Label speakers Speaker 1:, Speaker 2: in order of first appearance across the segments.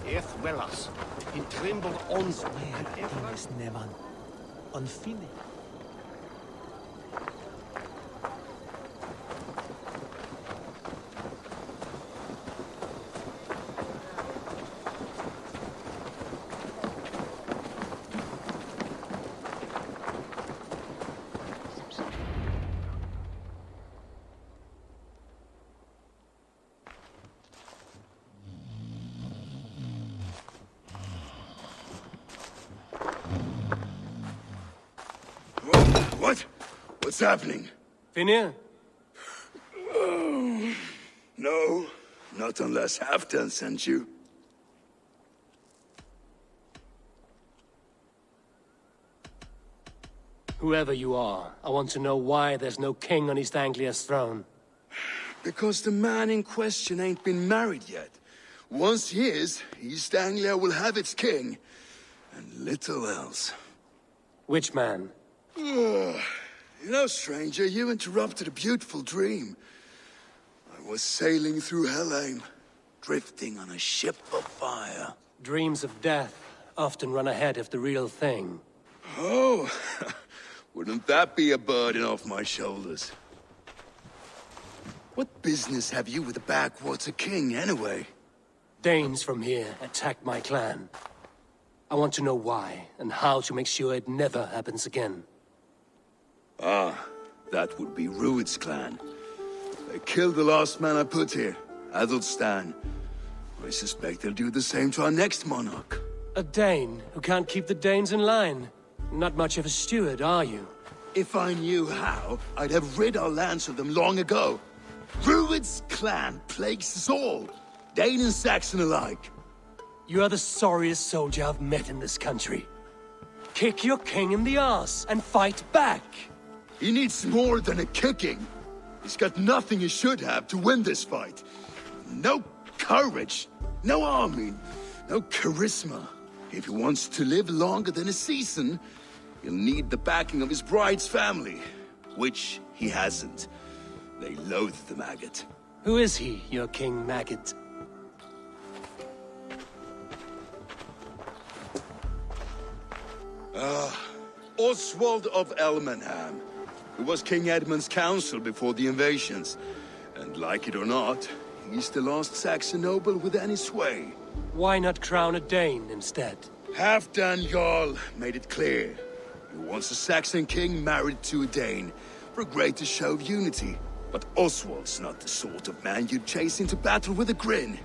Speaker 1: Earth dwellers in trembled on
Speaker 2: Is never unfinished.
Speaker 3: What? What's happening?
Speaker 2: Finir?
Speaker 3: Oh, no, not unless Halfdan sent you.
Speaker 2: Whoever you are, I want to know why there's no king on East Anglia's throne.
Speaker 3: Because the man in question ain't been married yet. Once he is, East Anglia will have its king, and little else.
Speaker 2: Which man?
Speaker 3: You know, stranger, you interrupted a beautiful dream. I was sailing through Helheim, drifting on a ship of fire.
Speaker 2: Dreams of death often run ahead of the real thing.
Speaker 3: Oh, wouldn't that be a burden off my shoulders? What business have you with the Backwater King, anyway?
Speaker 2: Danes from here attacked my clan. I want to know why, and how to make sure it never happens again.
Speaker 3: Ah, that would be Rued's clan. They killed the last man I put here, Adelstan. I suspect they'll do the same to our next monarch.
Speaker 2: A Dane who can't keep the Danes in line. Not much of a steward, are you?
Speaker 3: If I knew how, I'd have rid our lands of them long ago. Rued's clan plagues us all, Dane and Saxon alike.
Speaker 2: You are the sorriest soldier I've met in this country. Kick your king in the arse and fight back!
Speaker 3: He needs more than a kicking. He's got nothing he should have to win this fight. No courage, no army, no charisma. If he wants to live longer than a season, he'll need the backing of his bride's family, which he hasn't. They loathe the maggot.
Speaker 2: Who is he, your King Maggot?
Speaker 3: Oswald of Elmenham, who was King Edmund's counsel before the invasions. And like it or not, he's the last Saxon noble with any sway.
Speaker 2: Why not crown a Dane instead?
Speaker 3: Halfdan Jarl made it clear. He wants a Saxon king married to a Dane, for a greater show of unity. But Oswald's not the sort of man you'd chase into battle with a grin.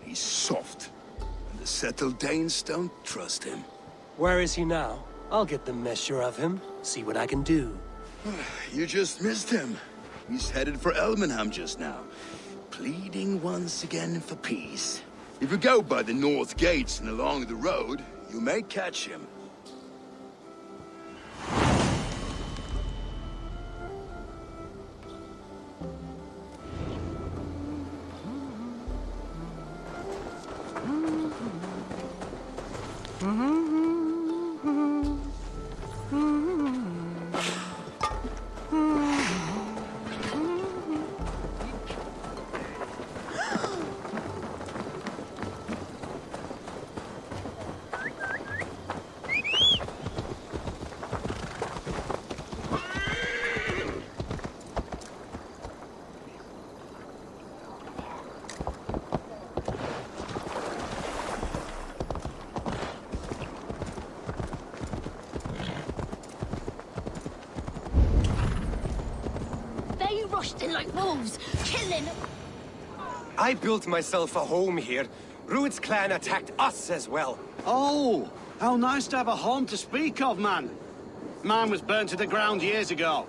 Speaker 3: He's soft, and the settled Danes don't trust him.
Speaker 2: Where is he now? I'll get the measure of him, see what I can do.
Speaker 3: You just missed him. He's headed for Elmenham just now, pleading once again for peace. If you go by the north gates and along the road, you may catch him.
Speaker 4: They rushed in like wolves, killing.
Speaker 5: I built myself a home here. Rued's clan attacked us as well.
Speaker 1: Oh, how nice to have a home to speak of, man. Mine was burnt to the ground years ago.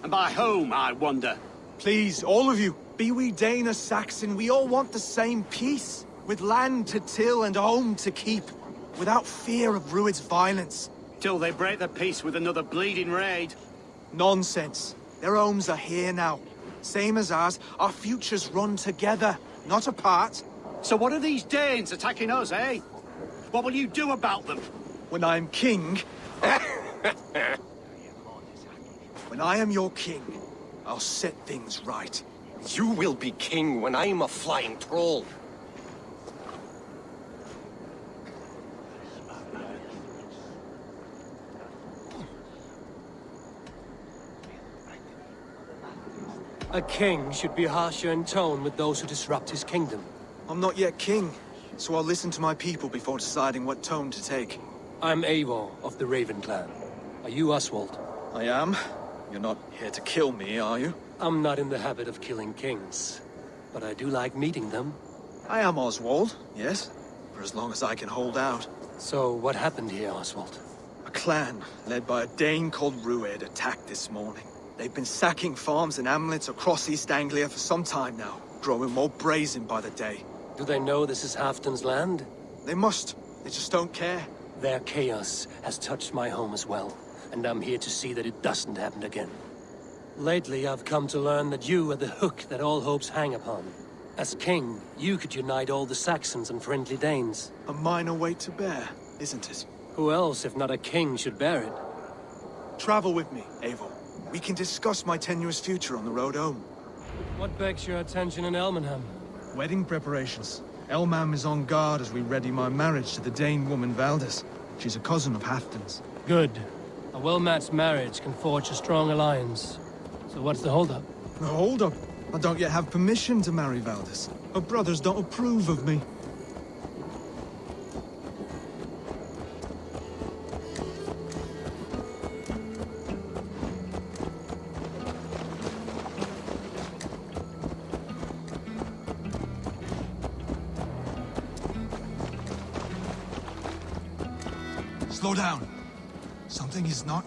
Speaker 1: And by whom, I wonder?
Speaker 6: Please, all of you, be we Dane or Saxon, we all want the same peace. With land to till and home to keep. Without fear of Rued's violence.
Speaker 1: Till they break the peace with another bleeding raid.
Speaker 6: Nonsense. Their homes are here now. Same as ours, our futures run together, not apart.
Speaker 1: So what are these Danes attacking us, eh? What will you do about them?
Speaker 6: When I am king... when I am your king, I'll set things right.
Speaker 5: You will be king when I'm a flying troll.
Speaker 2: A king should be harsher in tone with those who disrupt his kingdom.
Speaker 6: I'm not yet king, so I'll listen to my people before deciding what tone to take.
Speaker 2: I'm Eivor of the Raven clan. Are you Oswald?
Speaker 6: I am. You're not here to kill me, are you?
Speaker 2: I'm not in the habit of killing kings, but I do like meeting them.
Speaker 6: I am Oswald, yes. For as long as I can hold out.
Speaker 2: So what happened here, Oswald?
Speaker 6: A clan, led by a Dane called Rued, attacked this morning. They've been sacking farms and hamlets across East Anglia for some time now, growing more brazen by the day.
Speaker 2: Do they know this is Halfton's land?
Speaker 6: They must. They just don't care.
Speaker 2: Their chaos has touched my home as well, and I'm here to see that it doesn't happen again. Lately, I've come to learn that you are the hook that all hopes hang upon. As king, you could unite all the Saxons and friendly Danes.
Speaker 6: A minor weight to bear, isn't it?
Speaker 2: Who else, if not a king, should bear it?
Speaker 6: Travel with me, Eivor. We can discuss my tenuous future on the road home.
Speaker 2: What begs your attention in Elmenham?
Speaker 6: Wedding preparations. Elmam is on guard as we ready my marriage to the Dane woman Valdis. She's a cousin of Halfton's.
Speaker 2: Good. A well-matched marriage can forge a strong alliance. So what's the holdup?
Speaker 6: The hold-up? I don't yet have permission to marry Valdis. Her brothers don't approve of me. Slow down. Something is not...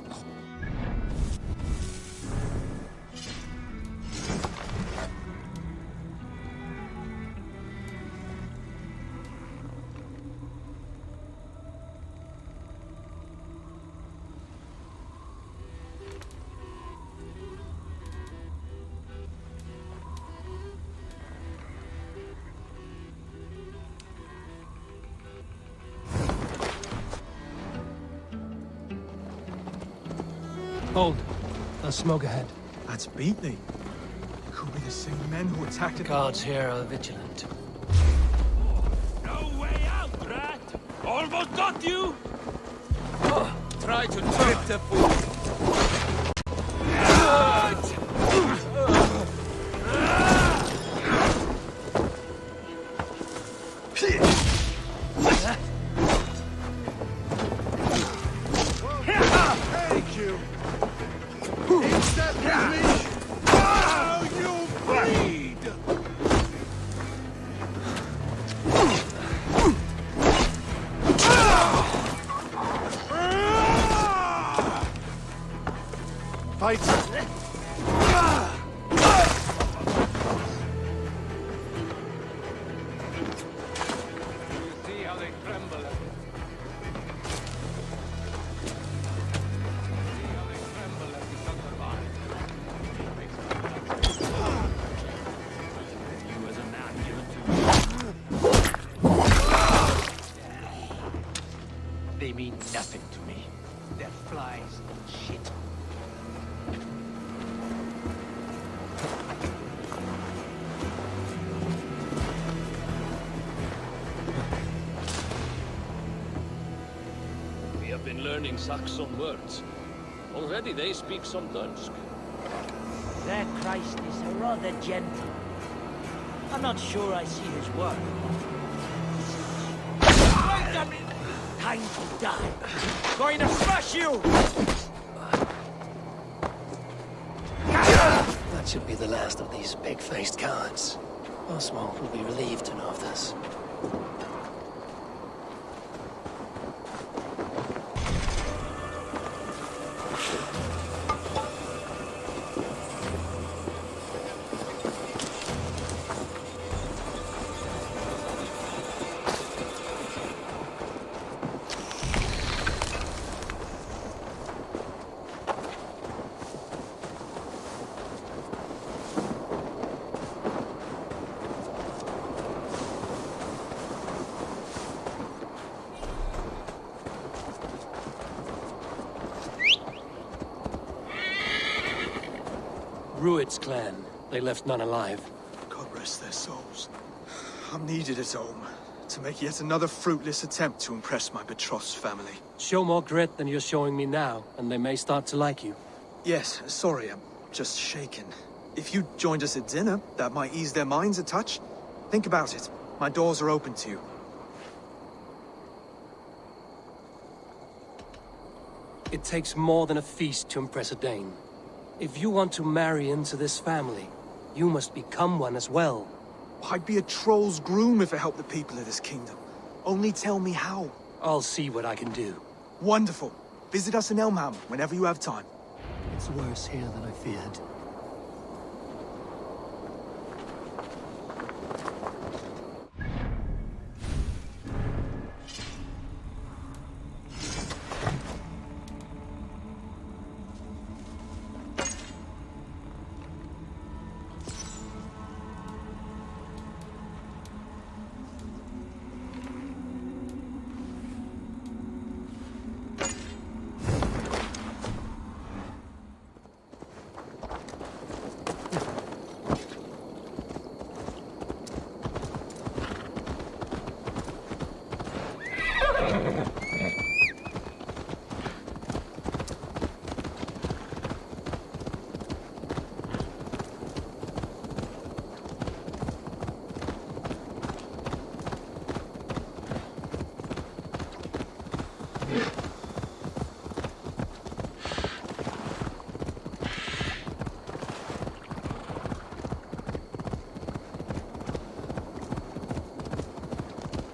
Speaker 2: Hold. There's smoke ahead.
Speaker 6: That's Beatley. Could be the same men who attacked it.
Speaker 2: Guards here are vigilant.
Speaker 7: No way out, rat! Almost got you!
Speaker 5: Try to trip the fool.
Speaker 3: Thank you. Is that with me? Now you bleed!
Speaker 7: See how they tremble. See how they tremble as the sun survives. You as a man given to me. They mean nothing to me. They're flies and shit.
Speaker 8: We have been learning Saxon words. Already they speak some Dutch.
Speaker 9: Their Christ is rather gentle. I'm not sure I see his work. Time to die. Going to smash you!
Speaker 2: That should be the last of these pig-faced cowards. Oswald will be relieved to know of this. Rued's clan. They left none alive.
Speaker 6: God rest their souls. I'm needed at home to make yet another fruitless attempt to impress my betrothed's family.
Speaker 2: Show more grit than you're showing me now, and they may start to like you.
Speaker 6: Yes, sorry, I'm just shaken. If you joined us at dinner, that might ease their minds a touch. Think about it. My doors are open to you.
Speaker 2: It takes more than a feast to impress a Dane. If you want to marry into this family, you must become one as well.
Speaker 6: I'd be a troll's groom if it helped the people of this kingdom. Only tell me how.
Speaker 2: I'll see what I can do.
Speaker 6: Wonderful. Visit us in Elmham whenever you have time.
Speaker 2: It's worse here than I feared.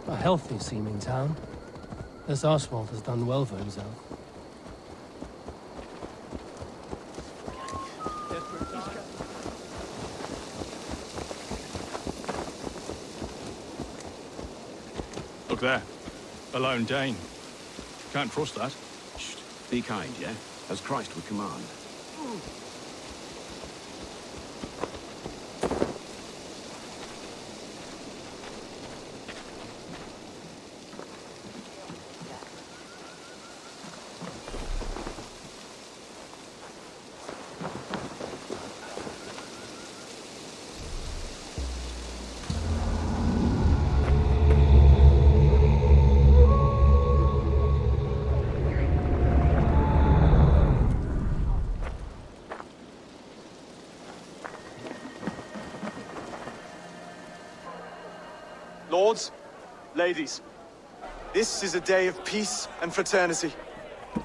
Speaker 2: A healthy-seeming town. This Oswald has done well for himself.
Speaker 10: Look there. A lone Dane. Can't trust that.
Speaker 11: Shh. Be kind, yeah? As Christ would command.
Speaker 6: Lords, ladies, this is a day of peace and fraternity.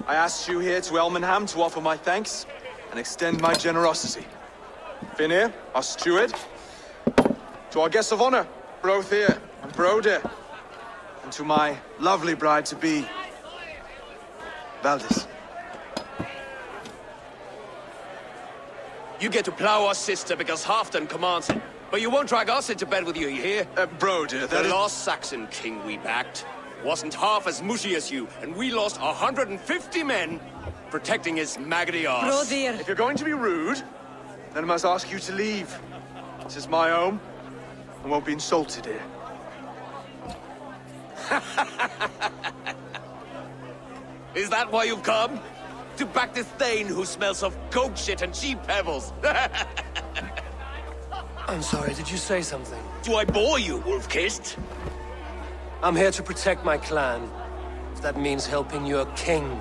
Speaker 6: I asked you here to Elmenham to offer my thanks and extend my generosity. Finir, our steward, to our guests of honor, Brothir and Broder, and to my lovely bride-to-be, Valdis.
Speaker 12: You get to plow our sister because Halfdan commands it. But you won't drag us into bed with you hear?
Speaker 6: Broder,
Speaker 12: The last Saxon king we backed wasn't half as mushy as you, and we lost 150 men protecting his maggoty arse.
Speaker 6: If you're going to be rude, then I must ask you to leave. This is my home. I won't be insulted here.
Speaker 12: Is that why you've come? To back this Thane who smells of goat shit and cheap pebbles?
Speaker 2: I'm sorry, did you say something?
Speaker 12: Do I bore you, wolf-kissed?
Speaker 2: I'm here to protect my clan. If that means helping your king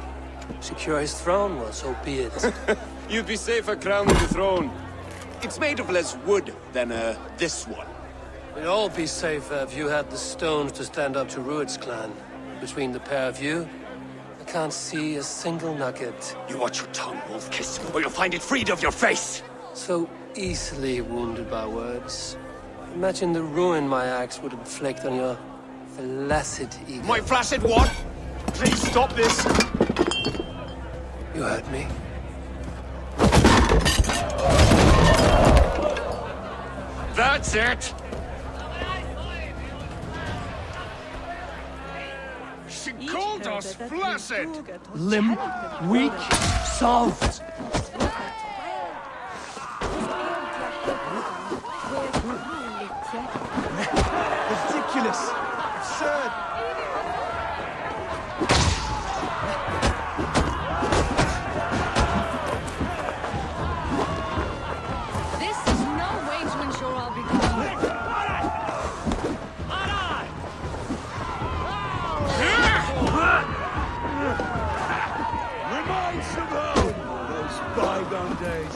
Speaker 2: secure his throne, well, so be it.
Speaker 12: You'd be safer crowning the throne. It's made of less wood than, this one.
Speaker 2: We'd all be safer if you had the stones to stand up to Rued's clan. Between the pair of you, I can't see a single nugget.
Speaker 12: You watch your tongue, wolf-kissed, or you'll find it freed of your face!
Speaker 2: So easily wounded by words. Imagine the ruin my axe would inflict on your flaccid ego.
Speaker 12: My flaccid what?
Speaker 6: Please stop this!
Speaker 2: You heard me.
Speaker 12: That's it!
Speaker 3: She called us flaccid!
Speaker 2: Limp, weak, soft.
Speaker 6: Ridiculous! Absurd!
Speaker 4: This is no way to ensure I'll be gone.
Speaker 3: Reminds of home! Those bygone days.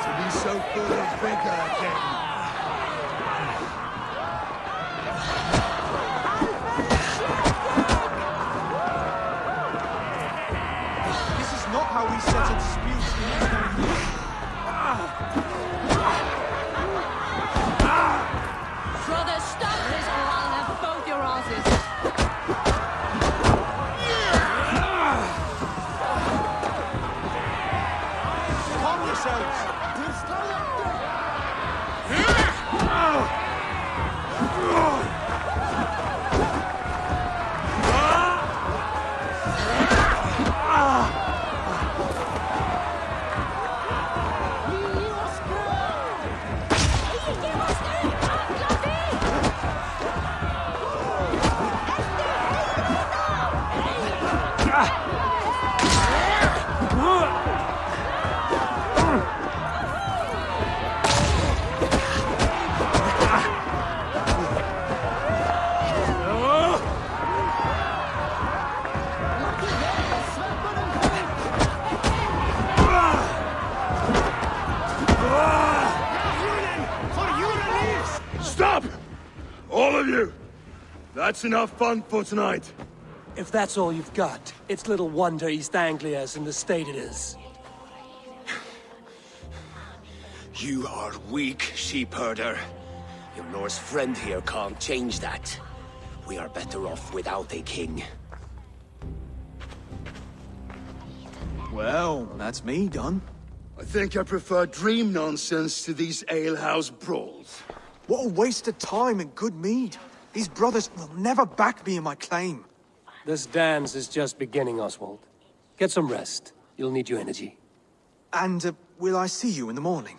Speaker 3: To be so full of vigor again.
Speaker 6: This is not how we settle disputes in these days.
Speaker 4: Brother, stop this or I'll have both your asses.
Speaker 6: Calm yourselves!
Speaker 3: Stop! All of you! That's enough fun for tonight.
Speaker 2: If that's all you've got, it's little wonder East Anglia's in the state it is.
Speaker 12: You are weak, sheep herder. Your Norse friend here can't change that. We are better off without a king.
Speaker 6: Well, that's me done.
Speaker 3: I think I prefer dream nonsense to these alehouse brawls.
Speaker 6: What a waste of time and good mead. These brothers will never back me in my claim.
Speaker 2: This dance is just beginning, Oswald. Get some rest. You'll need your energy.
Speaker 6: And will I see you in the morning?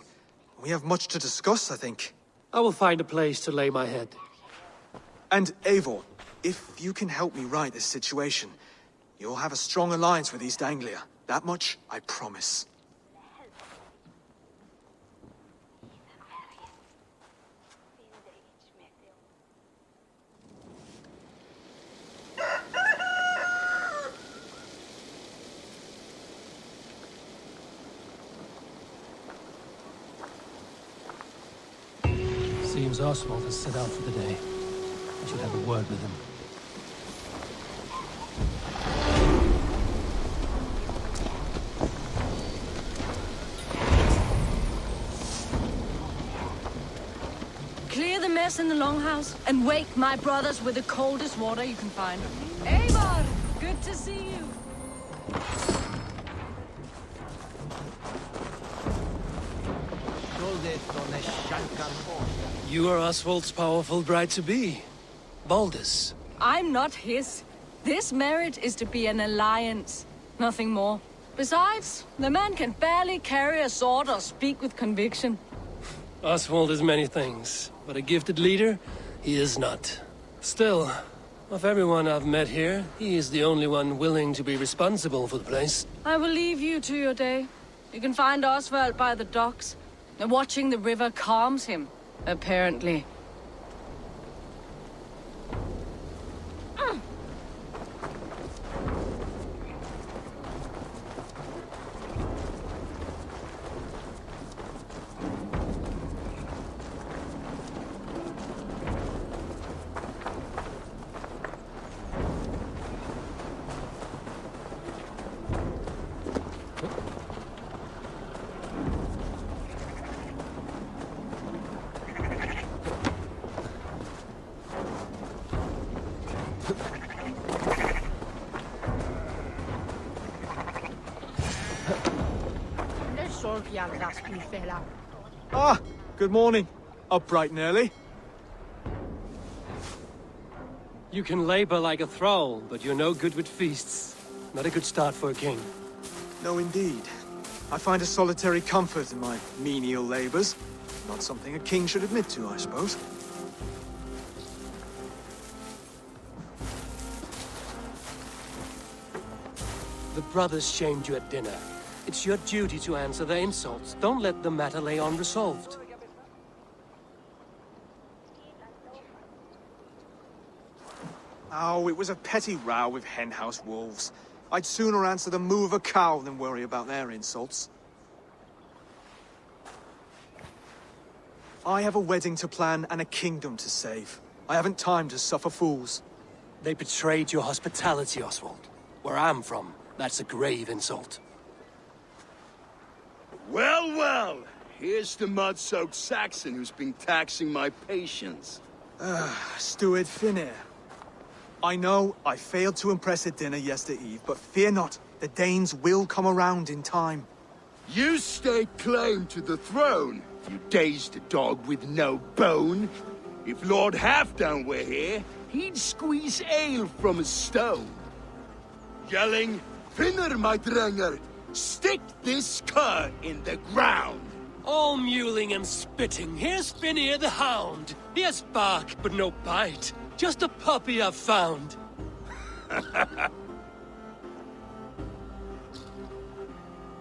Speaker 6: We have much to discuss, I think.
Speaker 2: I will find a place to lay my head.
Speaker 6: And Eivor, if you can help me right this situation, you'll have a strong alliance with East Anglia. That much, I promise.
Speaker 2: Seems Oswald has set out for the day. I should have a word with him.
Speaker 4: Clear the mess in the longhouse and wake my brothers with the coldest water you can find. Eivor, good to see you.
Speaker 2: You are Oswald's powerful bride-to-be, Baldus.
Speaker 4: I'm not his. This marriage is to be an alliance, nothing more. Besides, the man can barely carry a sword or speak with conviction.
Speaker 2: Oswald is many things, but a gifted leader, he is not. Still, of everyone I've met here, he is the only one willing to be responsible for the place.
Speaker 4: I will leave you to your day. You can find Oswald by the docks. Watching the river calms him, apparently.
Speaker 6: Ah, good morning. Up bright and early.
Speaker 2: You can labor like a thrall, but you're no good with feasts. Not a good start for a king.
Speaker 6: No, indeed. I find a solitary comfort in my menial labors. Not something a king should admit to, I suppose.
Speaker 2: The brothers shamed you at dinner. It's your duty to answer their insults. Don't let the matter lay unresolved.
Speaker 6: Oh, it was a petty row with henhouse wolves. I'd sooner answer the moo of a cow than worry about their insults. I have a wedding to plan and a kingdom to save. I haven't time to suffer fools.
Speaker 2: They betrayed your hospitality, Oswald. Where I'm from, that's a grave insult.
Speaker 3: Well, well. Here's the mud-soaked Saxon who's been taxing my patience.
Speaker 6: Steward Finir. I know I failed to impress at dinner yestereve, but fear not, the Danes will come around in time.
Speaker 3: You stake claim to the throne, you dazed dog with no bone. If Lord Halfdan were here, he'd squeeze ale from a stone. Yelling, Finner, my drenger, stick this cur in the ground.
Speaker 2: All mewling and spitting, here's Finir the hound. He has bark, but no bite. Just a puppy I've found.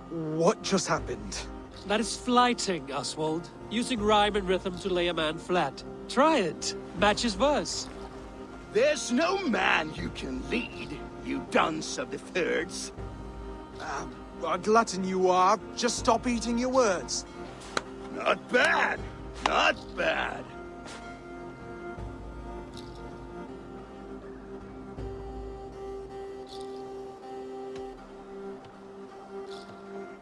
Speaker 6: What just happened?
Speaker 2: That is flighting, Oswald. Using rhyme and rhythm to lay a man flat. Try it. Matches verse.
Speaker 3: There's no man you can lead, you dunce of the thirds.
Speaker 6: A glutton you are. Just stop eating your words.
Speaker 3: Not bad. Not bad.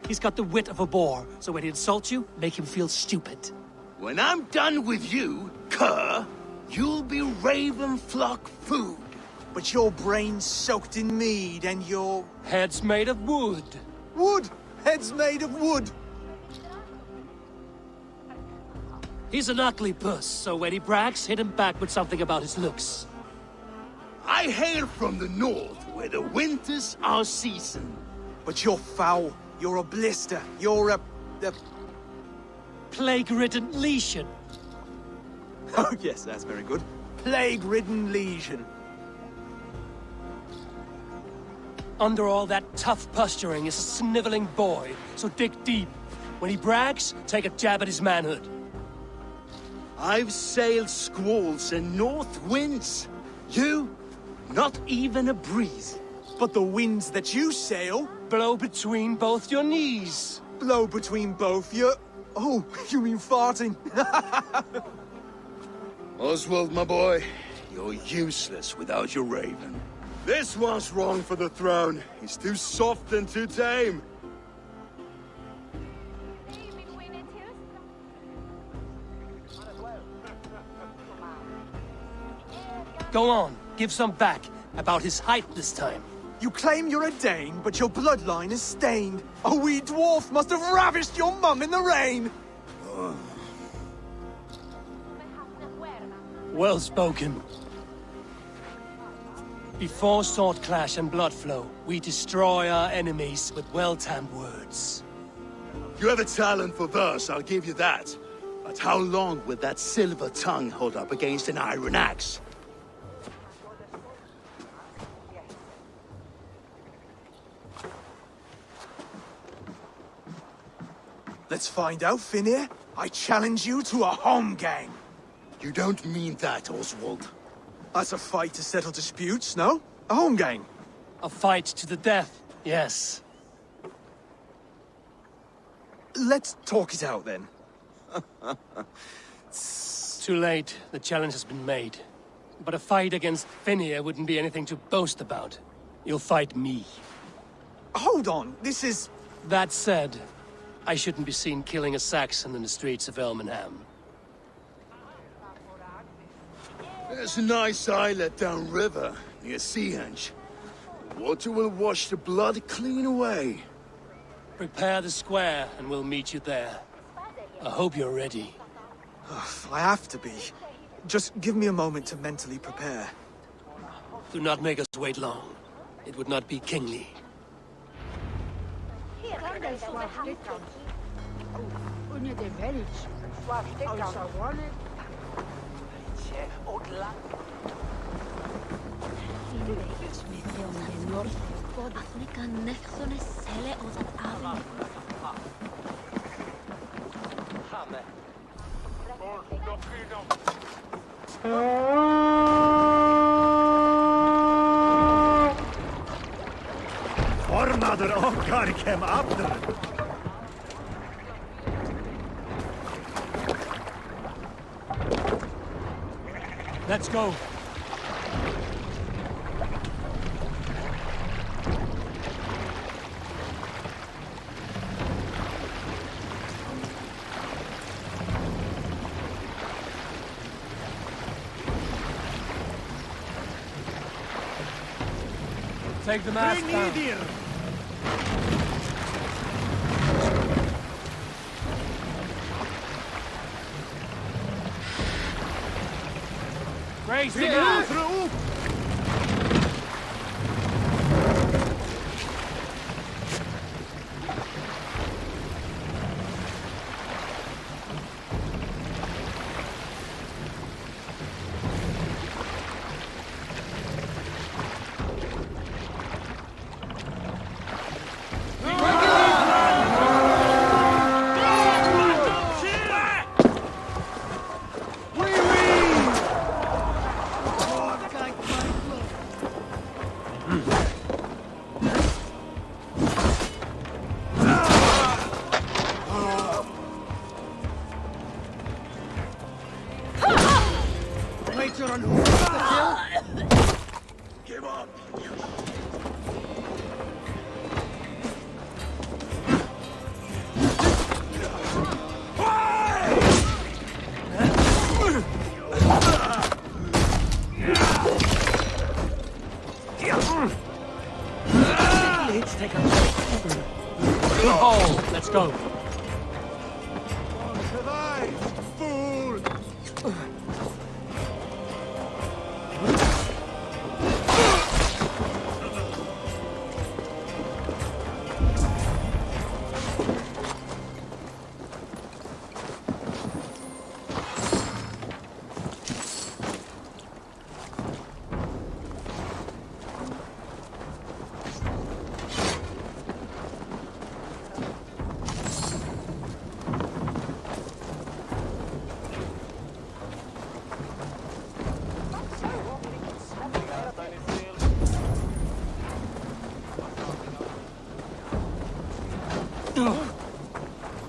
Speaker 2: He's got the wit of a boar, so when he insults you, make him feel stupid.
Speaker 3: When I'm done with you, cur, you'll be raven flock food.
Speaker 6: But your brain's soaked in mead and your...
Speaker 2: Head's made of wood.
Speaker 6: Wood! Head's made of wood!
Speaker 2: He's an ugly puss, so when he brags, hit him back with something about his looks.
Speaker 3: I hail from the north, where the winters are season.
Speaker 6: But you're foul. You're a blister. You're a...
Speaker 2: Plague-ridden lesion.
Speaker 6: Oh, yes, that's very good. Plague-ridden lesion.
Speaker 2: Under all that tough posturing is a sniveling boy, so dig deep. When he brags, take a jab at his manhood.
Speaker 3: I've sailed squalls and north winds. You, not even a breeze.
Speaker 6: But the winds that you sail...
Speaker 2: Blow between both your knees.
Speaker 6: Blow between both your... Oh, you mean farting?
Speaker 3: Oswald, my boy, you're useless without your raven. This one's wrong for the throne. He's too soft and too tame.
Speaker 2: Go on, give some back. About his height this time.
Speaker 6: You claim you're a Dane, but your bloodline is stained. A wee dwarf must have ravished your mum in the rain!
Speaker 2: Well spoken. Before sword clash and blood flow, we destroy our enemies with well-timed words.
Speaker 3: You have a talent for verse, I'll give you that. But how long will that silver tongue hold up against an iron axe?
Speaker 6: Let's find out, Finir. I challenge you to a home gang.
Speaker 3: You don't mean that, Oswald.
Speaker 6: That's a fight to settle disputes, no? A home gang.
Speaker 2: A fight to the death, yes.
Speaker 6: Let's talk it out, then.
Speaker 2: Too late. The challenge has been made. But a fight against Finir wouldn't be anything to boast about. You'll fight me.
Speaker 6: Hold on, this is...
Speaker 2: That said, I shouldn't be seen killing a Saxon in the streets of Elmenham.
Speaker 3: There's a nice islet downriver, near Seahenge. Water will wash the blood clean away.
Speaker 2: Prepare the square, and we'll meet you there. I hope you're ready.
Speaker 6: I have to be. Just give me a moment to mentally prepare.
Speaker 2: Do not make us wait long. It would not be kingly.
Speaker 13: Formadur okkar kem aftur.
Speaker 2: Let's go. Take the mask down. Grace, through! Let's go.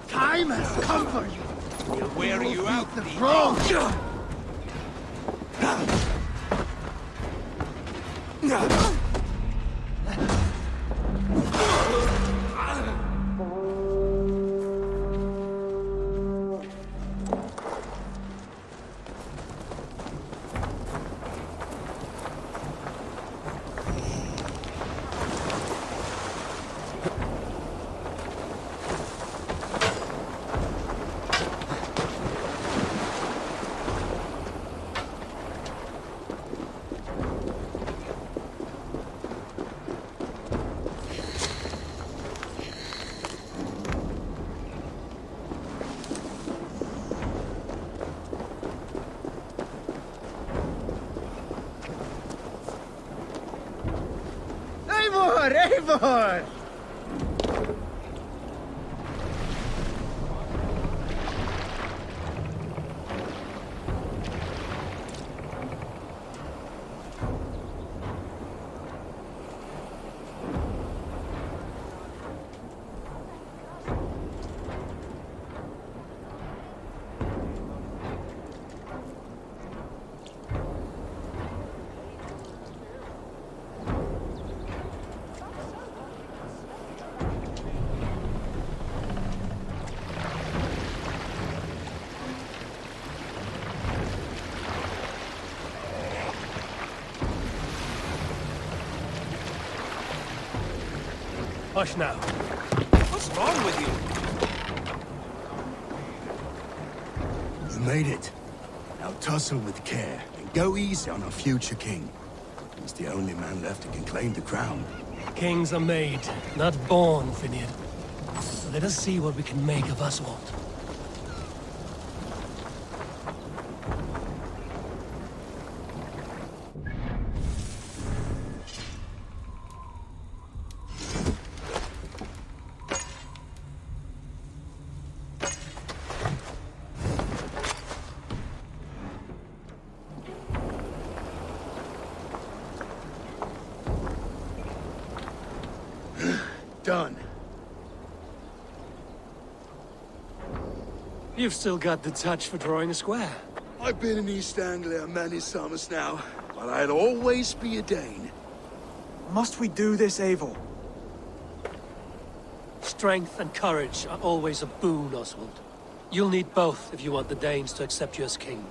Speaker 3: Time has come for you.
Speaker 12: We'll wear you out,
Speaker 3: the throne.
Speaker 13: Eivor!
Speaker 2: Hush now.
Speaker 5: What's wrong with you?
Speaker 3: You made it. Now tussle with care, and go easy on our future king. He's the only man left who can claim the crown.
Speaker 2: Kings are made, not born, Finir. So let us see what we can make of Oswald.
Speaker 3: Done.
Speaker 2: You've still got the touch for drawing a square.
Speaker 3: I've been in East Anglia many summers now, but I'll always be a Dane.
Speaker 6: Must we do this, Eivor?
Speaker 2: Strength and courage are always a boon, Oswald. You'll need both if you want the Danes to accept you as king.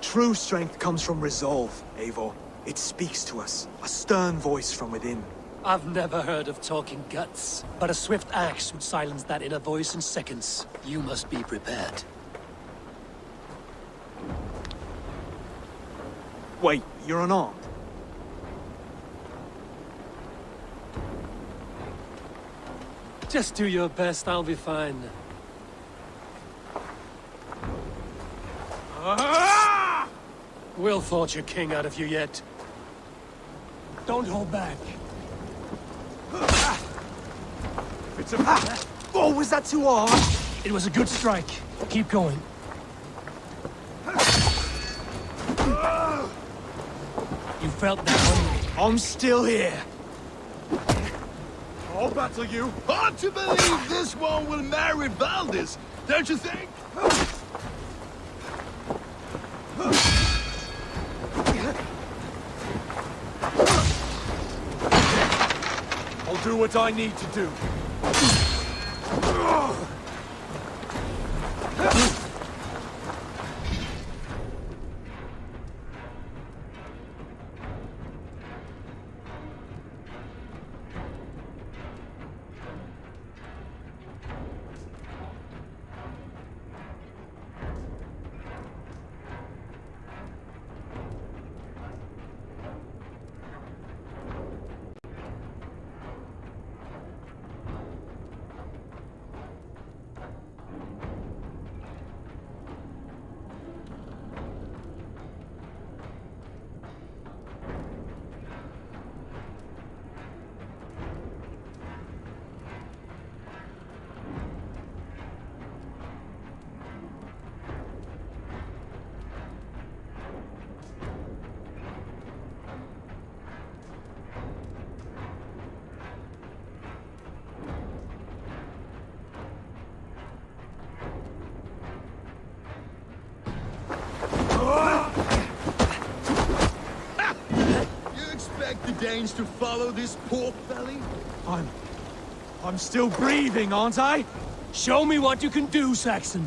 Speaker 6: True strength comes from resolve, Eivor. It speaks to us, a stern voice from within.
Speaker 2: I've never heard of talking guts, but a swift axe would silence that inner voice in seconds. You must be prepared.
Speaker 6: Wait, you're unarmed?
Speaker 2: Just do your best, I'll be fine. We'll forge a king out of you yet. Don't hold back.
Speaker 6: Oh, was that too hard?
Speaker 2: It was a good strike. Keep going. You felt that one?
Speaker 6: I'm still here.
Speaker 3: I'll battle you. Hard to believe this one will marry Valdis, don't you think?
Speaker 6: I'll do what I need to do.
Speaker 3: The Danes to follow this pork belly?
Speaker 6: I'm still breathing, aren't I?
Speaker 2: Show me what you can do, Saxon.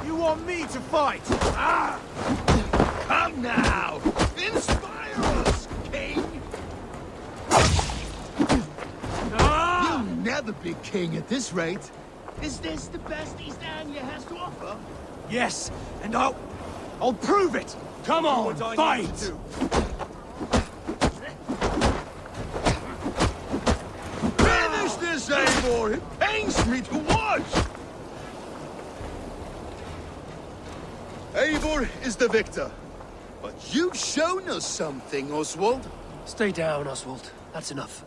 Speaker 6: You want me to fight?
Speaker 3: Come now! Inspire us, king! You'll never be king at this rate. Is this the best East Anglia has to offer?
Speaker 6: Yes, and I'll prove it!
Speaker 2: Come on, fight!
Speaker 3: Finish this, Eivor! It pains me to watch! Eivor is the victor. But you've shown us something, Oswald.
Speaker 2: Stay down, Oswald. That's enough.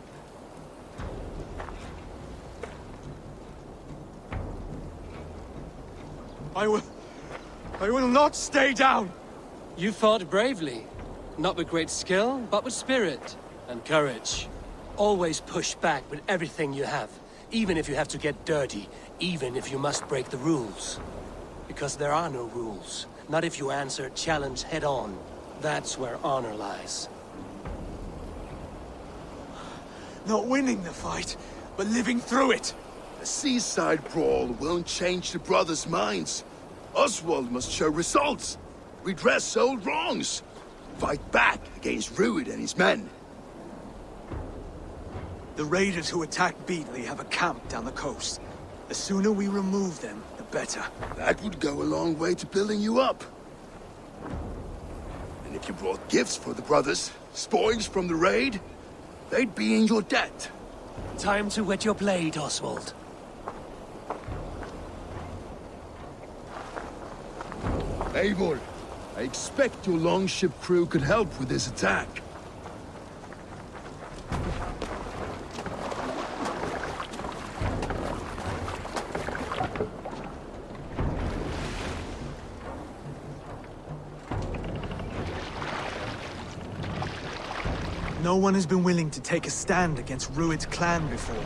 Speaker 6: I will not stay down!
Speaker 2: You fought bravely. Not with great skill, but with spirit and courage. Always push back with everything you have, even if you have to get dirty, even if you must break the rules. Because there are no rules. Not if you answer a challenge head on. That's where honor lies.
Speaker 6: Not winning the fight, but living through it!
Speaker 3: A seaside brawl won't change the brothers' minds. Oswald must show results. Redress old wrongs. Fight back against Rued and his men.
Speaker 6: The raiders who attacked Beatley have a camp down the coast. The sooner we remove them, the better.
Speaker 3: That would go a long way to building you up. And if you brought gifts for the brothers, spoils from the raid, they'd be in your debt.
Speaker 2: Time to wet your blade, Oswald.
Speaker 3: Eivor, I expect your longship crew could help with this attack.
Speaker 6: No one has been willing to take a stand against Rued's clan before.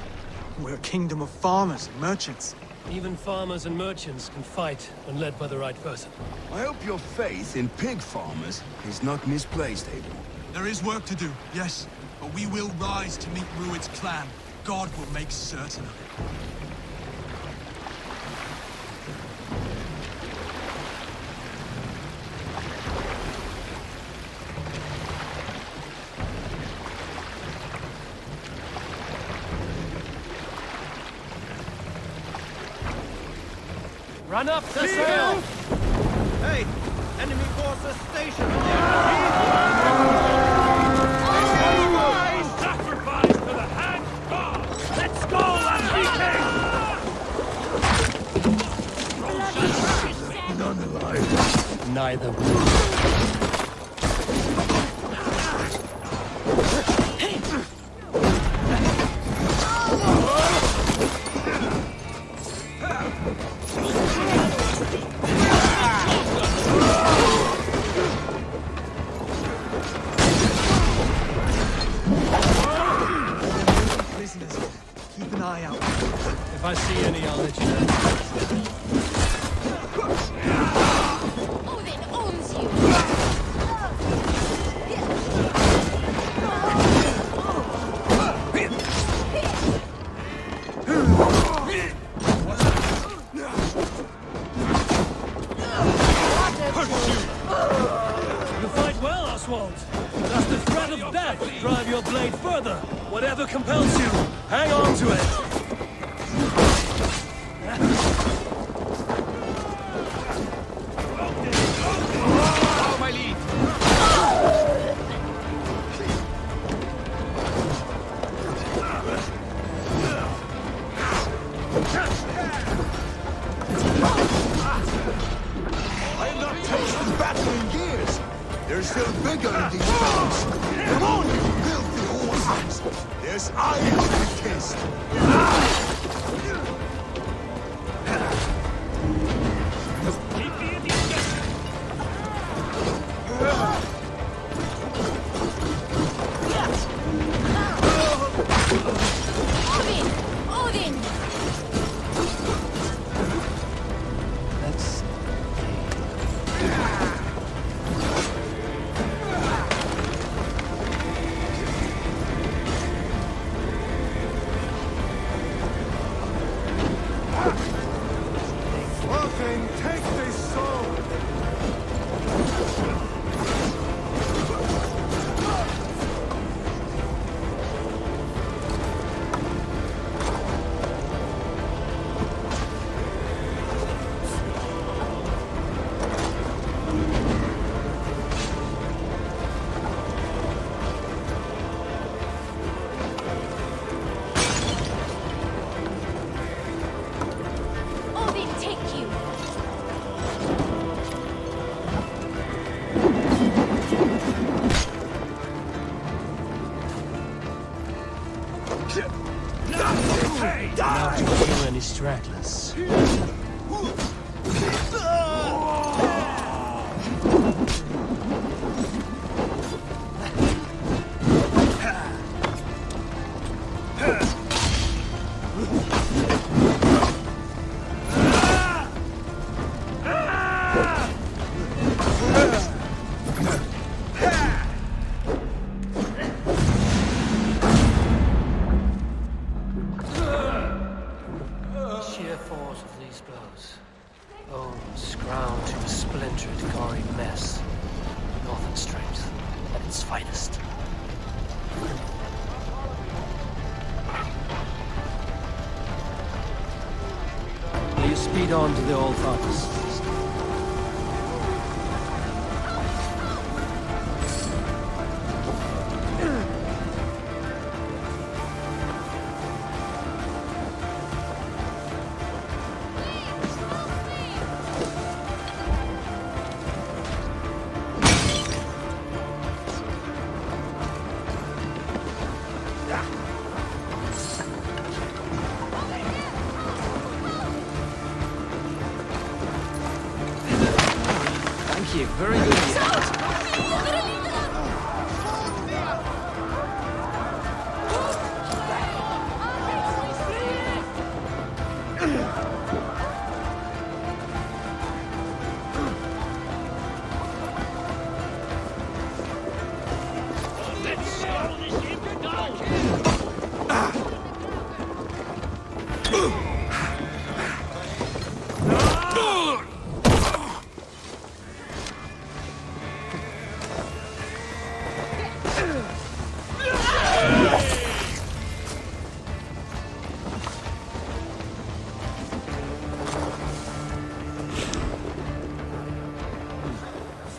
Speaker 6: We're a kingdom of farmers and merchants.
Speaker 2: Even farmers and merchants can fight when led by the right person.
Speaker 3: I hope your faith in pig farmers is not misplaced, Eivor.
Speaker 14: There is work to do, yes. But we will rise to meet Rued's clan. God will make certain of it.
Speaker 2: Run up the sail!
Speaker 7: Hey! Enemy forces stationed
Speaker 8: Sacrifice to the hand god! Let's go, Bickel!
Speaker 3: None alive.
Speaker 2: Neither will.
Speaker 6: Keep an eye out.
Speaker 2: If I see any, I'll let you know.
Speaker 15: Odin owns you!
Speaker 2: You fight well, Oswald. Does the threat of death drive your blade further? Whatever compels you, hang on to it.
Speaker 7: Follow my lead!
Speaker 3: I have not tasted battle in years. They're still bigger in these bones. Come on, you filthy horses. There's iron to be kissed.
Speaker 15: Odin! Odin!
Speaker 2: That's... any stragglers. Sheer force of these blows. Bones ground to a splintered, gory mess. Northern strength at its finest. You speed on to the Old Farthest. Thank you. Very good.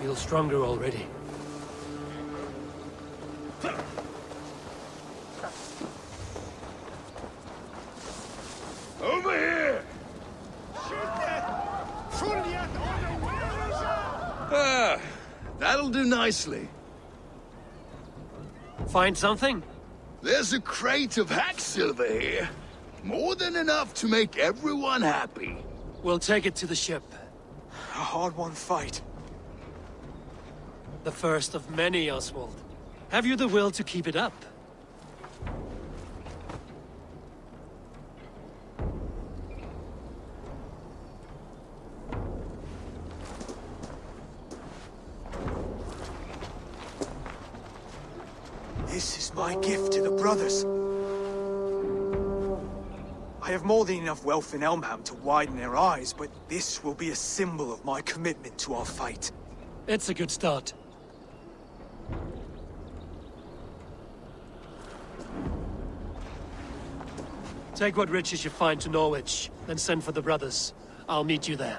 Speaker 2: Feel stronger already.
Speaker 3: Over here! Ah, that'll do nicely.
Speaker 2: Find something?
Speaker 3: There's a crate of hack silver here. More than enough to make everyone happy.
Speaker 2: We'll take it to the ship.
Speaker 6: A hard-won fight.
Speaker 2: The first of many, Oswald. Have you the will to keep it up?
Speaker 6: This is my gift to the brothers. I have more than enough wealth in Elmham to widen their eyes, but this will be a symbol of my commitment to our fight.
Speaker 2: It's a good start. Take what riches you find to Norwich, then send for the brothers. I'll meet you there.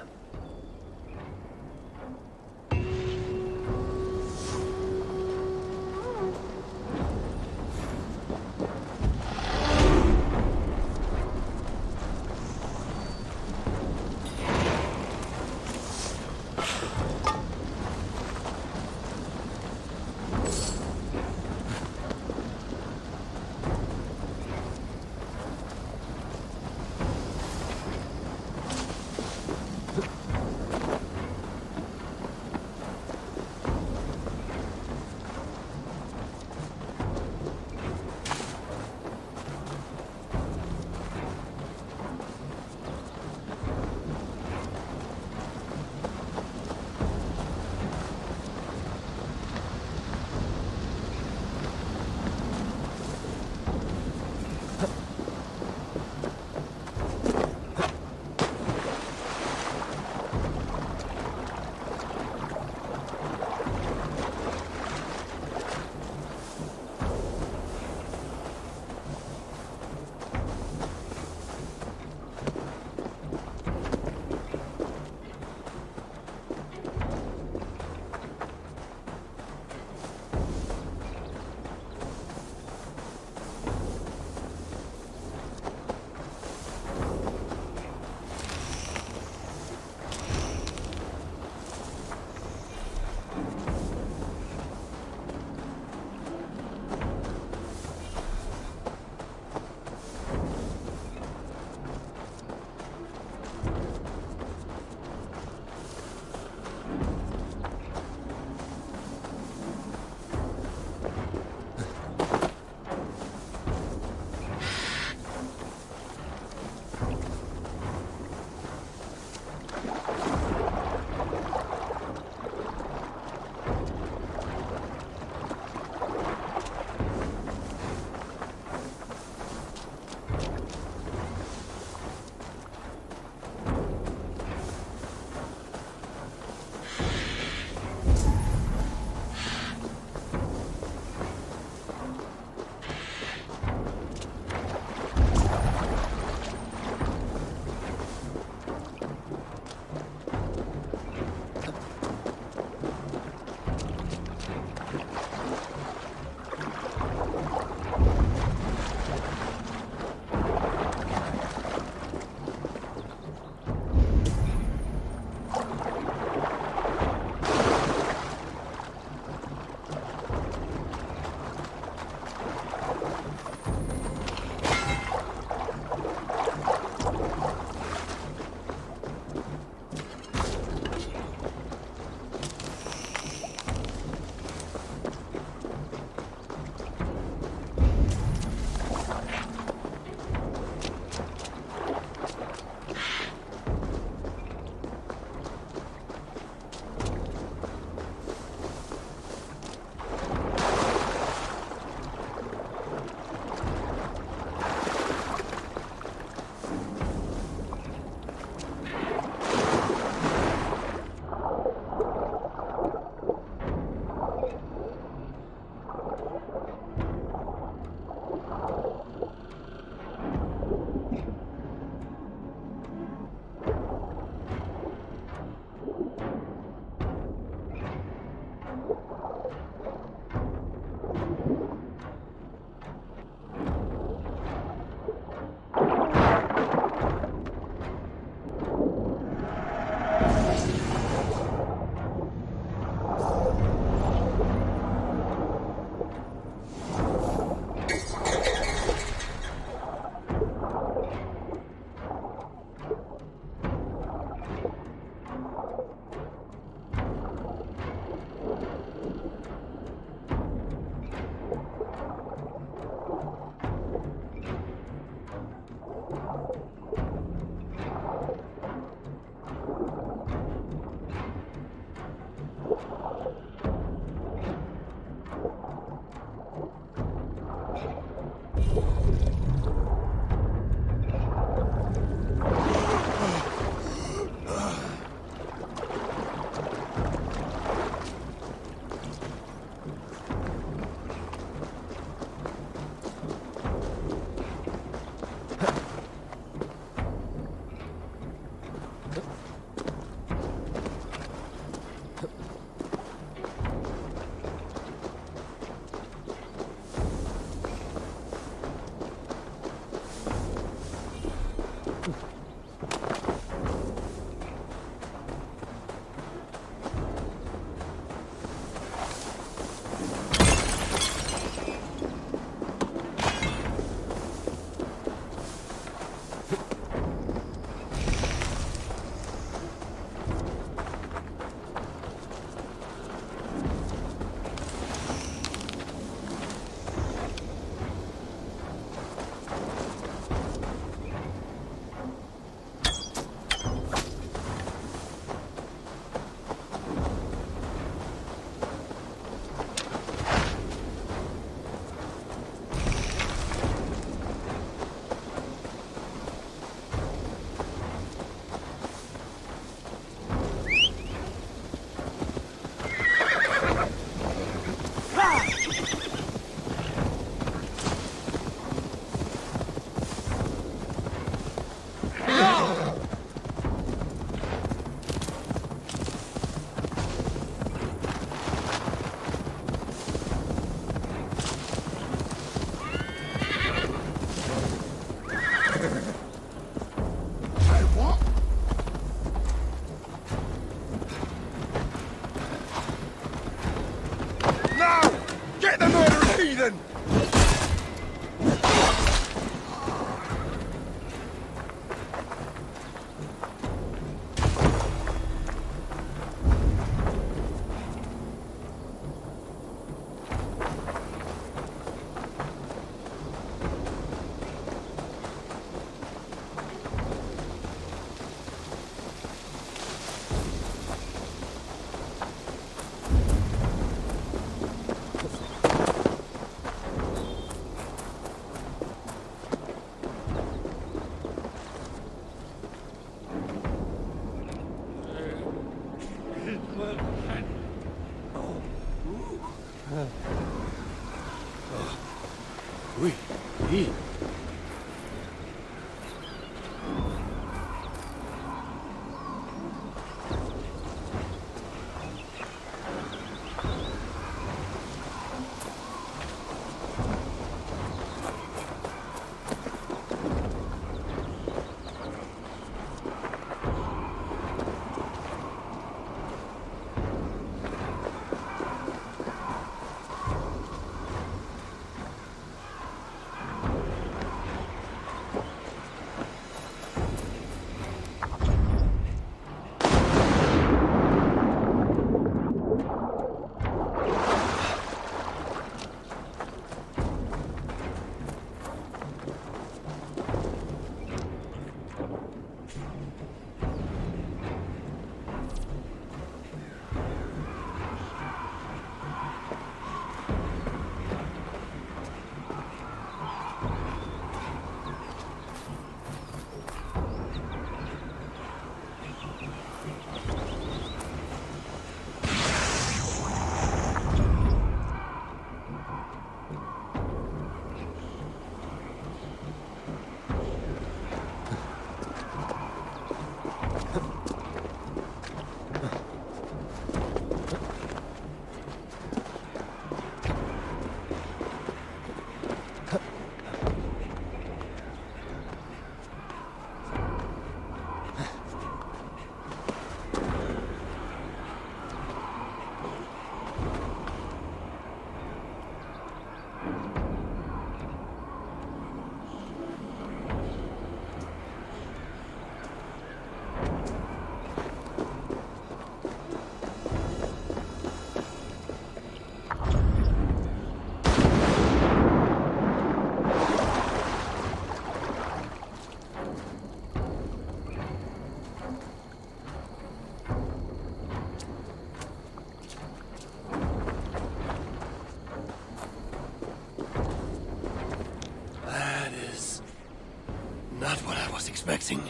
Speaker 2: Expecting.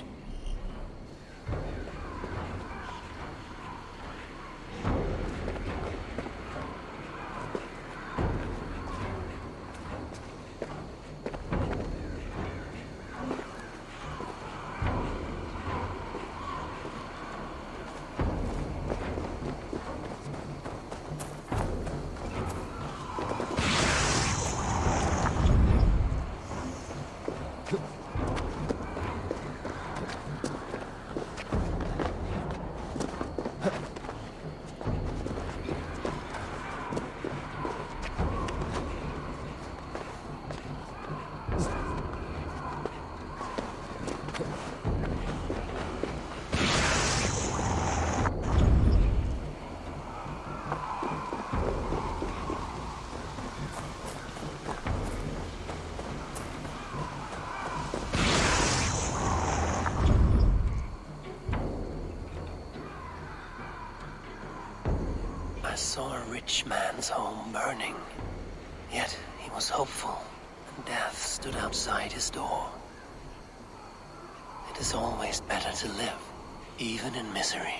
Speaker 2: saw a rich man's home burning. Yet he was hopeful, and death stood outside his door. It is always better to live, even in misery.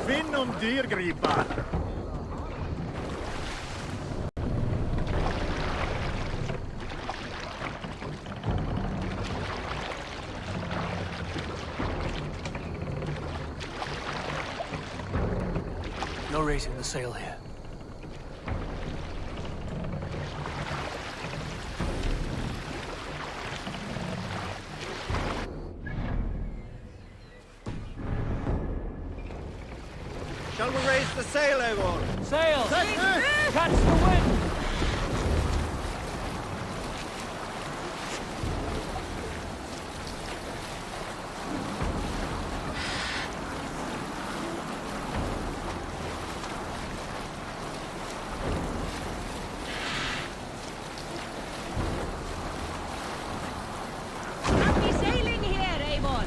Speaker 13: Finn dyrgripar!
Speaker 2: No raising the sail here.
Speaker 13: Shall we raise the sail, Eivor?
Speaker 2: Sail! Catch the wind!
Speaker 15: Happy sailing here, Eivor.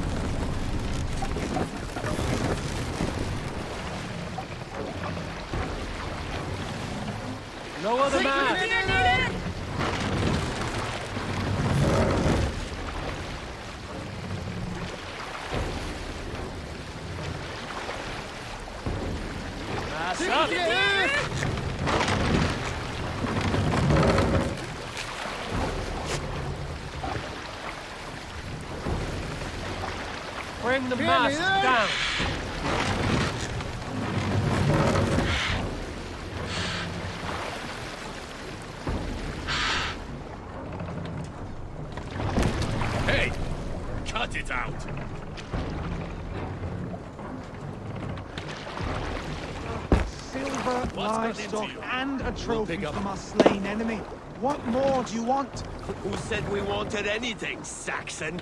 Speaker 2: No other man! Mass up! Bring the mast down!
Speaker 12: Hey! Cut it out!
Speaker 16: Silver, livestock, and a trophy from our slain enemy. What more do you want?
Speaker 12: Who said we wanted anything, Saxon?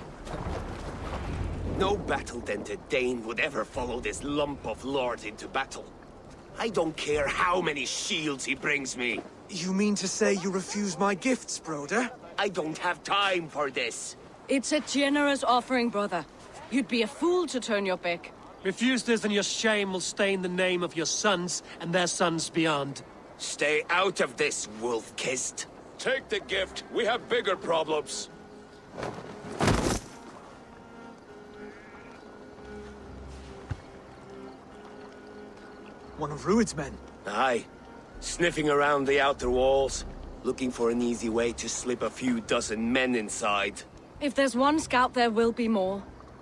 Speaker 12: No battle-dented Dane would ever follow this lump of lord into battle. I don't care how many shields he brings me.
Speaker 16: You mean to say you refuse my gifts, Broder?
Speaker 12: I don't have time for this.
Speaker 4: It's a generous offering, brother. You'd be a fool to turn your back.
Speaker 2: Refuse this and your shame will stain the name of your sons and their sons beyond.
Speaker 12: Stay out of this, wolf-kissed. Take the gift. We have bigger problems.
Speaker 16: One of Rued's men.
Speaker 12: Aye. Sniffing around the outer walls, looking for an easy way to slip a few dozen men inside.
Speaker 4: If there's one scout, there will be more.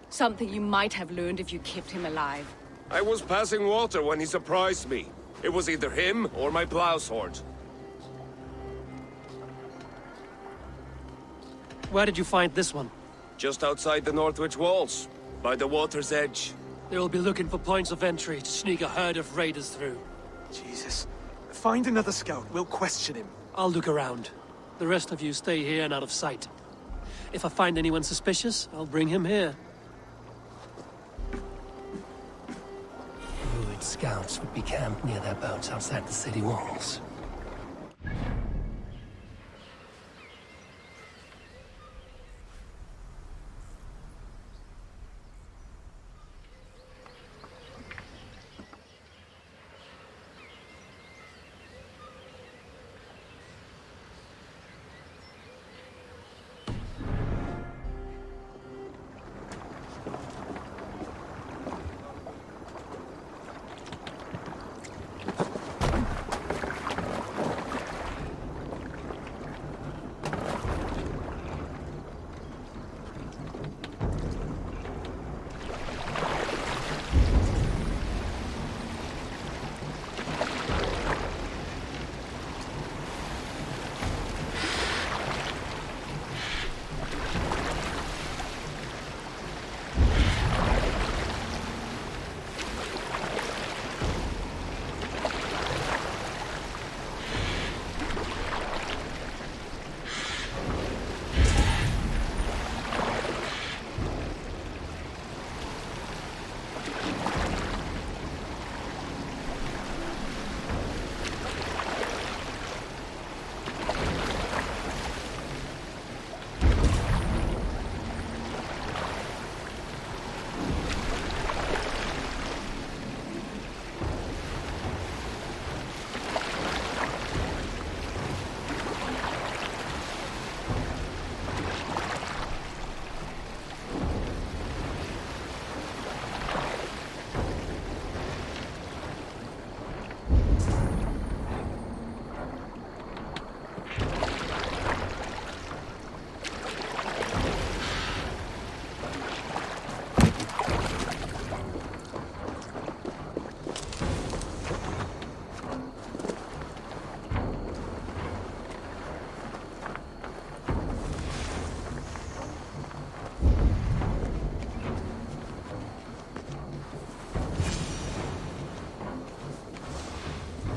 Speaker 4: Something you might have learned if you kept him alive.
Speaker 12: I was passing water when he surprised me. It was either him or my plow sword.
Speaker 2: Where did you find this one?
Speaker 12: Just outside the Northwich walls, by the water's edge.
Speaker 2: They'll be looking for points of entry to sneak a herd of raiders through.
Speaker 16: Jesus. Find another scout. We'll question him.
Speaker 2: I'll look around. The rest of you stay here and out of sight. If I find anyone suspicious, I'll bring him here. Rued scouts would be camped near their boats outside the city walls.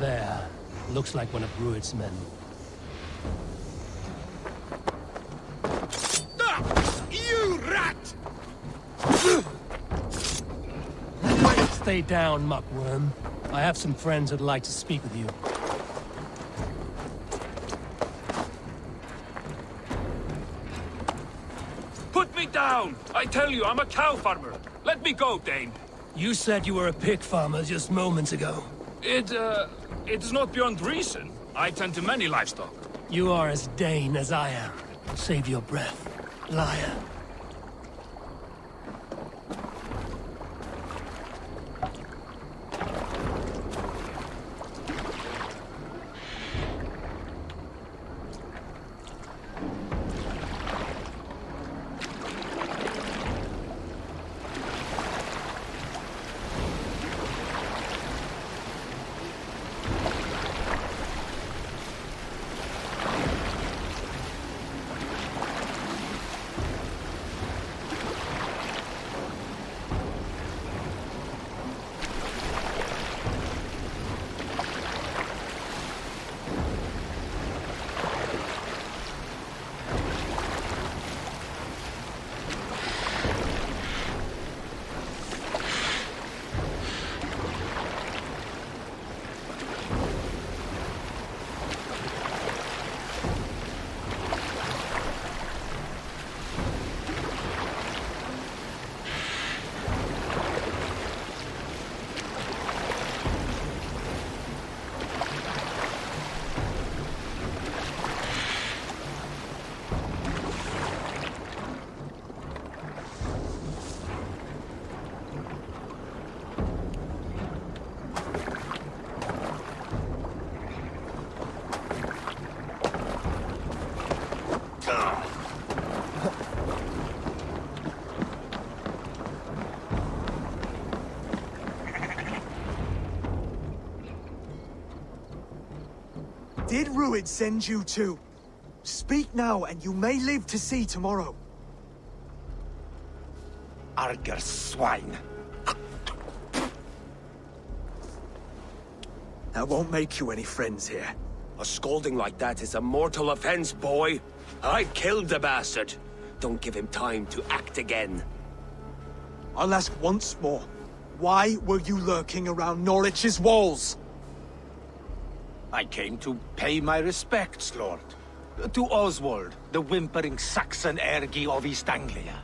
Speaker 2: There. Looks like one of Rued's men.
Speaker 12: You rat!
Speaker 2: Stay down, muckworm. I have some friends who'd like to speak with you.
Speaker 8: Put me down! I tell you, I'm a cow farmer. Let me go, Dane.
Speaker 2: You said you were a pig farmer just moments ago.
Speaker 8: It is not beyond reason. I tend to many livestock.
Speaker 2: You are as Dane as I am. Save your breath, liar.
Speaker 16: Did Rued send you too? Speak now, and you may live to see tomorrow.
Speaker 12: Arger swine.
Speaker 16: That won't make you any friends here.
Speaker 12: A scolding like that is a mortal offense, boy. I killed the bastard. Don't give him time to act again.
Speaker 16: I'll ask once more. Why were you lurking around Norwich's walls?
Speaker 7: I came to pay my respects, Lord. To Oswald, the whimpering Saxon ergi of East Anglia.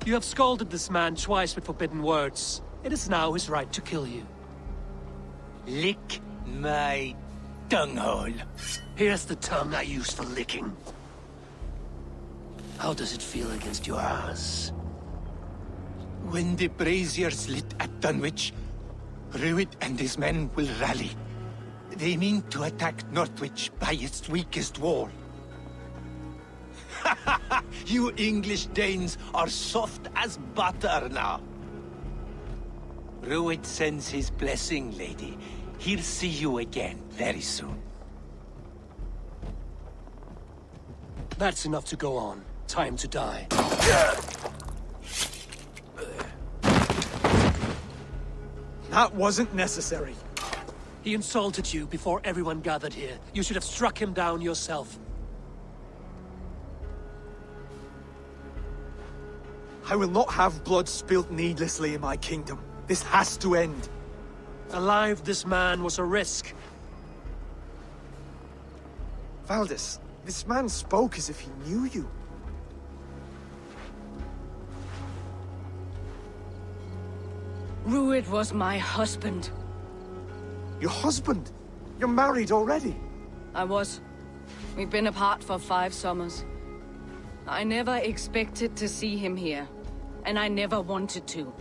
Speaker 2: You have scolded this man twice with forbidden words. It is now his right to kill you.
Speaker 7: Lick my dunghole.
Speaker 2: Here's the tongue I use for licking. How does it feel against your ass?
Speaker 7: When the braziers lit at Dunwich, Rued and his men will rally. They mean to attack Northwich by its weakest wall. You English Danes are soft as butter now. Rued sends his blessing, lady. He'll see you again very soon.
Speaker 2: That's enough to go on. Time to die.
Speaker 16: That wasn't necessary.
Speaker 2: He insulted you before everyone gathered here. You should have struck him down yourself.
Speaker 16: I will not have blood spilt needlessly in my kingdom. This has to end.
Speaker 2: Alive, this man was a risk.
Speaker 16: Valdis, this man spoke as if he knew you.
Speaker 4: Rued was my husband.
Speaker 16: Your husband? You're married already?
Speaker 4: I was. We've been apart for 5 summers. I never expected to see him here, and I never wanted to.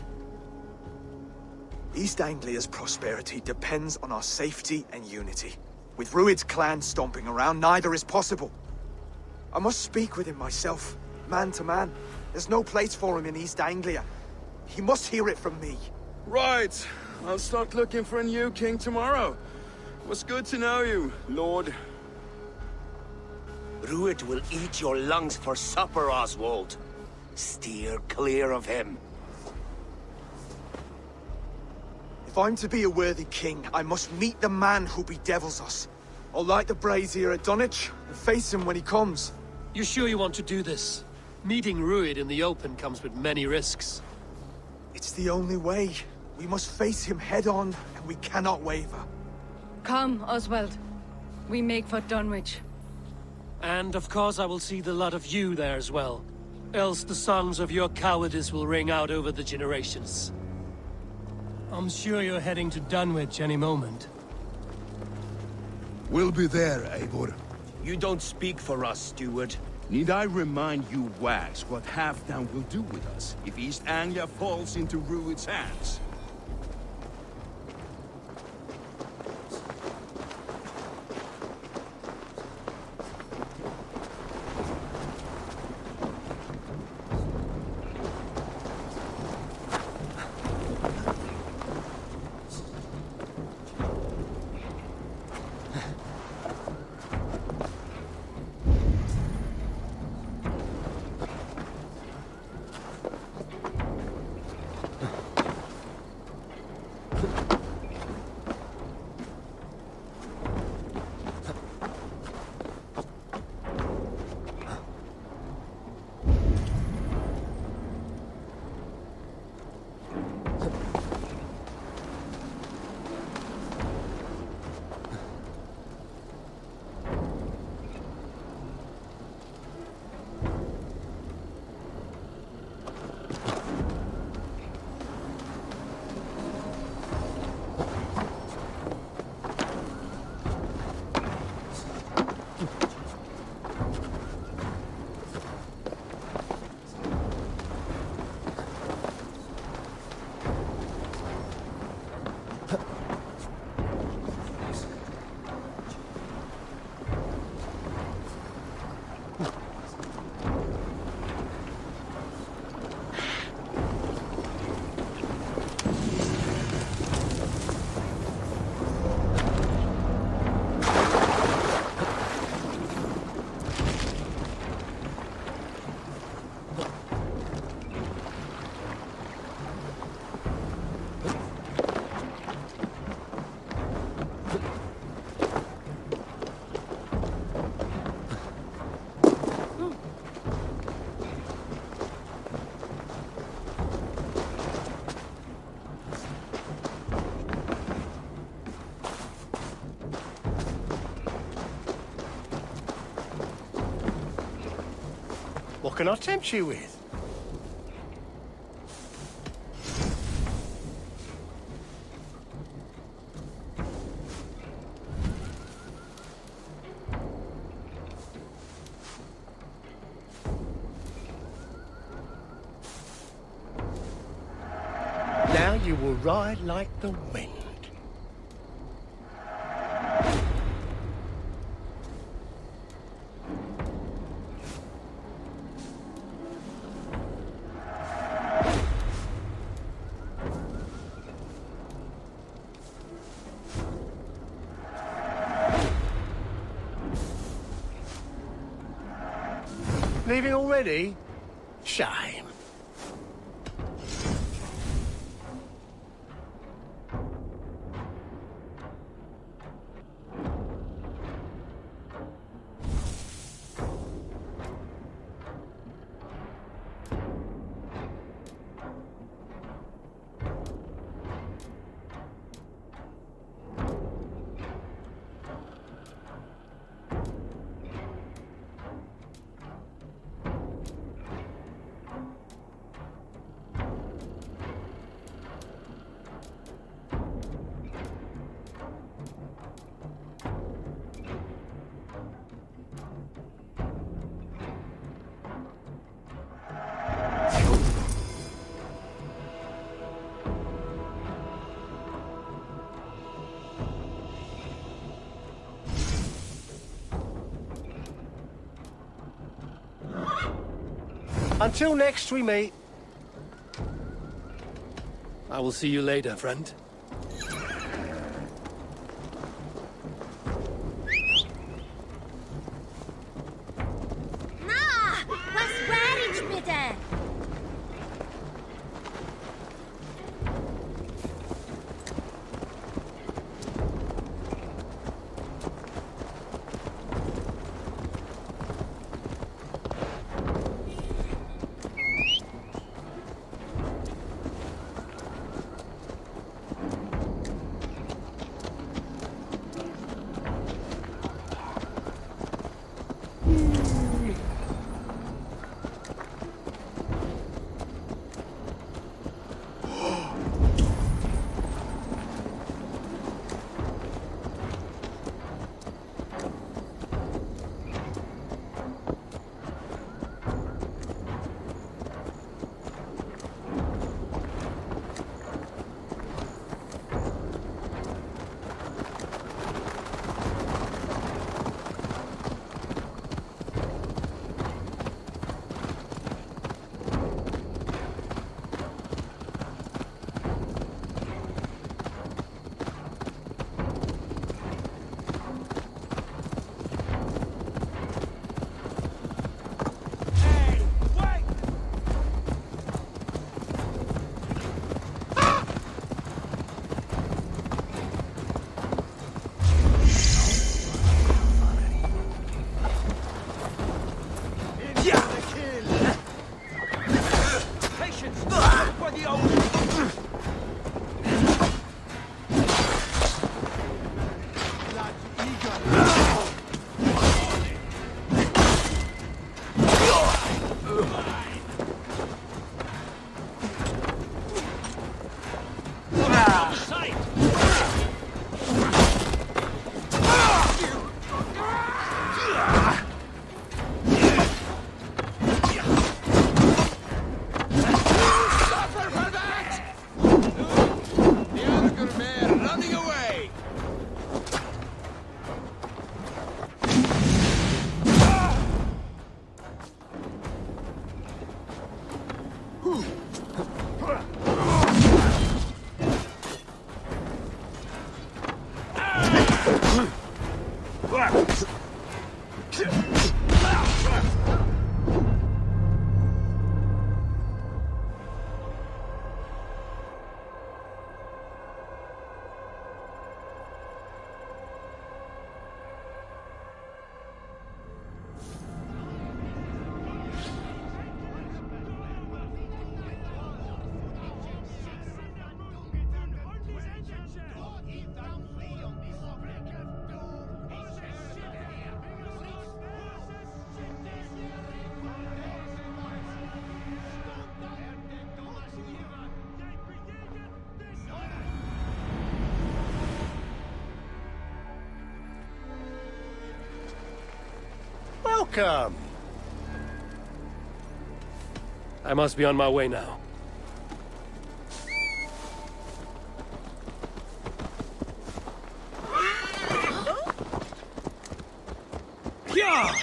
Speaker 16: East Anglia's prosperity depends on our safety and unity. With Rued's clan stomping around, neither is possible. I must speak with him myself, man to man. There's no place for him in East Anglia. He must hear it from me.
Speaker 3: Right. I'll start looking for a new king tomorrow. It was good to know you, Lord.
Speaker 12: Rued will eat your lungs for supper, Oswald. Steer clear of him.
Speaker 6: If I'm to be a worthy king, I must meet the man who bedevils us. I'll light the brazier at Dunwich and face him when he comes.
Speaker 2: You sure you want to do this? Meeting Ruid in the open comes with many risks.
Speaker 6: It's the only way. We must face him head on, and we cannot waver.
Speaker 4: Come, Oswald. We make for Dunwich.
Speaker 2: And of course I will see the lot of you there as well. Else the songs of your cowardice will ring out over the generations. I'm sure you're heading to Dunwich any moment.
Speaker 3: We'll be there, Eivor.
Speaker 12: You don't speak for us, steward.
Speaker 11: Need I remind you, Wags, what Halfdown will do with us if East Anglia falls into Rued's hands?
Speaker 13: What can I tempt you with? Now you will ride like the wind. Leaving already? Shame. Until next we meet.
Speaker 2: I will see you later, friend.
Speaker 15: Na, was war ich bitte?
Speaker 13: Welcome.
Speaker 2: I must be on my way now.
Speaker 13: Yeah!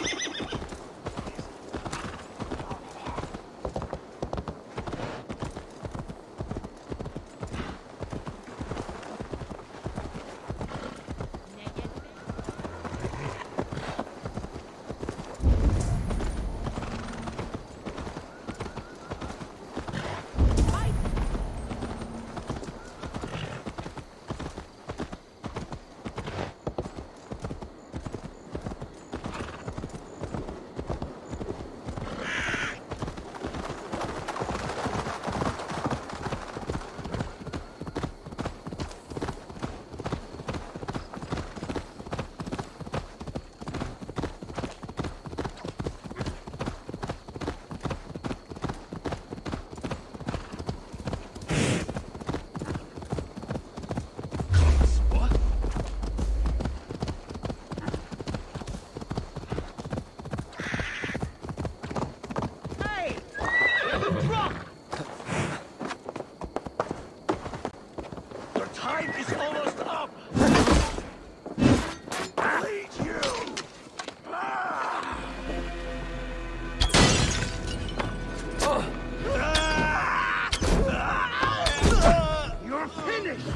Speaker 11: Time is almost up! Lead you! You're finished!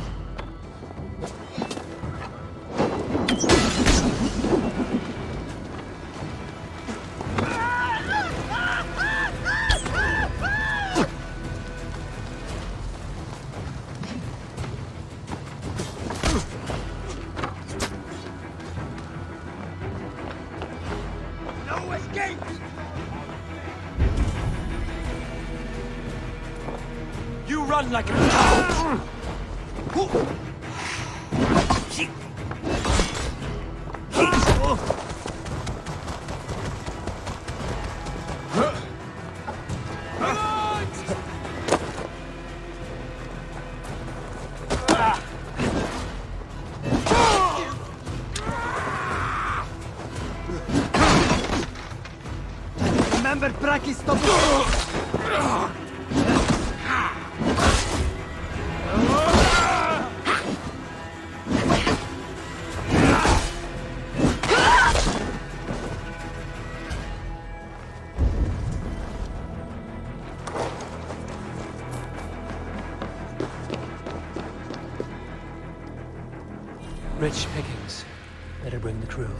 Speaker 11: No escape!
Speaker 5: You run like a...
Speaker 12: Remember Brachy stop.
Speaker 2: Rich pickings. Better bring the crew.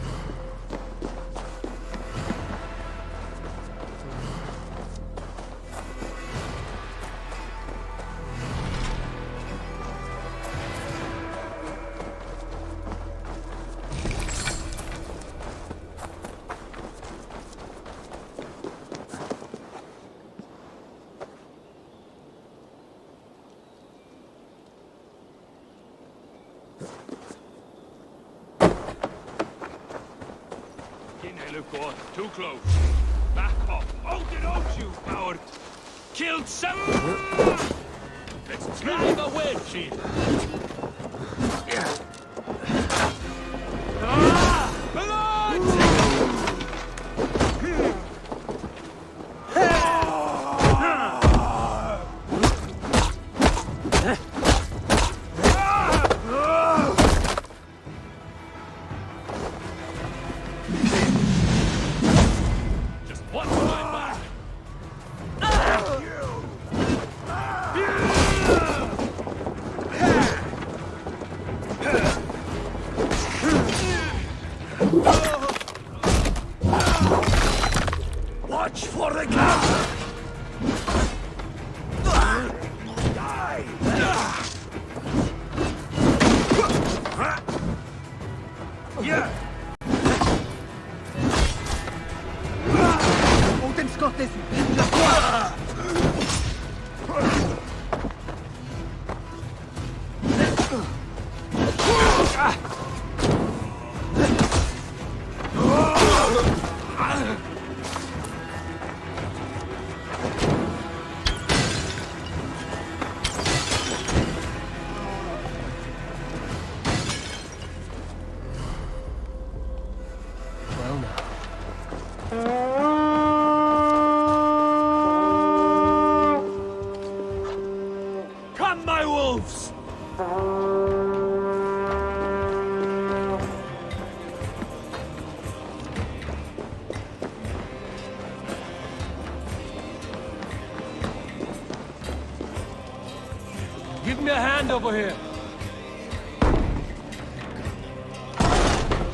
Speaker 10: Too close. Back off. Hold it out, you coward! Killed some... Let's drive a wedge in.
Speaker 11: Watch for the counter! Die!
Speaker 10: Come, my wolves!
Speaker 2: Give me a hand over here.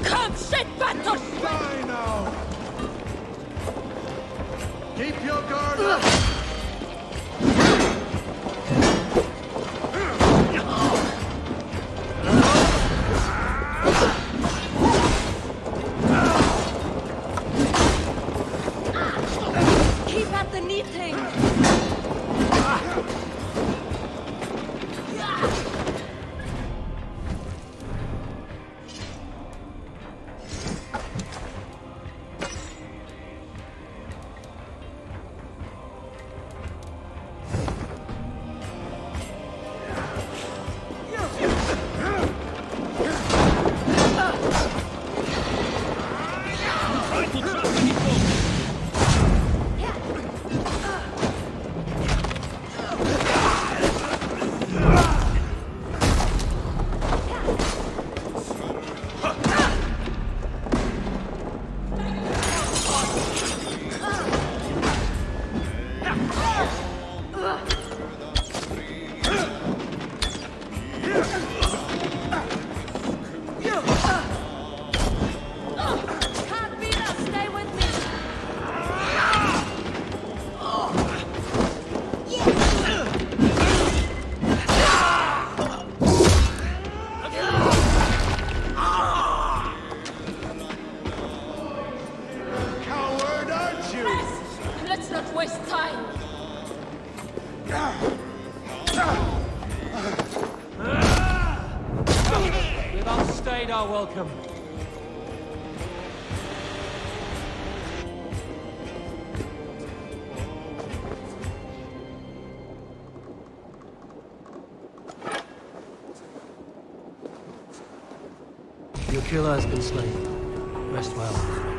Speaker 4: Come, shit, battle!
Speaker 3: Die now! Keep your guard up!
Speaker 4: Keep at the knitting!
Speaker 2: Welcome. Your killer has been slain. Rest well, stranger.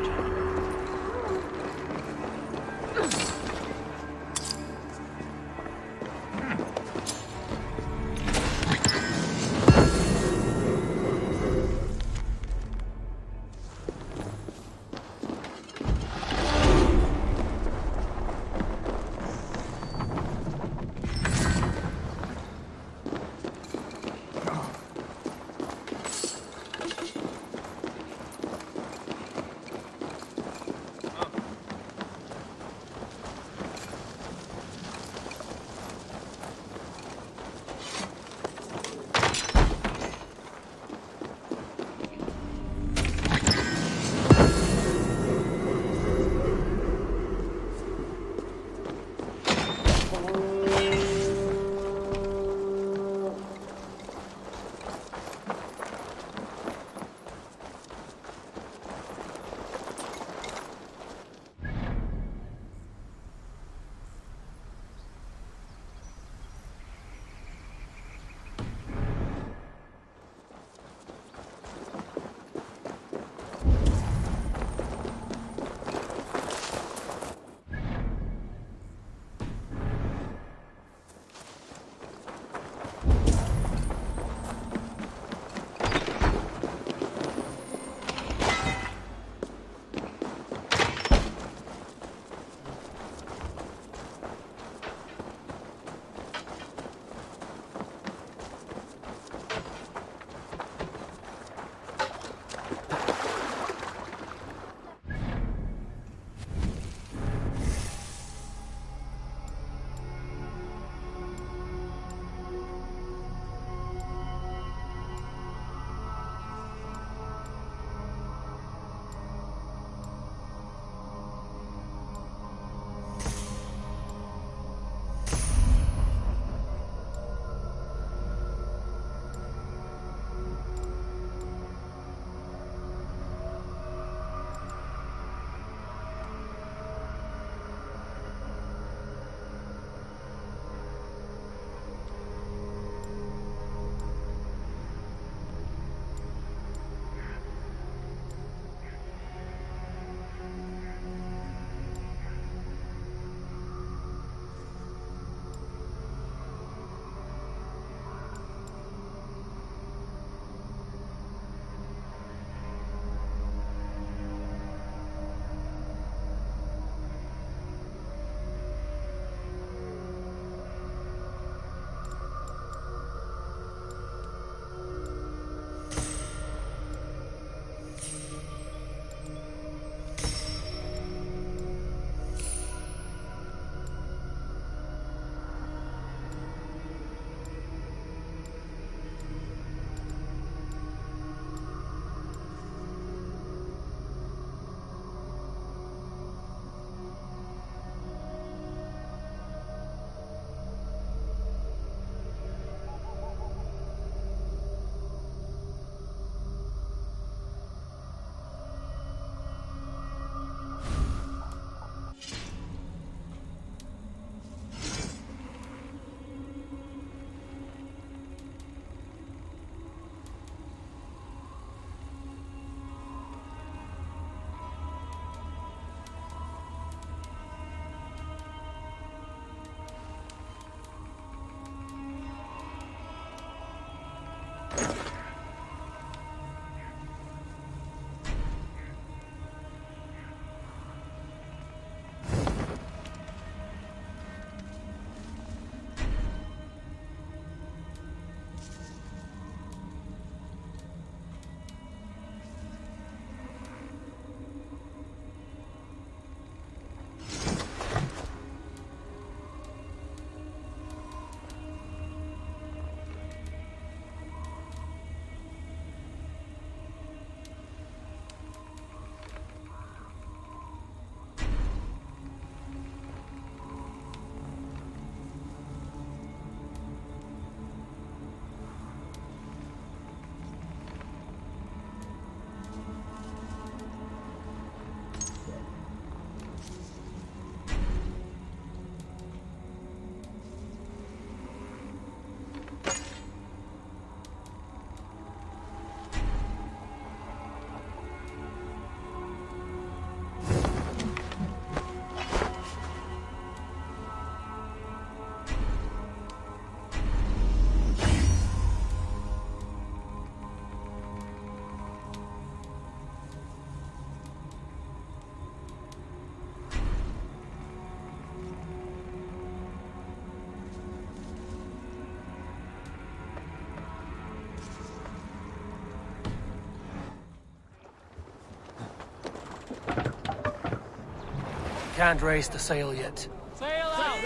Speaker 2: can't raise the sail yet.
Speaker 8: Sail out!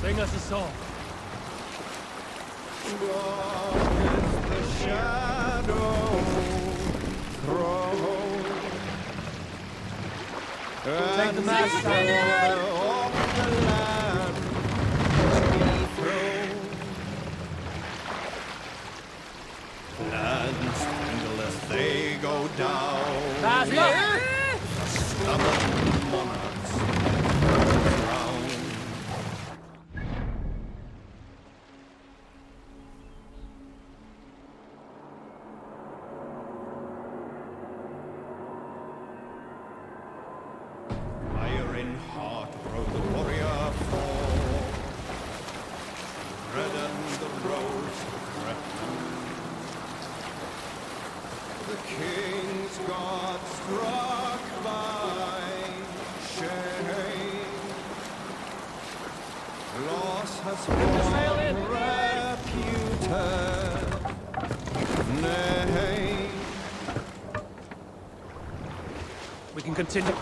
Speaker 8: Sing us a song.
Speaker 11: The shadow thrown.
Speaker 2: Take the mast down.
Speaker 11: Of the land be thrown. And still as they go down,
Speaker 2: Pass up!
Speaker 11: stubborn monarchs drown. Fire in heart rode the warrior fall. Reddened the rose threatened. The king's God struck by shame. Loss has brought reputed name.
Speaker 2: We can continue.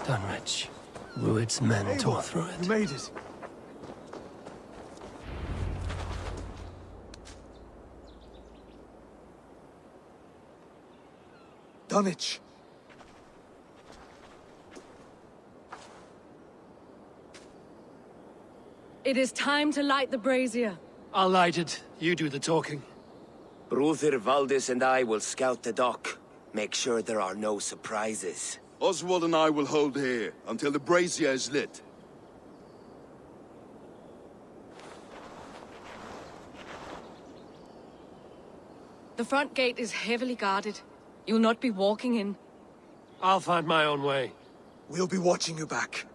Speaker 2: Dunwich. Rued's men tore through it.
Speaker 16: You made it. Dunwich.
Speaker 4: It is time to light the brazier.
Speaker 2: I'll light it. You do the talking.
Speaker 12: Bruther Valdis and I will scout the dock. Make sure there are no surprises.
Speaker 3: Oswald and I will hold here until the brazier is lit.
Speaker 4: The front gate is heavily guarded. You'll not be walking in.
Speaker 2: I'll find my own way.
Speaker 16: We'll be watching you back.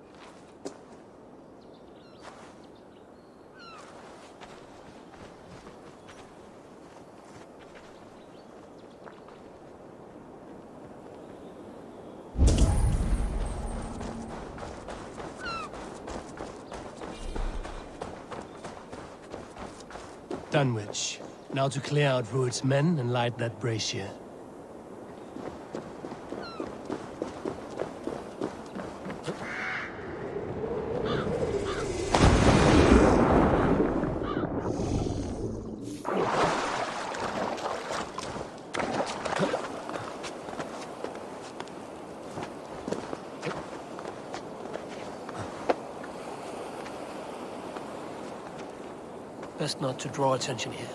Speaker 2: Dunwich. Now to clear out Rued's men and light that brazier. Best not to draw attention here.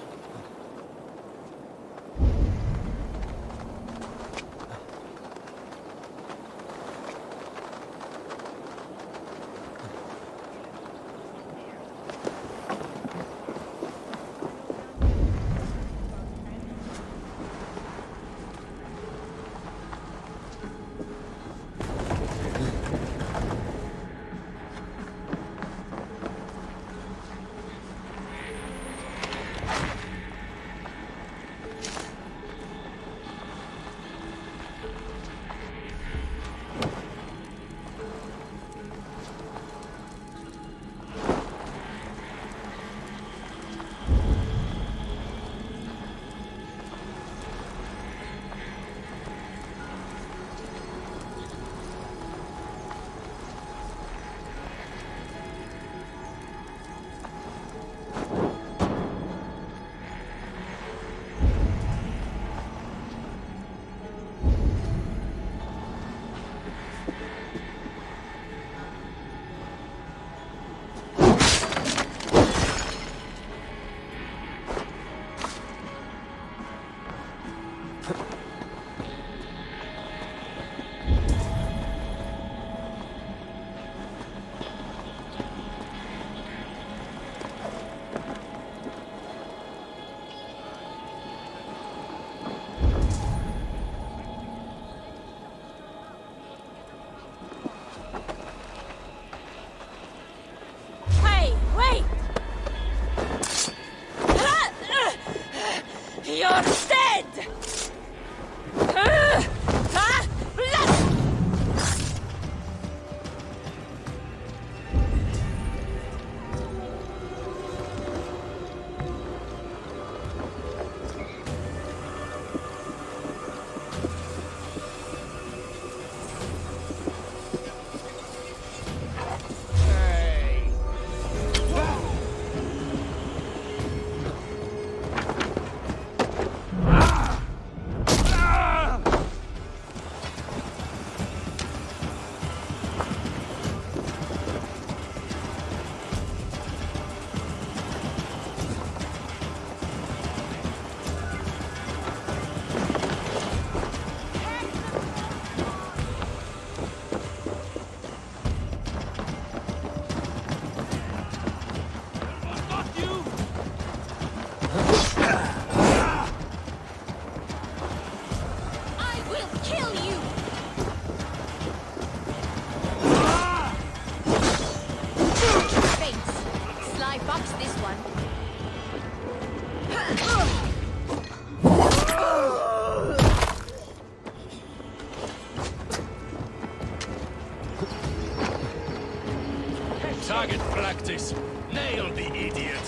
Speaker 10: target practice. Nail the idiot.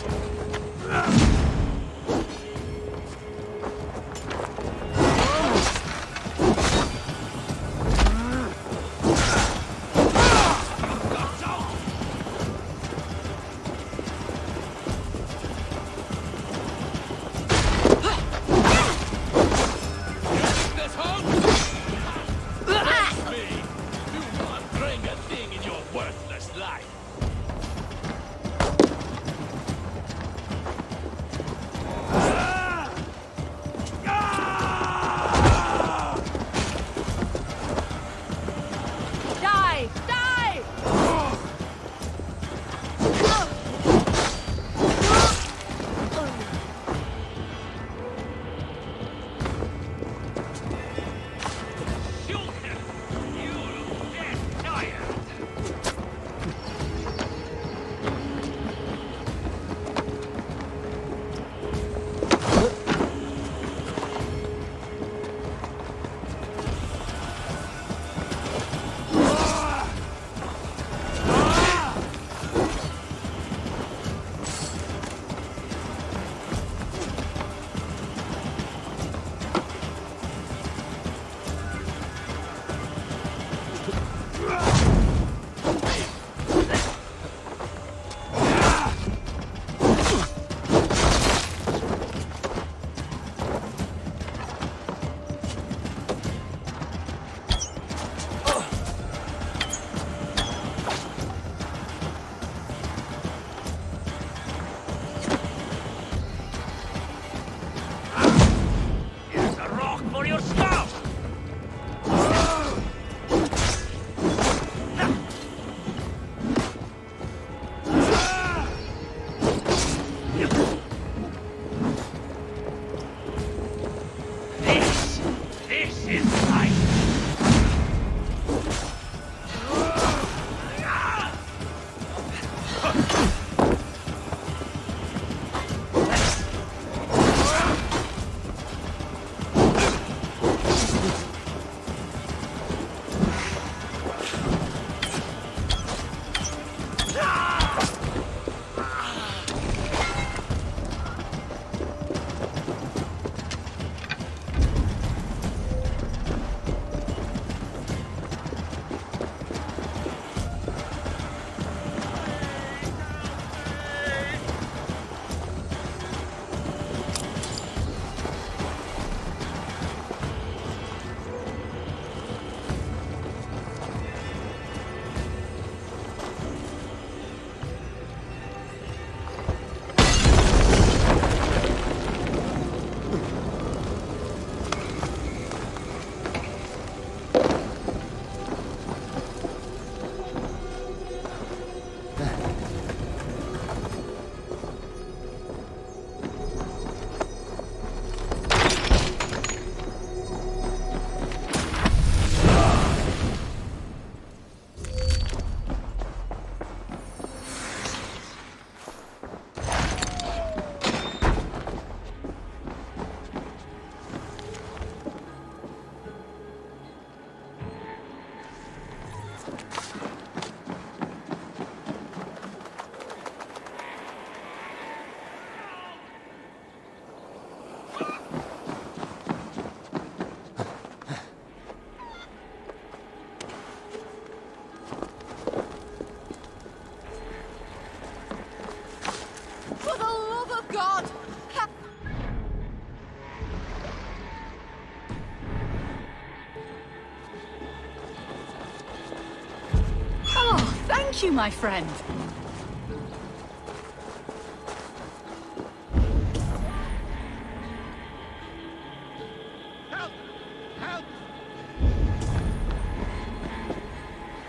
Speaker 4: Thank you, my friend.
Speaker 10: Help! Help!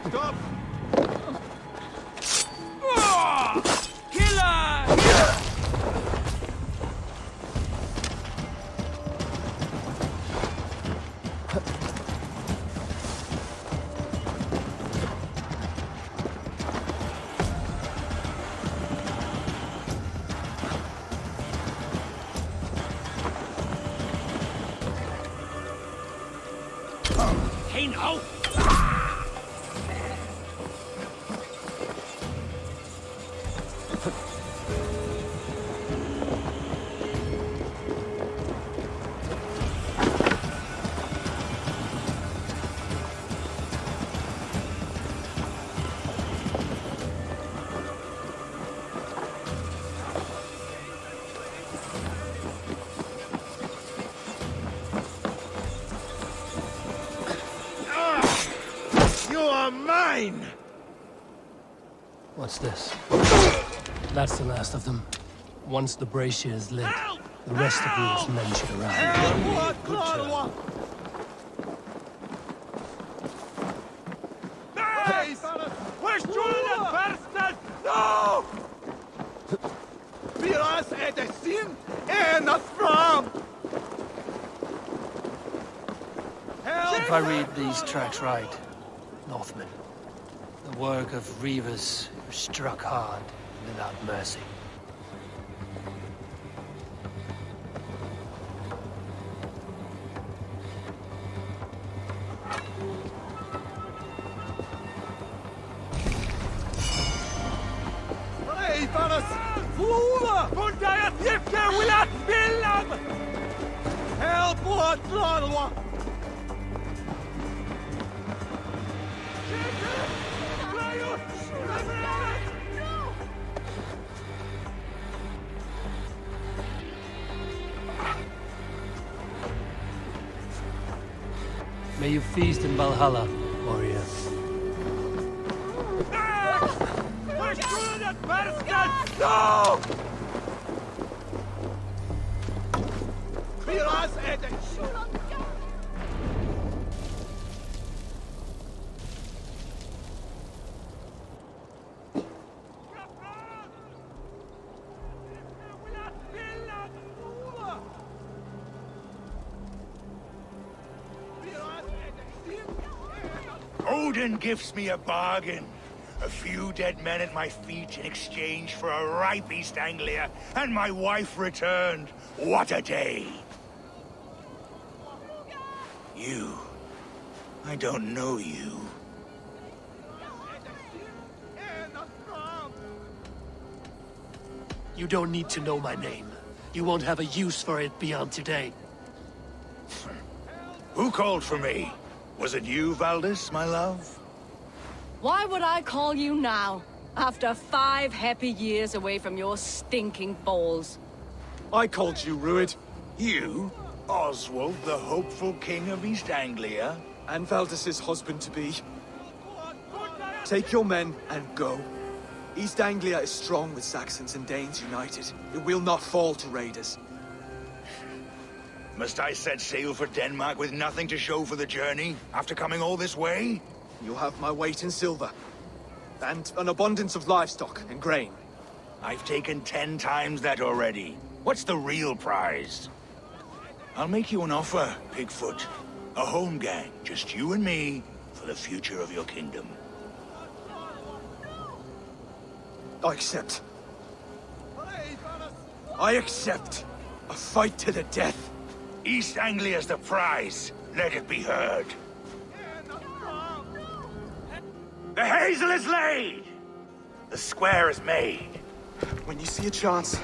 Speaker 3: Stop!
Speaker 10: Hey, now!
Speaker 3: are mine!
Speaker 2: What's this? That's the last of them. Once the brazier is lit, the rest of Ruth's men should arrive.
Speaker 10: Where's Jordan Bastard? No!
Speaker 3: Vi oss at a sin and a from!
Speaker 2: If I read these tracks right, Northmen, the work of reavers who struck hard without mercy.
Speaker 3: Help what Lorwa!
Speaker 2: May you feast in Valhalla, warrior.
Speaker 10: Where's Jordan Bastard? No!
Speaker 3: Vi oss at a
Speaker 17: Odin gives me a bargain. A few dead men at my feet in exchange for a ripe East Anglia, and my wife returned. What a day! You. I don't know you.
Speaker 2: You don't need to know my name. You won't have a use for it beyond today.
Speaker 17: Who called for me? Was it you, Valdis, my love?
Speaker 4: Why would I call you now, after 5 happy years away from your stinking balls?
Speaker 6: I called you, Rued.
Speaker 17: You? Oswald, the hopeful king of East Anglia?
Speaker 6: And Valdis's husband-to-be. Take your men and go. East Anglia is strong with Saxons and Danes united. It will not fall to raiders.
Speaker 17: Must I set sail for Denmark with nothing to show for the journey, after coming all this way?
Speaker 6: You'll have my weight in silver. And an abundance of livestock and grain.
Speaker 17: I've taken 10 times that already. What's the real prize? I'll make you an offer, Pigfoot. A home gang, just you and me, for the future of your kingdom.
Speaker 6: I accept. I accept. A fight to the death.
Speaker 17: East Anglia's the prize. Let it be heard. The hazel is laid! The square is made.
Speaker 6: When you see a chance,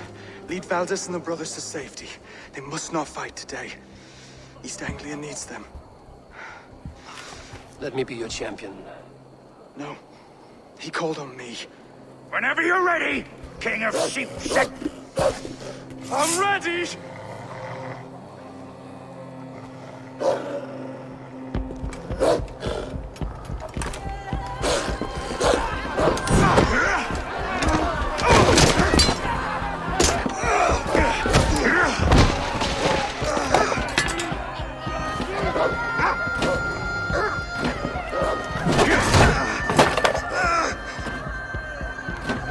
Speaker 6: lead Valdis and the brothers to safety. They must not fight today. East Anglia needs them.
Speaker 2: Let me be your champion.
Speaker 6: No. He called on me.
Speaker 17: Whenever you're ready, King of Sheep Set.
Speaker 6: I'm ready!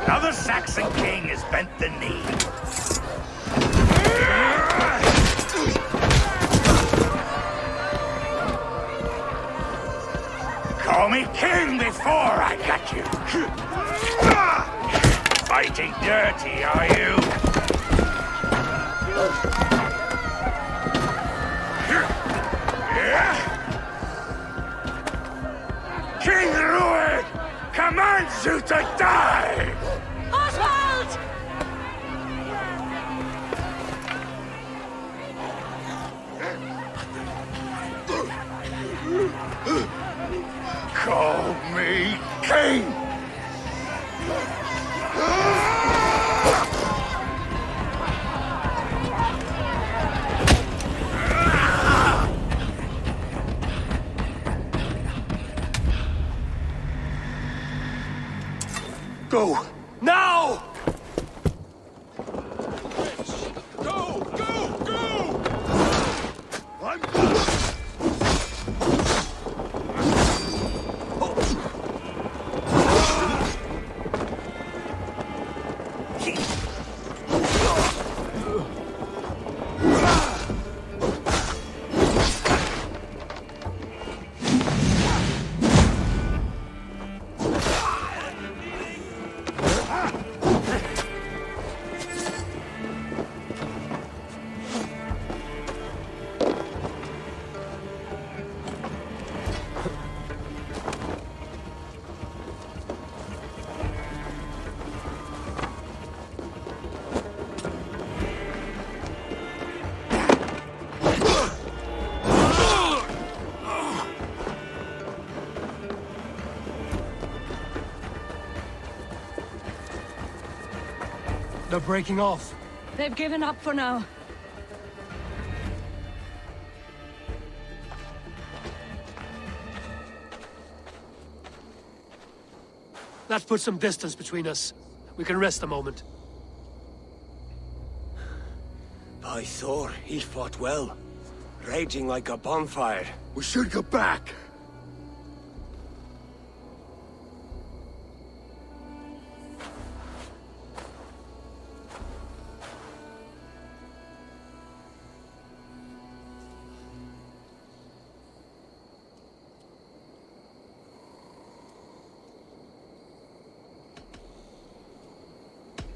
Speaker 17: Now the Saxon king has bent the knee. Call me king before I got you. Fighting dirty, are you? King Rued commands you to die!
Speaker 4: Oswald!
Speaker 17: Call me king!
Speaker 12: Go! Now!
Speaker 11: Go! Go! Go!
Speaker 3: I'm
Speaker 2: They're breaking off.
Speaker 4: They've given up for now.
Speaker 2: That puts some distance between us. We can rest a moment.
Speaker 12: By Thor, he fought well. Raging like a bonfire.
Speaker 3: We should go back.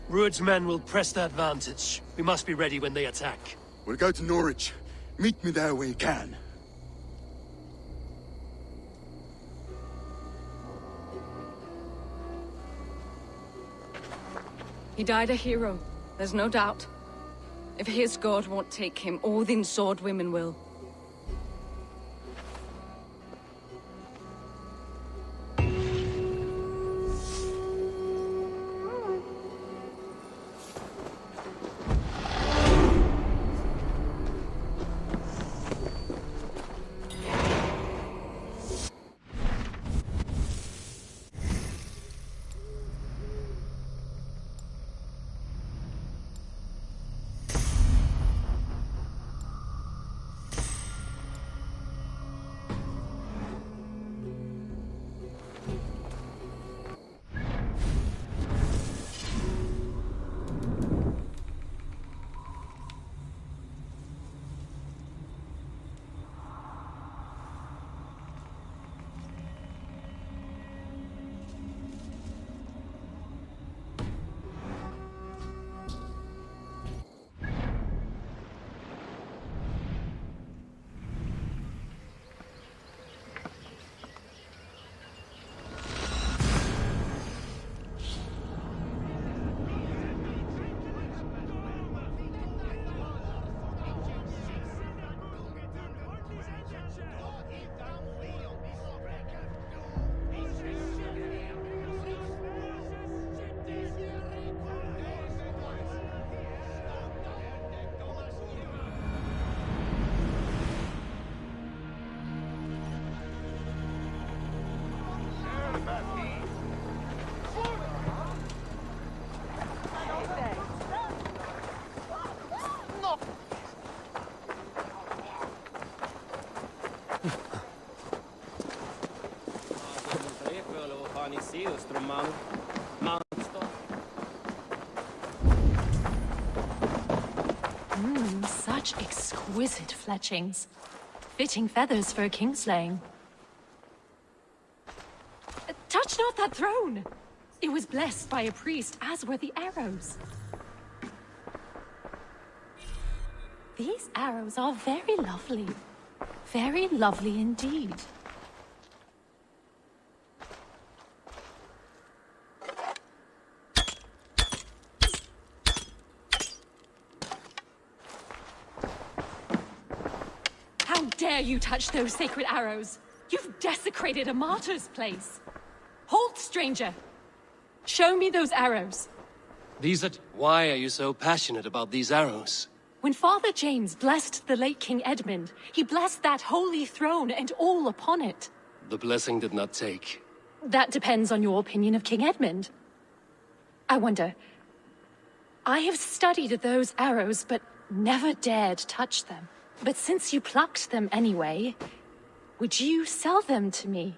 Speaker 2: Rued's men will press the advantage. We must be ready when they attack.
Speaker 3: We'll go to Norwich. Meet me there when you can.
Speaker 4: He died a hero, there's no doubt. If his god won't take him, Odin's sword women will.
Speaker 18: Such exquisite fletchings. Fitting feathers for a kingslaying. Touch not that throne! It was blessed by a priest, as were the arrows. These arrows are very lovely. Very lovely indeed. How dare you touch those sacred arrows? You've desecrated a martyr's place. Halt, stranger! Show me those arrows.
Speaker 2: Why are you so passionate about these arrows?
Speaker 18: When Father James blessed the late King Edmund, he blessed that holy throne and all upon it.
Speaker 2: The blessing did not take.
Speaker 18: That depends on your opinion of King Edmund. I wonder... I have studied those arrows, but never dared touch them. But since you plucked them anyway, would you sell them to me?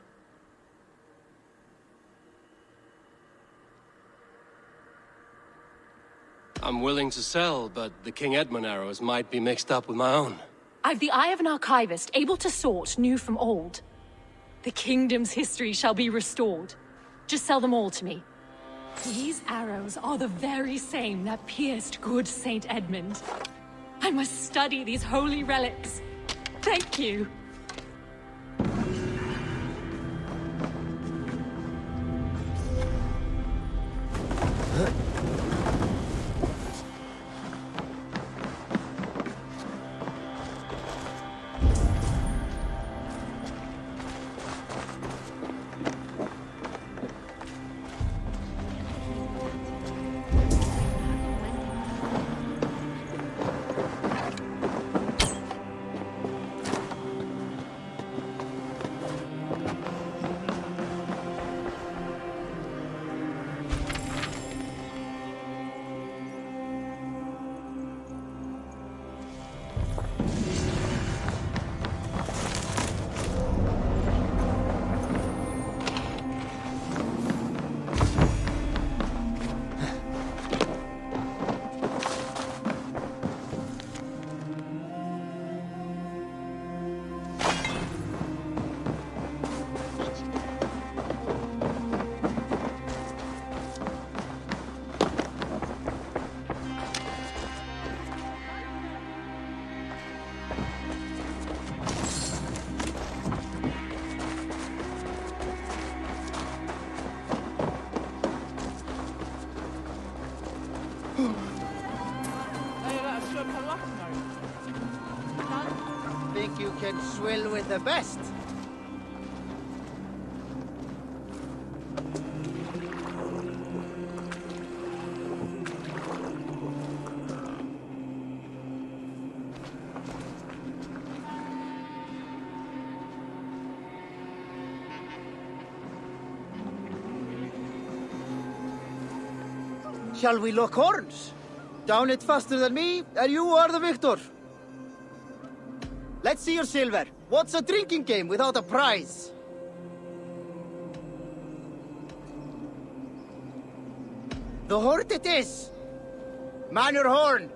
Speaker 2: I'm willing to sell, but the King Edmund arrows might be mixed up with my own.
Speaker 18: I've the eye of an archivist, able to sort new from old. The kingdom's history shall be restored. Just sell them all to me. These arrows are the very same that pierced good Saint Edmund. I must study these holy relics. Thank you.
Speaker 19: Think you can swill with the best? Shall we lock horns? Down it faster than me, and you are the victor. Let's see your silver. What's a drinking game without a prize? The hort it is. Man your horn.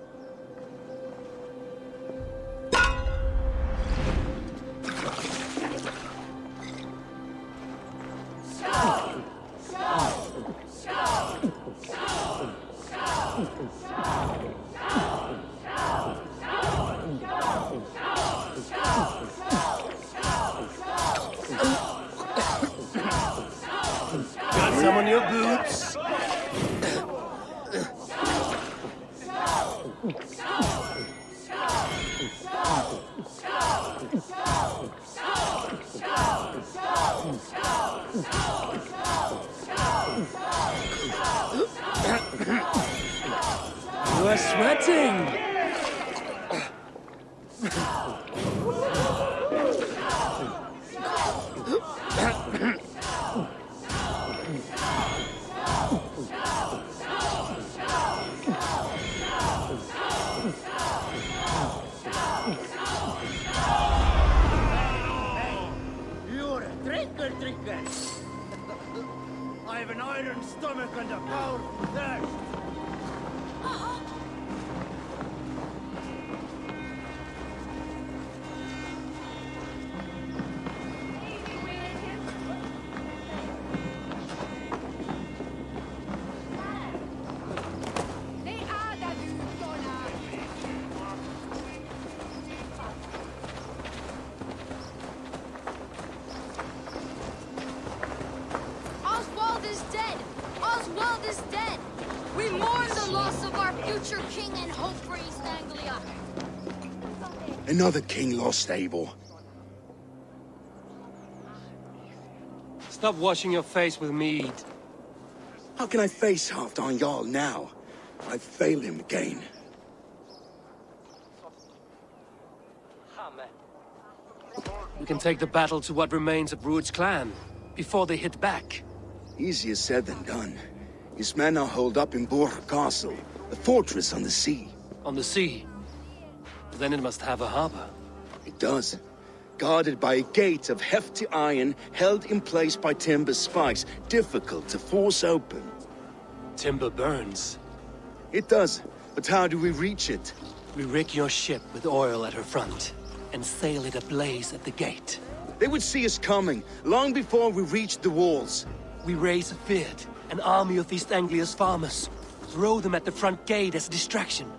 Speaker 13: Got some on your boots?
Speaker 2: You are sweating!
Speaker 19: You're a drinker. I have an iron stomach and a powerful thirst.
Speaker 15: Oswald is dead! Oswald is dead! We mourn the loss of our future king and hope for East Anglia.
Speaker 3: Another king lost, Abel.
Speaker 2: Stop washing your face with mead.
Speaker 3: How can I face Halfdan Jarl now? I failed him again.
Speaker 2: We can take the battle to what remains of Rued's clan, before they hit back.
Speaker 3: Easier said than done. His men are holed up in Borg Castle, a fortress on the sea.
Speaker 2: On the sea? Then it must have a harbor.
Speaker 3: It does. Guarded by a gate of hefty iron, held in place by timber spikes, difficult to force open.
Speaker 2: Timber burns.
Speaker 3: It does, but how do we reach it?
Speaker 2: We rig your ship with oil at her front, and sail it ablaze at the gate.
Speaker 3: They would see us coming, long before we reached the walls.
Speaker 2: We raise a Fyrd, an army of East Anglia's farmers. Throw them at the front gate as a distraction.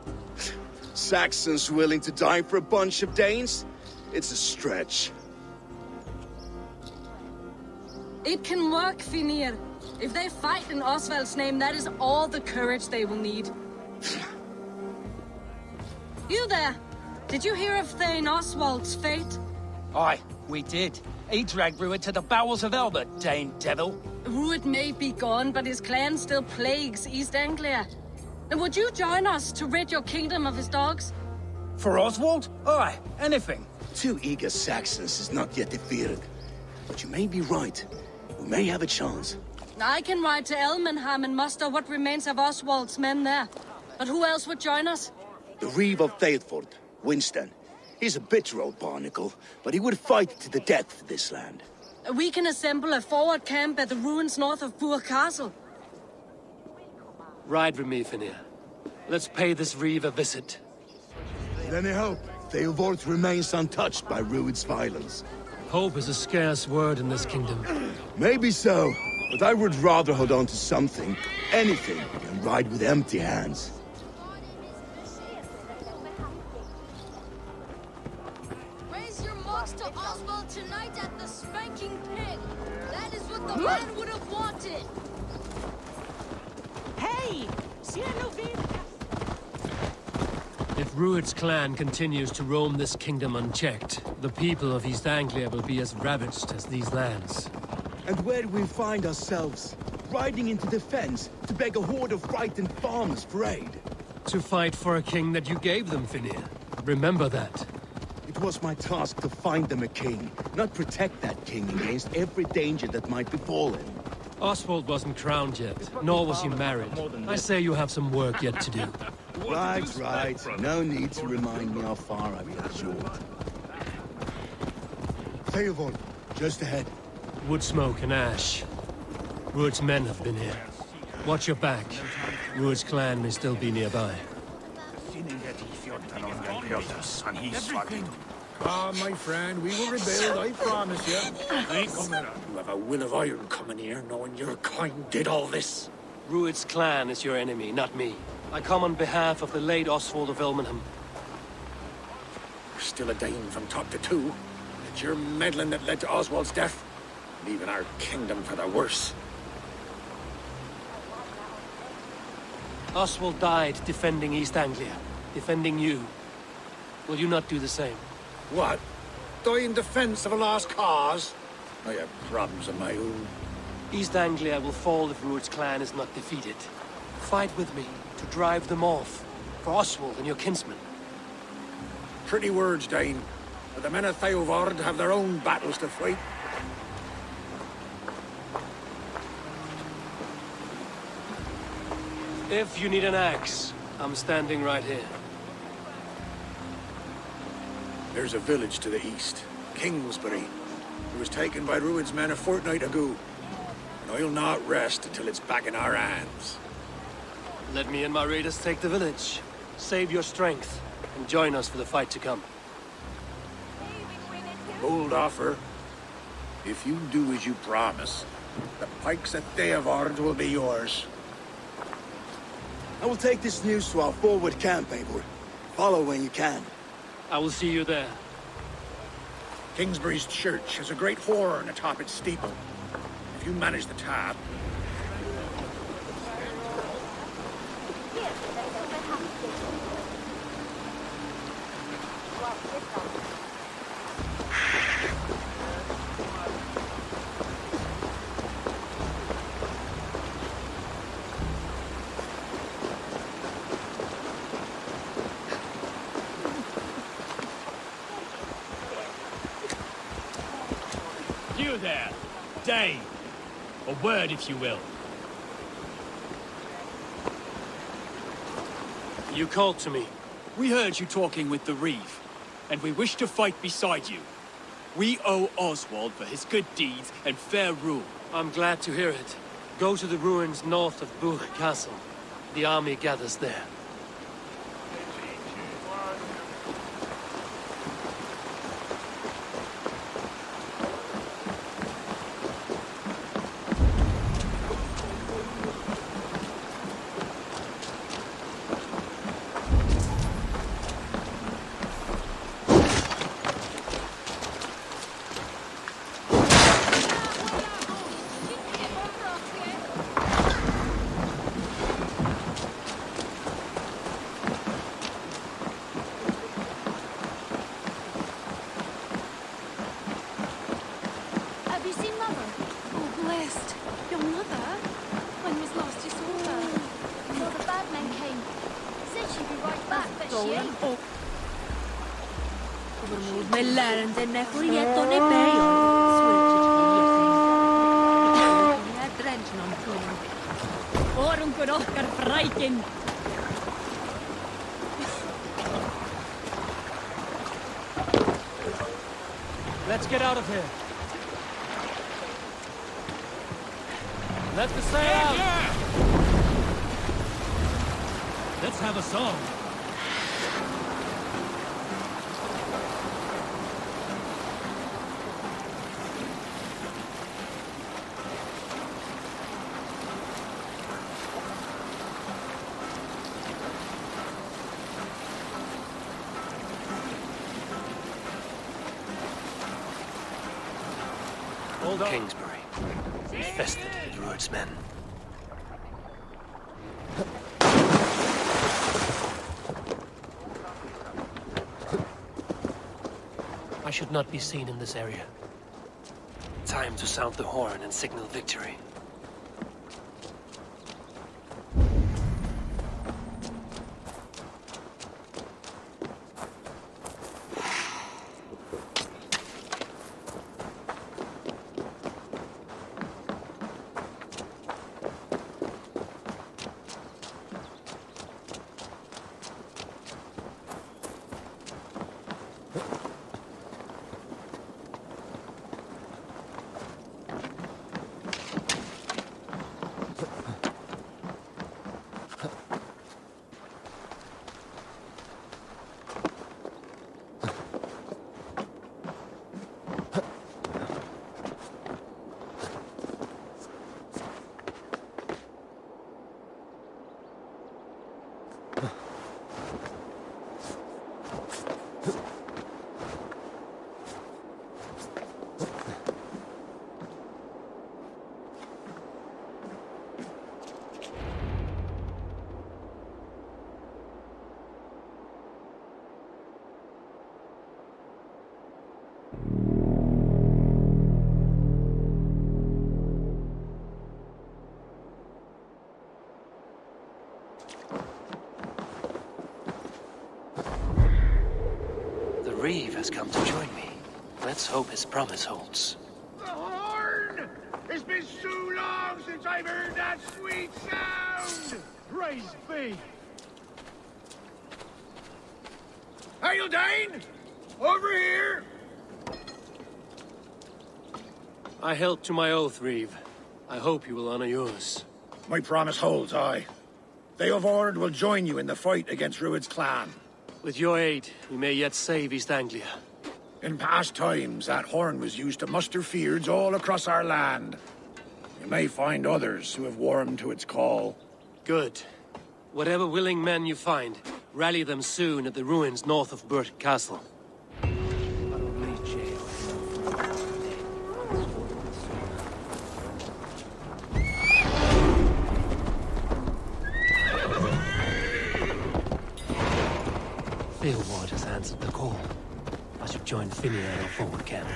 Speaker 3: Saxons willing to die for a bunch of Danes? It's a stretch.
Speaker 4: It can work, Finir. If they fight in Oswald's name, that is all the courage they will need. You there! Did you hear of Thane Oswald's fate?
Speaker 20: Aye, we did. He dragged Rued to the bowels of Elbert, Dane devil.
Speaker 4: Rued may be gone, but his clan still plagues East Anglia. And would you join us to rid your kingdom of his dogs?
Speaker 20: For Oswald? Aye, anything.
Speaker 3: 2 eager Saxons is not yet defeated. But you may be right. We may have a chance.
Speaker 4: I can ride to Elmenham and muster what remains of Oswald's men there. But who else would join us?
Speaker 3: The Reeve of Thetford, Winston. He's a bitter old barnacle, but he would fight to the death for this land.
Speaker 4: We can assemble a forward camp at the ruins north of Burg Castle.
Speaker 2: Ride with me, Finir. Let's pay this Reeve a visit.
Speaker 3: Then I hope Theodort remains untouched by Rued's violence.
Speaker 2: Hope is a scarce word in this kingdom.
Speaker 3: Maybe so, but I would rather hold on to something, anything, than ride with empty hands.
Speaker 15: Raise your mugs to Oswald tonight at the Spanking Pig. That is what the man would have wanted.
Speaker 9: Hey!
Speaker 2: If Rued's clan continues to roam this kingdom unchecked, the people of East Anglia will be as ravaged as these lands.
Speaker 3: And where do we find ourselves? Riding into defense to beg a horde of frightened farmers for aid.
Speaker 2: To fight for a king that you gave them, Finir. Remember that.
Speaker 3: It was my task to find them a king, not protect that king against every danger that might befall him.
Speaker 2: Oswald wasn't crowned yet, nor was he married. I say you have some work yet to do.
Speaker 3: Right. No need to remind me how far I've got short. Theodort, just ahead.
Speaker 2: Wood smoke and ash. Rued's men have been here. Watch your back. Rued's clan may still be nearby.
Speaker 17: Ah, my friend, we will rebuild, I promise you. You have a will of iron coming here, knowing your kind did all this.
Speaker 2: Rued's clan is your enemy, not me. I come on behalf of the late Oswald of Elmenham.
Speaker 17: You're still a Dane from top to two. It's your meddling that led to Oswald's death, leaving our kingdom for the worse.
Speaker 2: Oswald died defending East Anglia, defending you. Will you not do the same?
Speaker 17: What? Die in defense of a lost cause? I have problems of my own.
Speaker 2: East Anglia will fall if Rued's clan is not defeated. Fight with me to drive them off, for Oswald and your kinsmen.
Speaker 17: Pretty words, Dane. But the men of Theodord have their own battles to fight.
Speaker 2: If you need an axe, I'm standing right here.
Speaker 17: There's a village to the east, Kingsbury. It was taken by Rued's men a fortnight ago. And I'll not rest until it's back in our hands.
Speaker 2: Let me and my raiders take the village. Save your strength, and join us for the fight to come.
Speaker 17: Bold offer. If you do as you promise, the pikes at Theodord will be yours.
Speaker 3: I will take this news to our forward camp, Eivor. Follow when you can.
Speaker 2: I will see you there.
Speaker 17: Kingsbury's church has a great horn atop its steeple. If you manage the task.
Speaker 10: You there, Dane. A word, if you will.
Speaker 2: You called to me.
Speaker 21: We heard you talking with the Reeve, and we wish to fight beside you. We owe Oswald for his good deeds and fair rule.
Speaker 2: I'm glad to hear it. Go to the ruins north of Burg Castle. The army gathers there.
Speaker 15: Have you seen Mother?
Speaker 18: Oh, blessed. Your mother? When was last you saw her?
Speaker 15: Before the bad men came. Said she'd be right back, but she ain't.
Speaker 2: Let's get out of here. Let the sail out.
Speaker 10: Let's have a song.
Speaker 2: Kingsbury, infested with Rued's men. I should not be seen in this area. Time to sound the horn and signal victory. Reeve has come to join me. Let's hope his promise holds.
Speaker 17: The horn! It's been so long since I've heard that sweet sound! Praise be! Hail, Dane! Over here!
Speaker 2: I held to my oath, Reeve. I hope you will honor yours.
Speaker 17: My promise holds, aye. They of Ord will join you in the fight against Rued's clan.
Speaker 2: With your aid, we may yet save East Anglia.
Speaker 17: In past times, that horn was used to muster fyrds all across our land. You may find others who have warmed to its call.
Speaker 2: Good. Whatever willing men you find, rally them soon at the ruins north of Burg Castle. Theobald has answered the call. I should join Finney at our forward camp.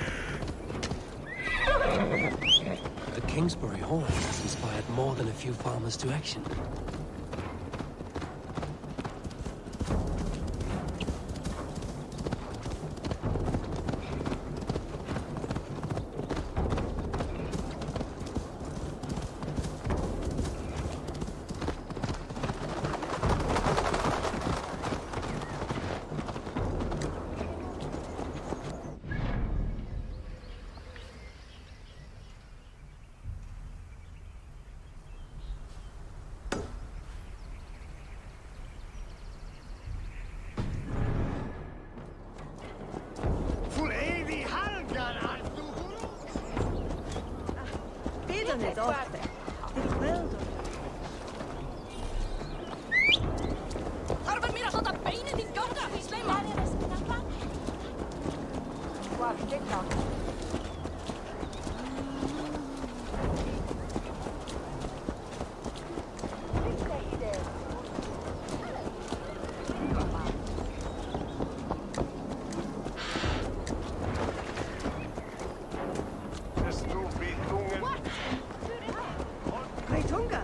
Speaker 2: The Kingsbury horn has inspired more than a few farmers to action.
Speaker 9: it off there.
Speaker 4: Arvan minä sota peinetin kautta, Isleima!
Speaker 9: Great hunger.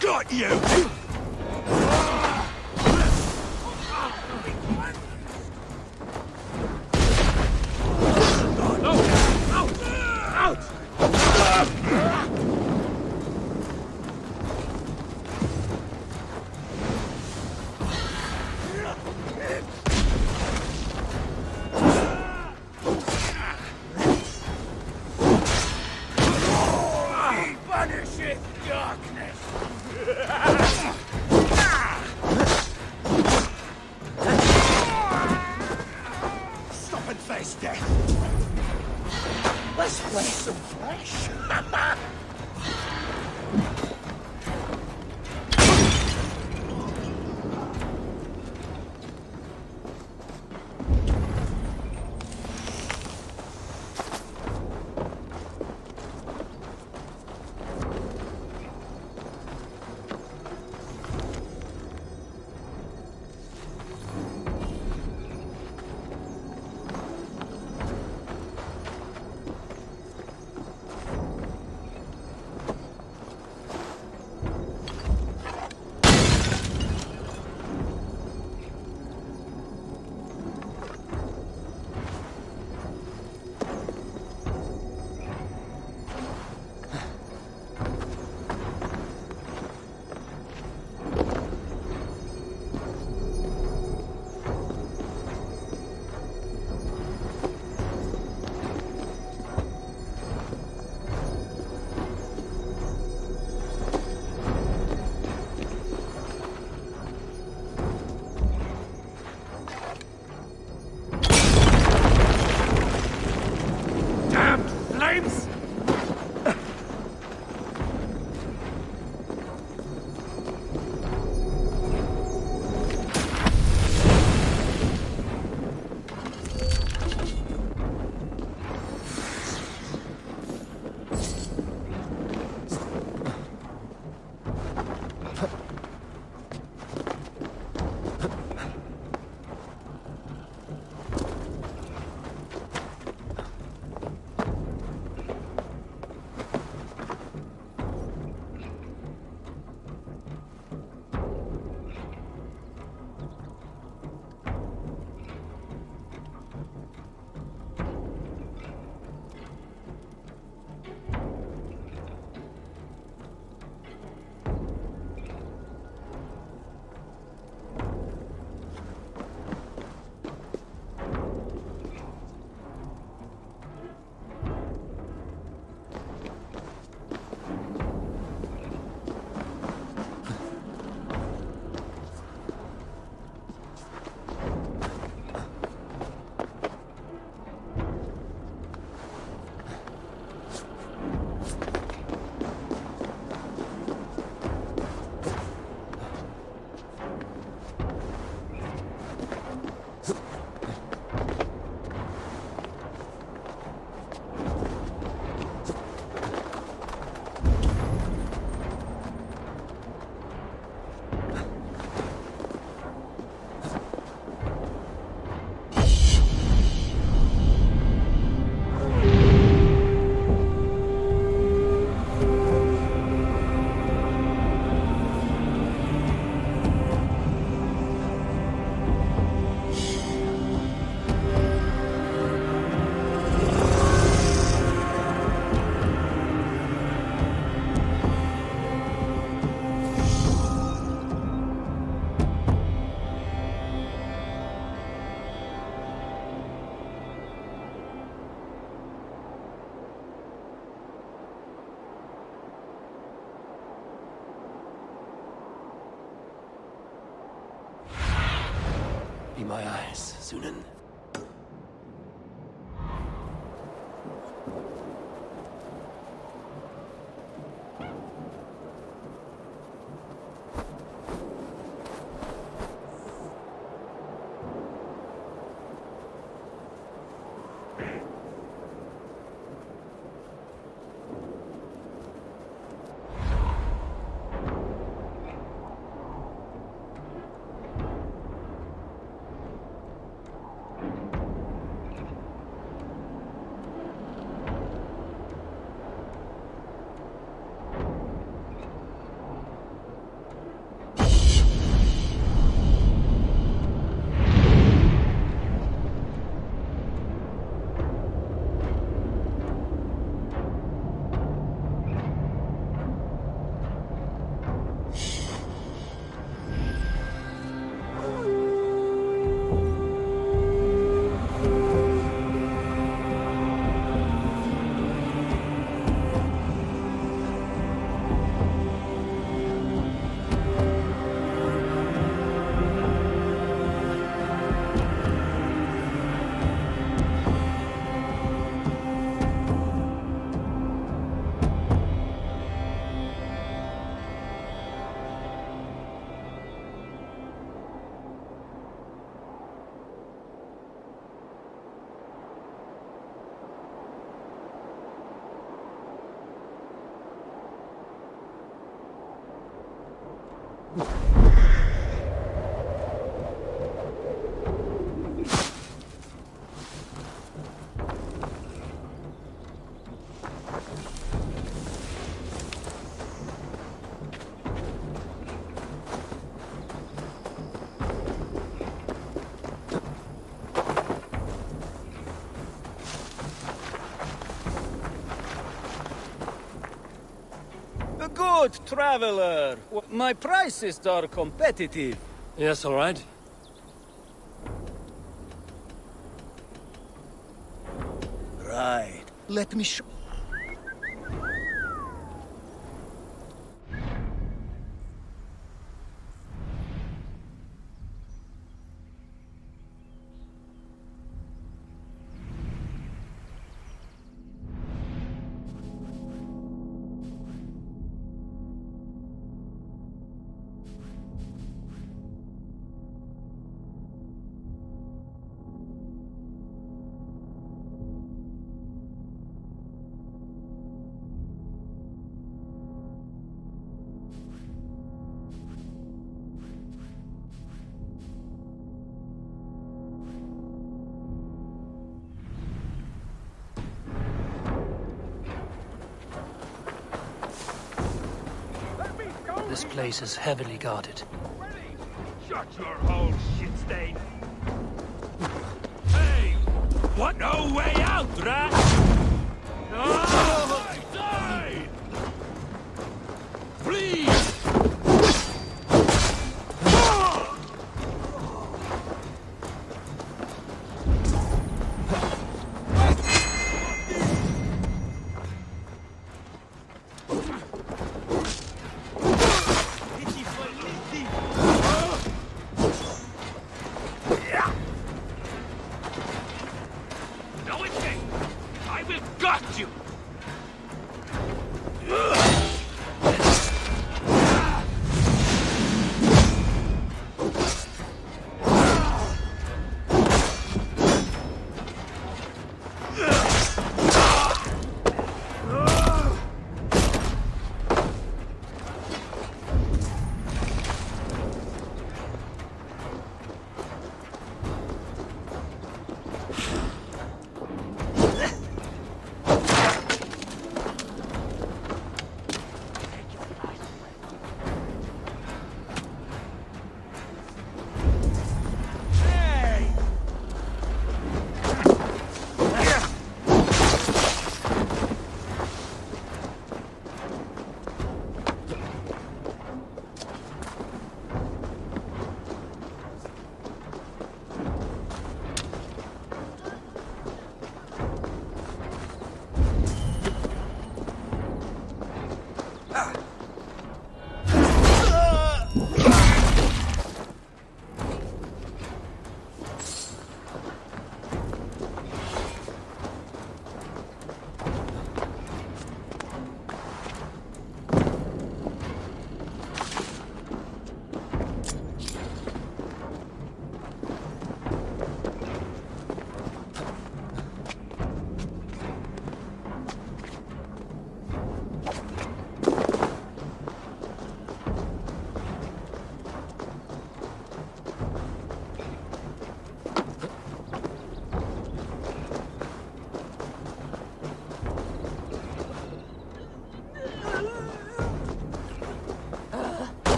Speaker 17: Got you!
Speaker 2: be my eyes, Sunan.
Speaker 20: Good traveler. My prices are competitive.
Speaker 2: Yes, all right.
Speaker 20: Right. Let me show.
Speaker 2: This place is heavily guarded.
Speaker 10: Shut your hole, shit stain! Hey! What? No way out, rat! Oh, die! Please!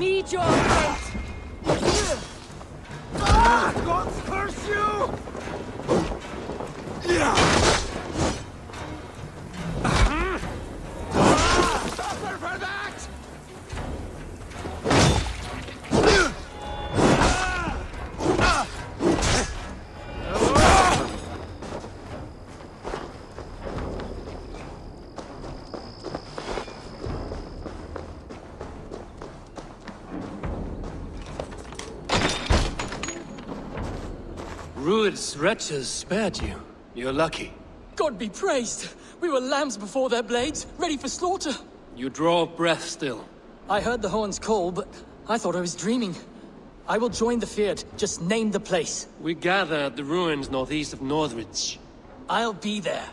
Speaker 4: Meet your fate!
Speaker 12: God curse you! Suffer for that!
Speaker 2: Rued's wretches spared you. You're lucky.
Speaker 20: God be praised! We were lambs before their blades, ready for slaughter.
Speaker 2: You draw breath still.
Speaker 20: I heard the horns call, but I thought I was dreaming. I will join the Fyrd. Just name the place.
Speaker 2: We gather at the ruins northeast of Northridge.
Speaker 20: I'll be there.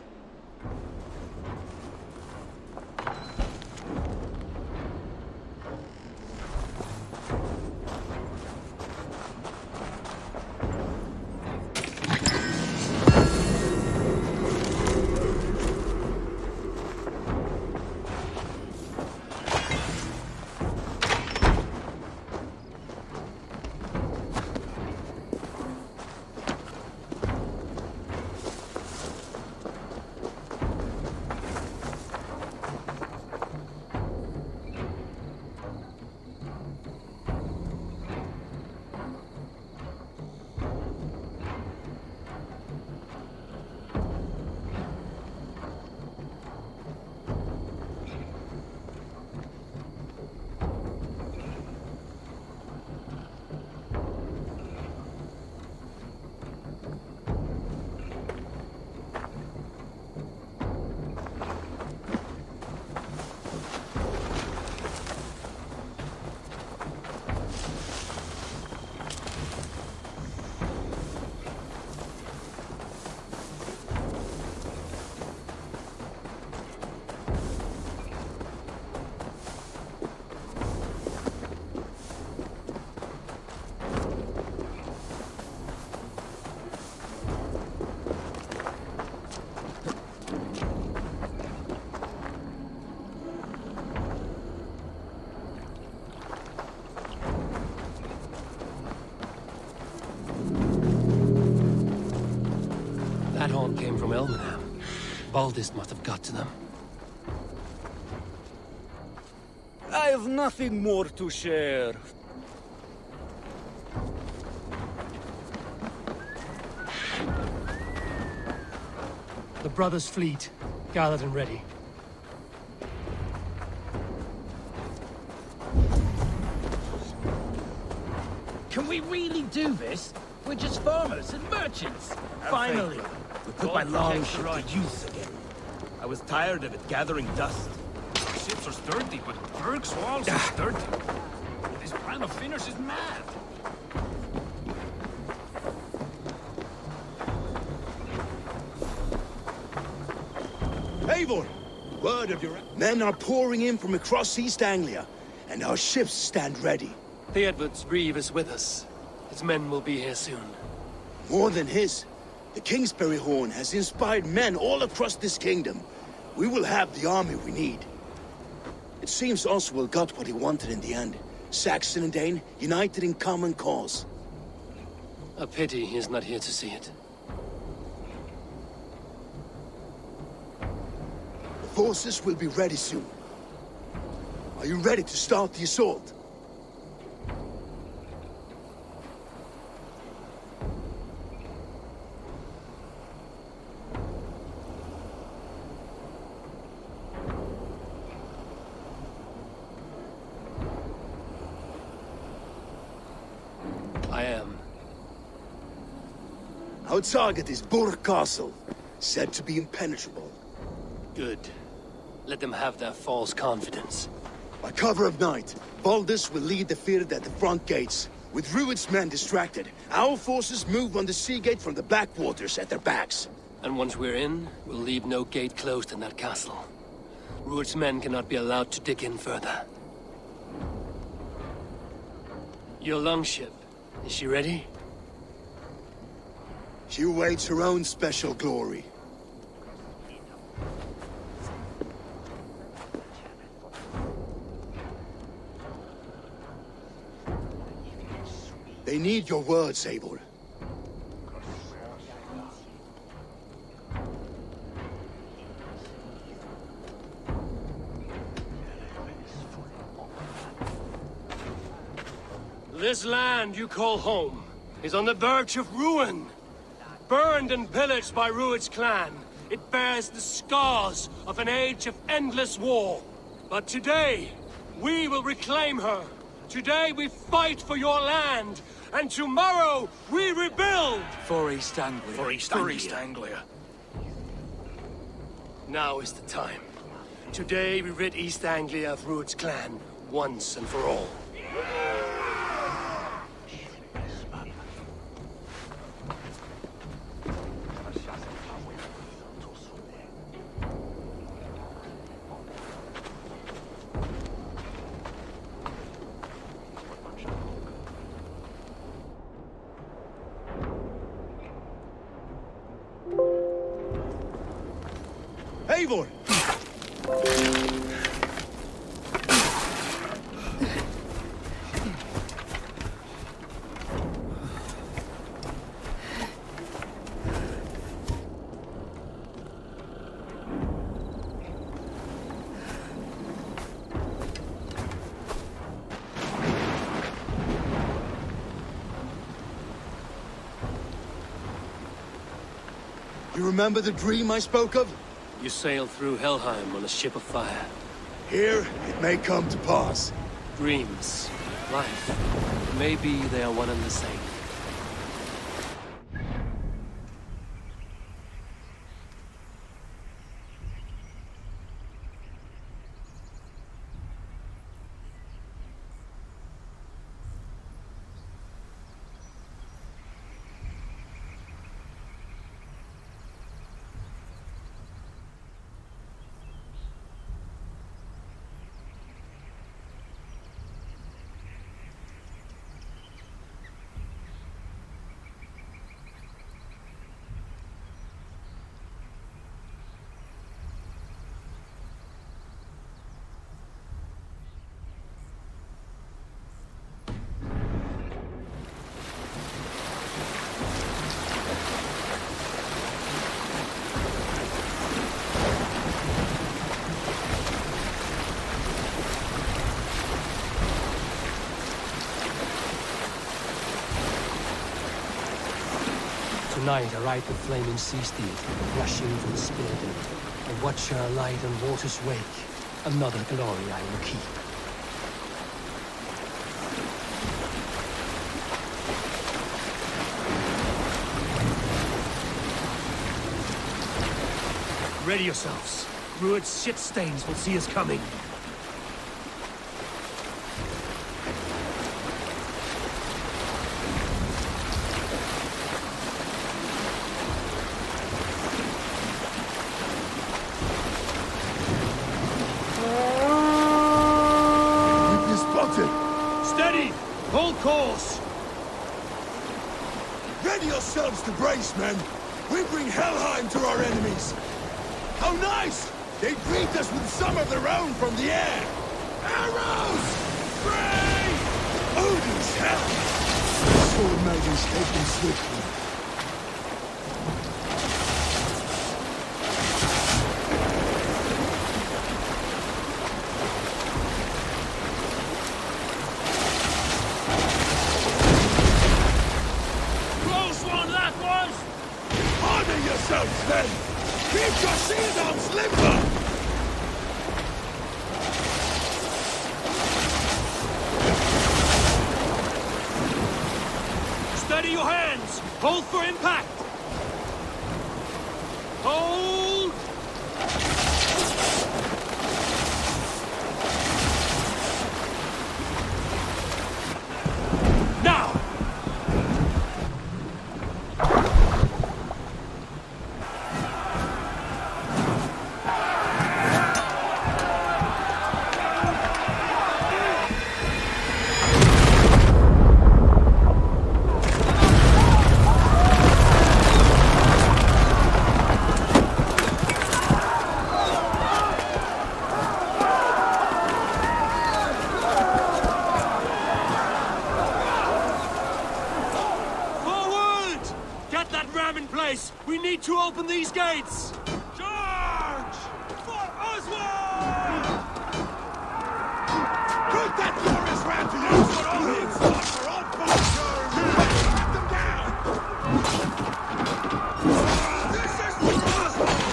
Speaker 2: That horn came from Elmenham. Baldist must have got to them.
Speaker 1: I have nothing more to share.
Speaker 2: The brothers' fleet, gathered and ready.
Speaker 9: Can we really do this? We're just farmers and merchants. Finally,
Speaker 11: we put my longship to use again. I was tired of it gathering dust.
Speaker 10: Our ships are sturdy, but Berg's walls are sturdy. This plan of Finners is mad.
Speaker 17: Eivor! Word of your... Men are pouring in from across East Anglia, and our ships stand ready.
Speaker 2: Theodward's Reeve is with us. His men will be here soon.
Speaker 17: More than his. The Kingsbury Horn has inspired men all across this kingdom. We will have the army we need. It seems Oswald got what he wanted in the end. Saxon and Dane united in common cause.
Speaker 2: A pity he's not here to see it.
Speaker 17: The forces will be ready soon. Are you ready to start the assault?
Speaker 2: I am.
Speaker 17: Our target is Burg Castle, said to be impenetrable.
Speaker 2: Good. Let them have their false confidence.
Speaker 17: By cover of night, Baldus will lead the Fyrd at the front gates. With Rued's men distracted, our forces move on the sea gate from the backwaters at their backs.
Speaker 2: And once we're in, we'll leave no gate closed in that castle. Rued's men cannot be allowed to dig in further. Your longship, is she ready?
Speaker 17: She awaits her own special glory.
Speaker 3: They need your words, Eivor.
Speaker 2: This land you call home is on the verge of ruin. Burned and pillaged by Rued's clan, it bears the scars of an age of endless war. But today, we will reclaim her. Today we fight for your land, and tomorrow we rebuild!
Speaker 21: For East Anglia.
Speaker 17: For East Anglia.
Speaker 2: Now is the time. Today we rid East Anglia of Rued's clan, once and for all.
Speaker 3: Eivor! You remember the dream I spoke of?
Speaker 2: You sailed through Helheim on a ship of fire.
Speaker 3: Here, it may come to pass.
Speaker 2: Dreams, life, maybe they are one and the same. Tonight I ride the flaming sea steed, rushing from the spear bend, and watch her light on water's wake. Another glory I will keep. Ready yourselves. Rued's shit stains will see us coming.
Speaker 10: Steady! Hold course!
Speaker 3: Ready yourselves to brace, men! We bring Helheim to our enemies! How nice! They greet us with some of their own from the air! Arrows! Brave! Odin's hell! Sword maidens take them swiftly. Yourselves, then! Keep your shield arms limber!
Speaker 2: Steady your hands! Hold for impact! Hold! Now!
Speaker 10: ram in place! We need to open these gates! Charge! For Oswald!
Speaker 3: Put that glorious ram to use for all his thoughts for all bastard! Cut them down! This is for Oswald!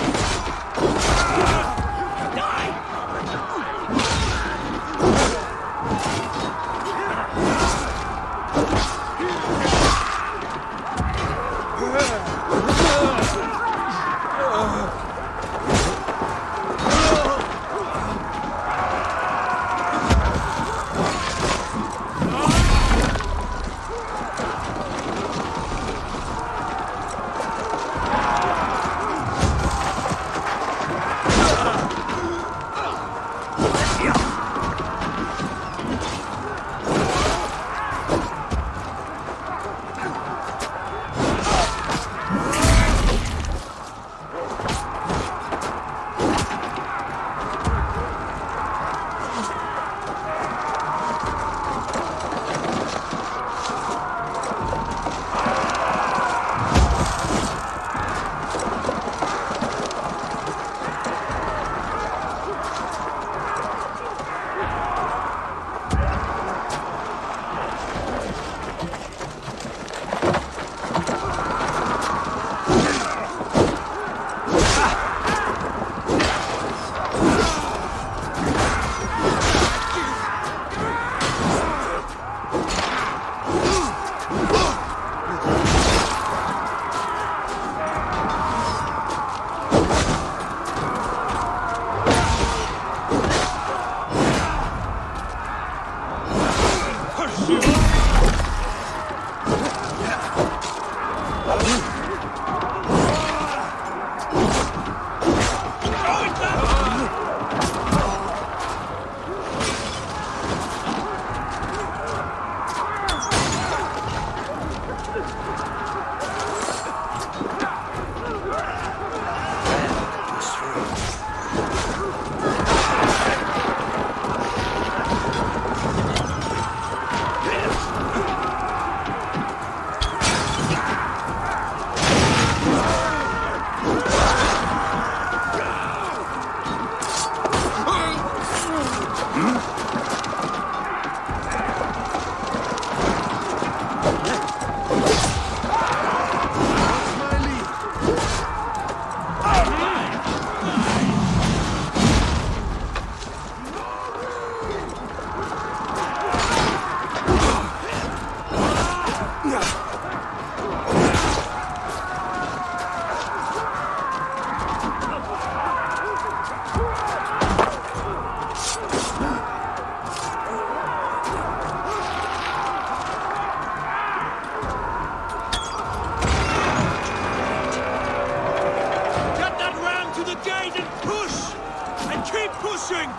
Speaker 10: pushing!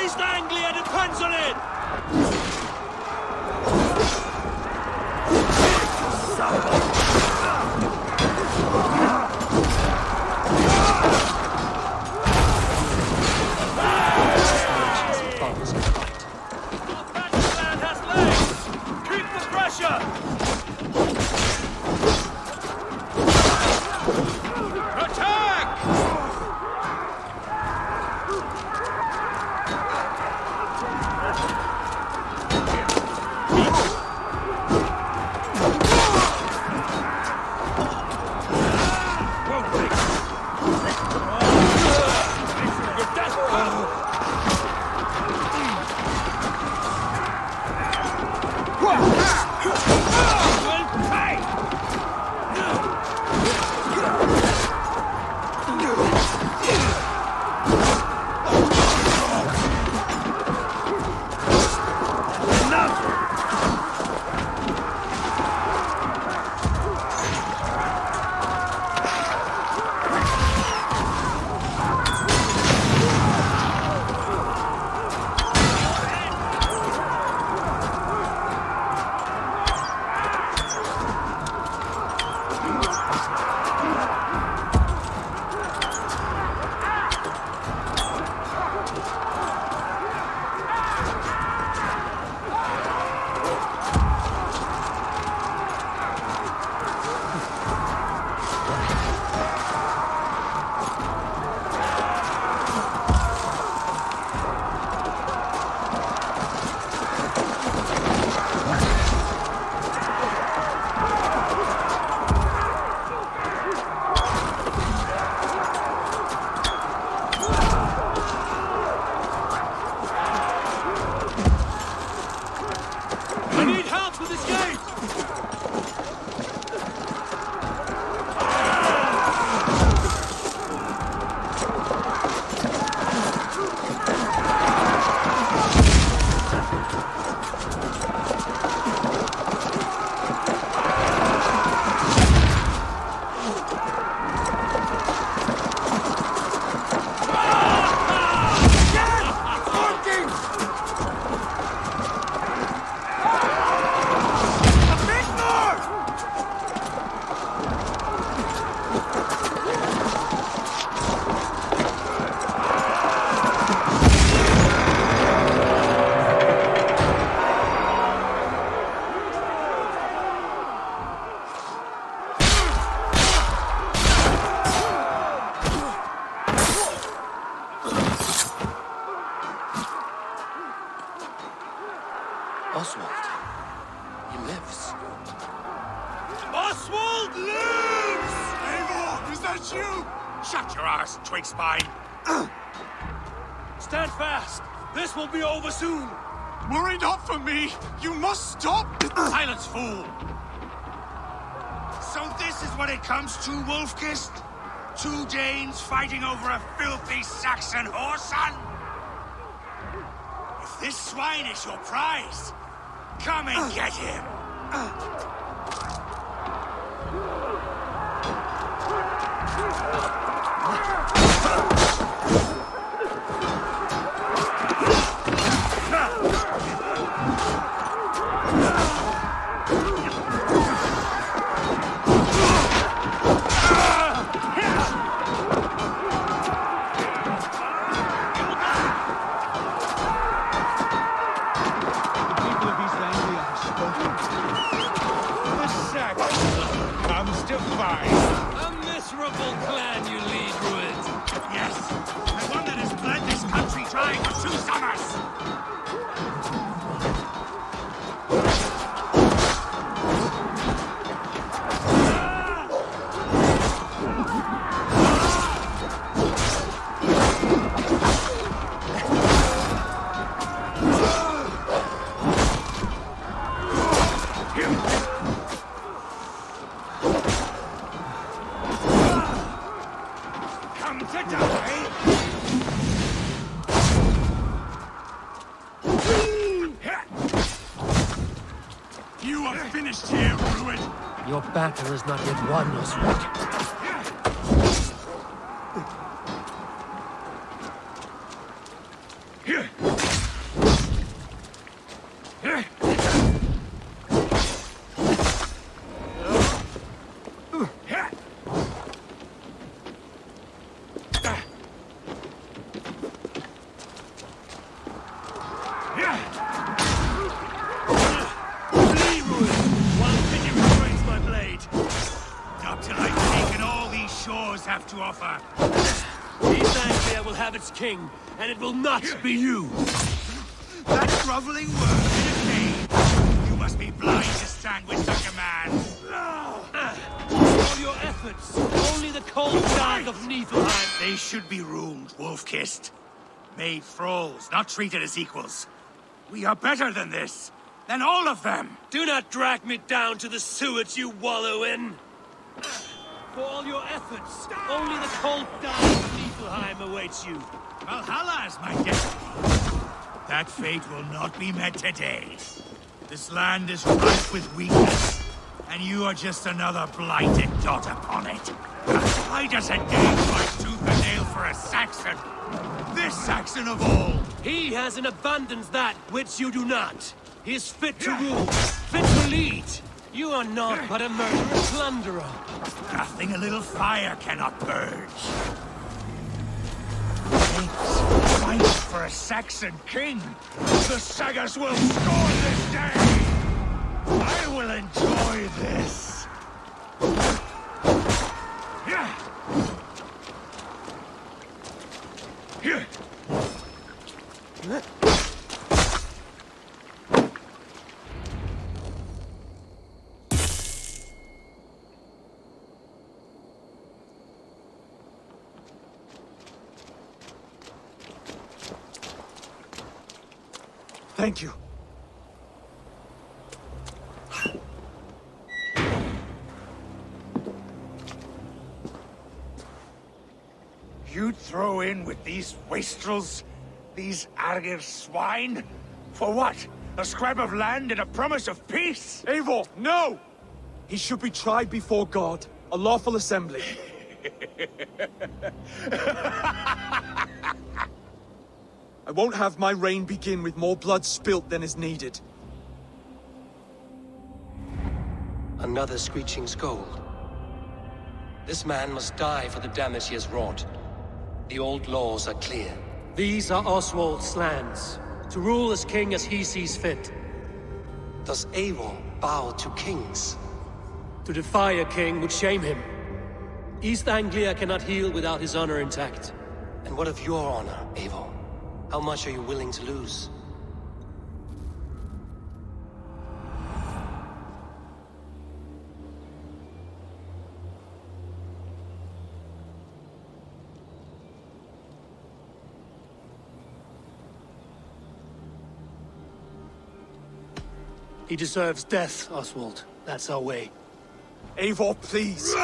Speaker 10: East Anglia depends on it!
Speaker 17: It's you! Shut your arse, twig spine!
Speaker 10: Stand fast! This will be over soon!
Speaker 17: Worry not for me! You must stop! Silence, fool! So this is what it comes to, Wolfkist? 2 Danes fighting over a filthy Saxon whoreson? If this swine is your prize, come and get him!
Speaker 10: A miserable clan you lead, Rued.
Speaker 17: Yes, the one that has bled this country dry for 2 summers! Come to die! You are finished here, Rued!
Speaker 2: Your battle is not yet won, Oswald.
Speaker 17: Have to offer.
Speaker 10: East Anglia will have its king, and it will not be you.
Speaker 17: That groveling word in a cave. You must be blind to stand with such a man.
Speaker 10: All your efforts, only the cold dark of Niflheim.
Speaker 17: They should be ruled, wolf-kissed. Made thralls, not treated as equals. We are better than this. Than all of them.
Speaker 10: Do not drag me down to the sewage you wallow in. For all your efforts, only the cold dark of Niflheim awaits you.
Speaker 17: Valhalla is my destiny. That fate will not be met today. This land is rife with weakness, and you are just another blighted dot upon it. Why does a Dane fight tooth and nail for a Saxon? This Saxon of all!
Speaker 10: He has in abundance that which you do not. He is fit to rule, fit to lead. You are not but a murderous plunderer.
Speaker 17: Nothing a little fire cannot purge. Fight for a Saxon king. The Sagas will scorn this day. I will enjoy this.
Speaker 16: Thank you.
Speaker 17: You'd throw in with these wastrels? These Argir swine? For what? A scrap of land and a promise of peace?
Speaker 6: Eivor, no! He should be tried before God, a lawful assembly. I won't have my reign begin with more blood spilt than is needed.
Speaker 2: Another screeching scold. This man must die for the damage he has wrought. The old laws are clear.
Speaker 21: These are Oswald's lands, to rule as king as he sees fit.
Speaker 2: Does Eivor bow to kings?
Speaker 21: To defy a king would shame him. East Anglia cannot heal without his honor intact.
Speaker 2: And what of your honor, Eivor? How much are you willing to lose? He deserves death, Oswald. That's our way.
Speaker 16: Eivor, please!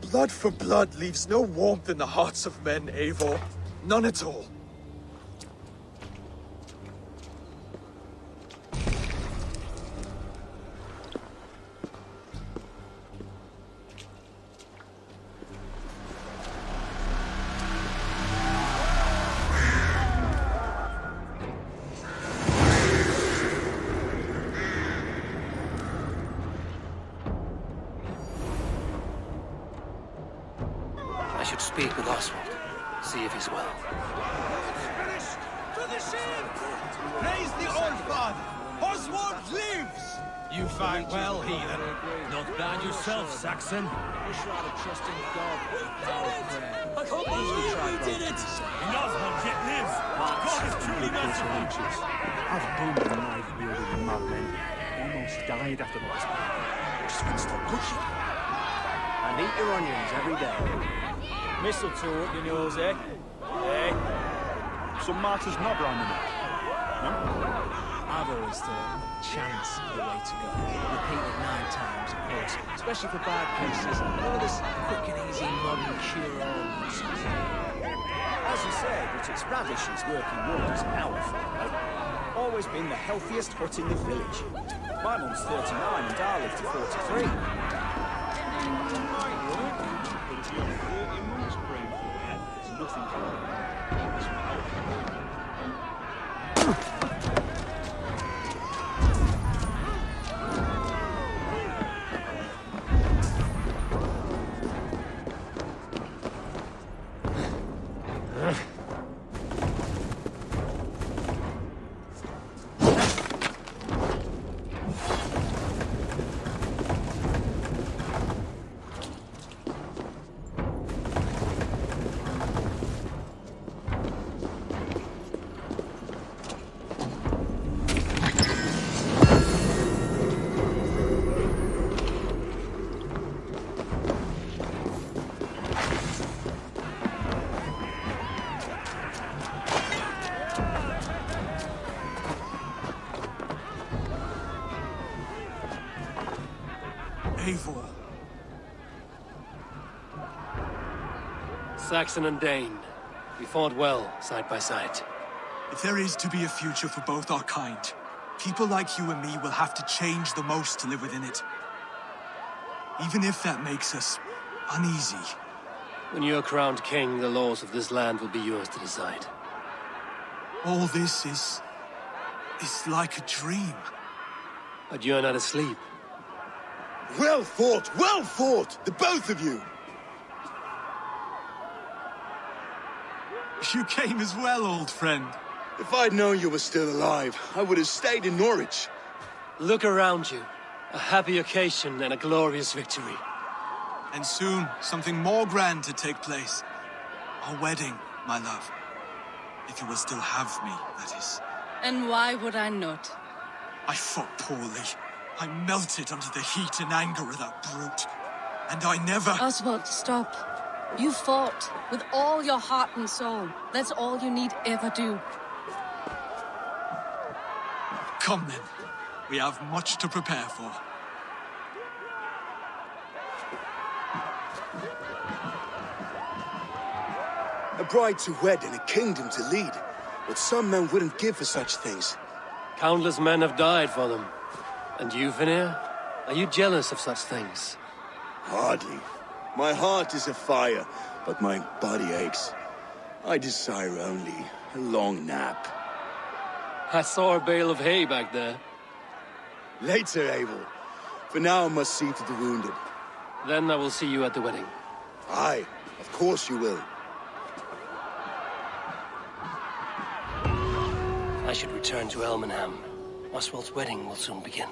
Speaker 16: Blood for blood leaves no warmth in the hearts of men, Eivor. None at all.
Speaker 2: I should speak with Oswald. See if he's well.
Speaker 19: To the ship! Praise the Old Father! Oswald lives!
Speaker 10: You fight well, heathen. Not bad yourself, Saxon.
Speaker 19: We did it!
Speaker 10: Enough, Hubjet lives! God is truly merciful!
Speaker 14: I've boomed and knife wielding madmen. Almost died after the last one. Just wouldn't stop pushing.
Speaker 22: And eat your onions every day.
Speaker 14: Mistletoe up your nose, eh? Eh? Some martyrs not round the neck. No?
Speaker 9: I've always thought chance is the way to go. Repeated 9 times, of course. Especially for bad cases. None of this quick and easy modern cure-all nonsense.
Speaker 14: As you say, but it's Radish's working wonders in our family. Always been the healthiest hut in the village. My mum's 39 and I live to 43.
Speaker 16: Eivor.
Speaker 2: Saxon and Dane. We fought well, side by side.
Speaker 6: If there is to be a future for both our kind, people like you and me will have to change the most to live within it. Even if that makes us uneasy.
Speaker 2: When you're crowned king, the laws of this land will be yours to decide.
Speaker 6: All this is like a dream.
Speaker 2: But you're not asleep.
Speaker 3: Well fought, the both of you!
Speaker 6: You came as well, old friend.
Speaker 3: If I'd known you were still alive, I would have stayed in Norwich.
Speaker 2: Look around you. A happy occasion and a glorious victory.
Speaker 6: And soon, something more grand to take place. Our wedding, my love. If you will still have me, that is.
Speaker 4: And why would I not?
Speaker 6: I fought poorly. I melted under the heat and anger of that brute. And I never...
Speaker 4: Oswald, stop. You fought with all your heart and soul. That's all you need ever do.
Speaker 6: Come then. We have much to prepare for.
Speaker 3: A bride to wed and a kingdom to lead. What some men wouldn't give for such things.
Speaker 2: Countless men have died for them. And you, Vanir? Are you jealous of such things?
Speaker 3: Hardly. My heart is afire, but my body aches. I desire only a long nap.
Speaker 2: I saw a bale of hay back there.
Speaker 3: Later, Abel. For now, I must see to the wounded.
Speaker 2: Then I will see you at the wedding.
Speaker 3: Aye, of course you will.
Speaker 2: I should return to Elmenham. Oswald's wedding will soon begin.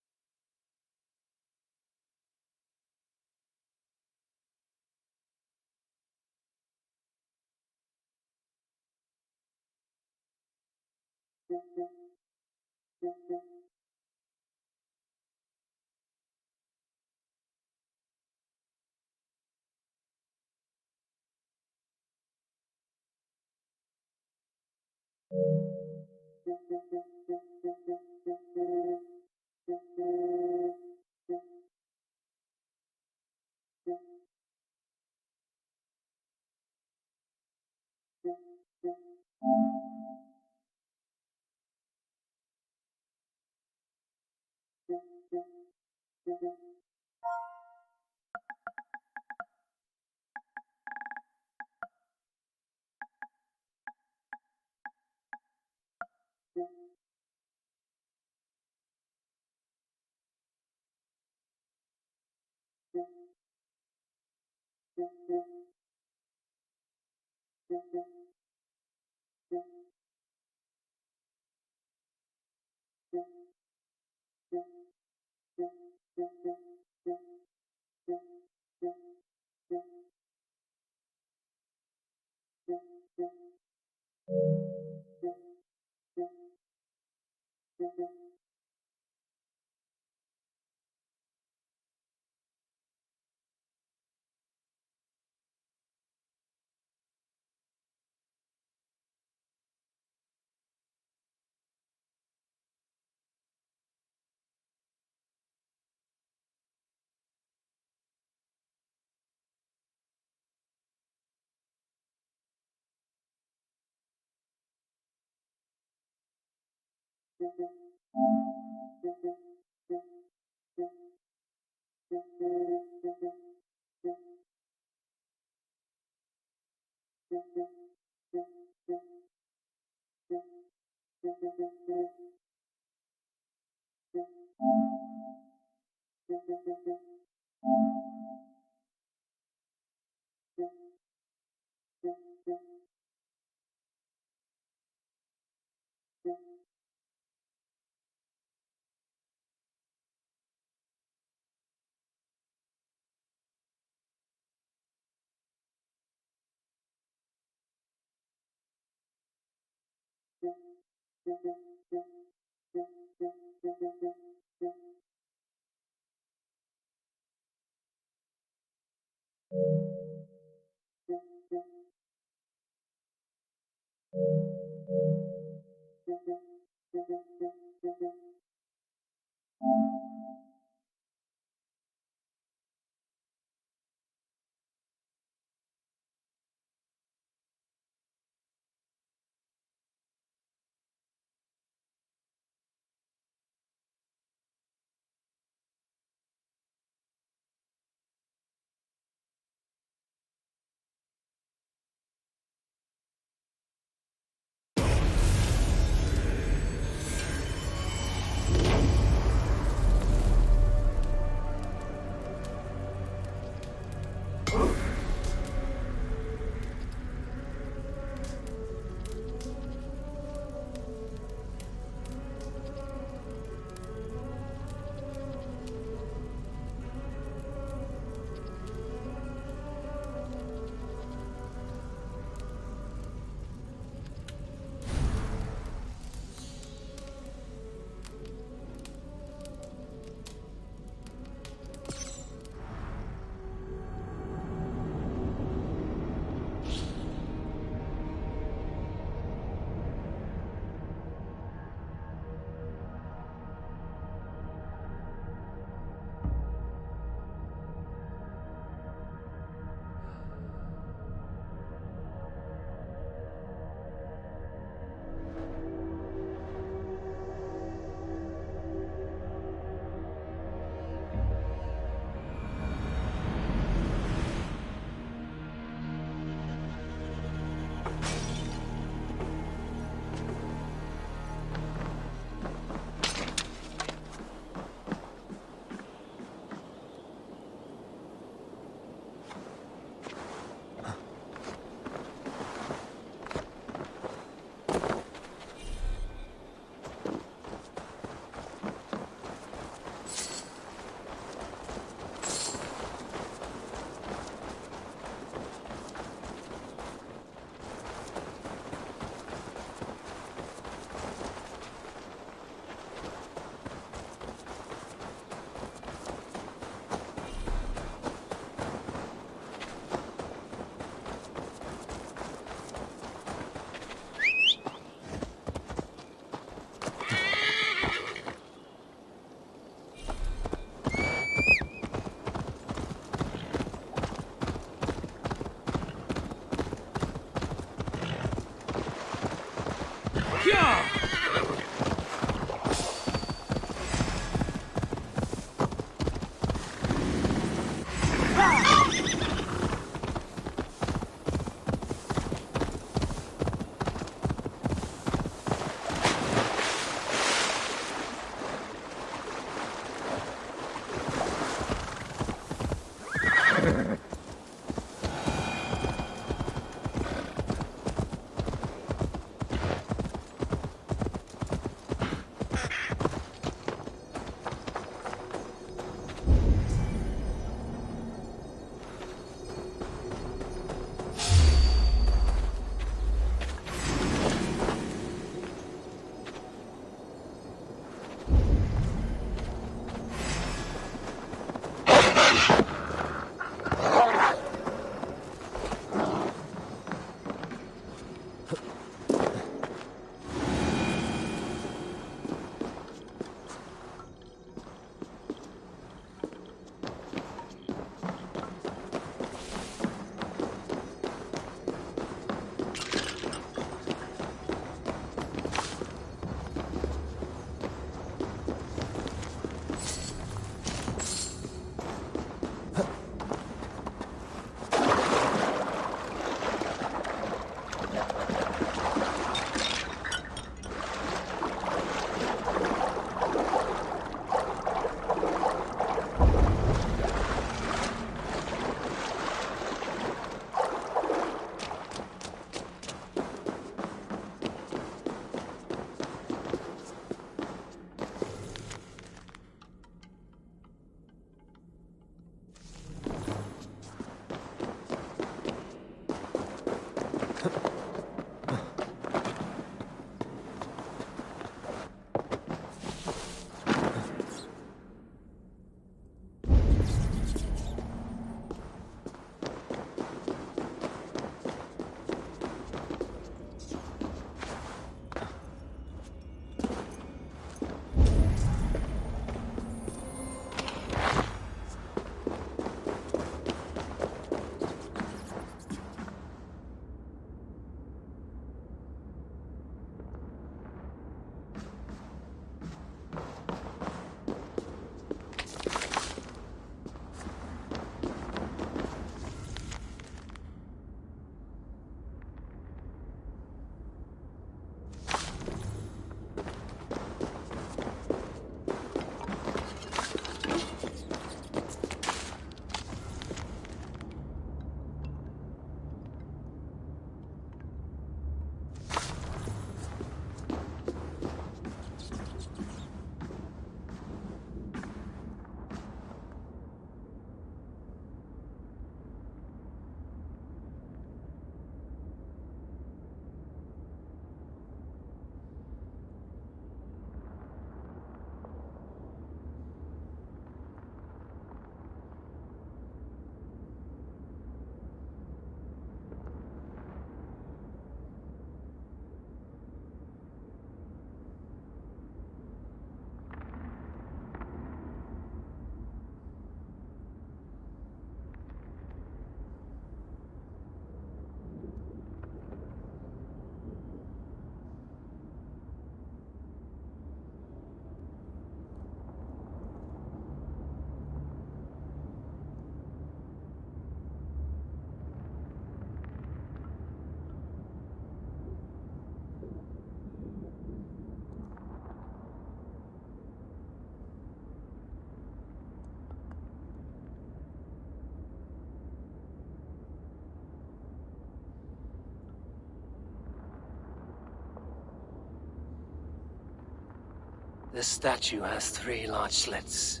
Speaker 2: This statue has 3 large slits.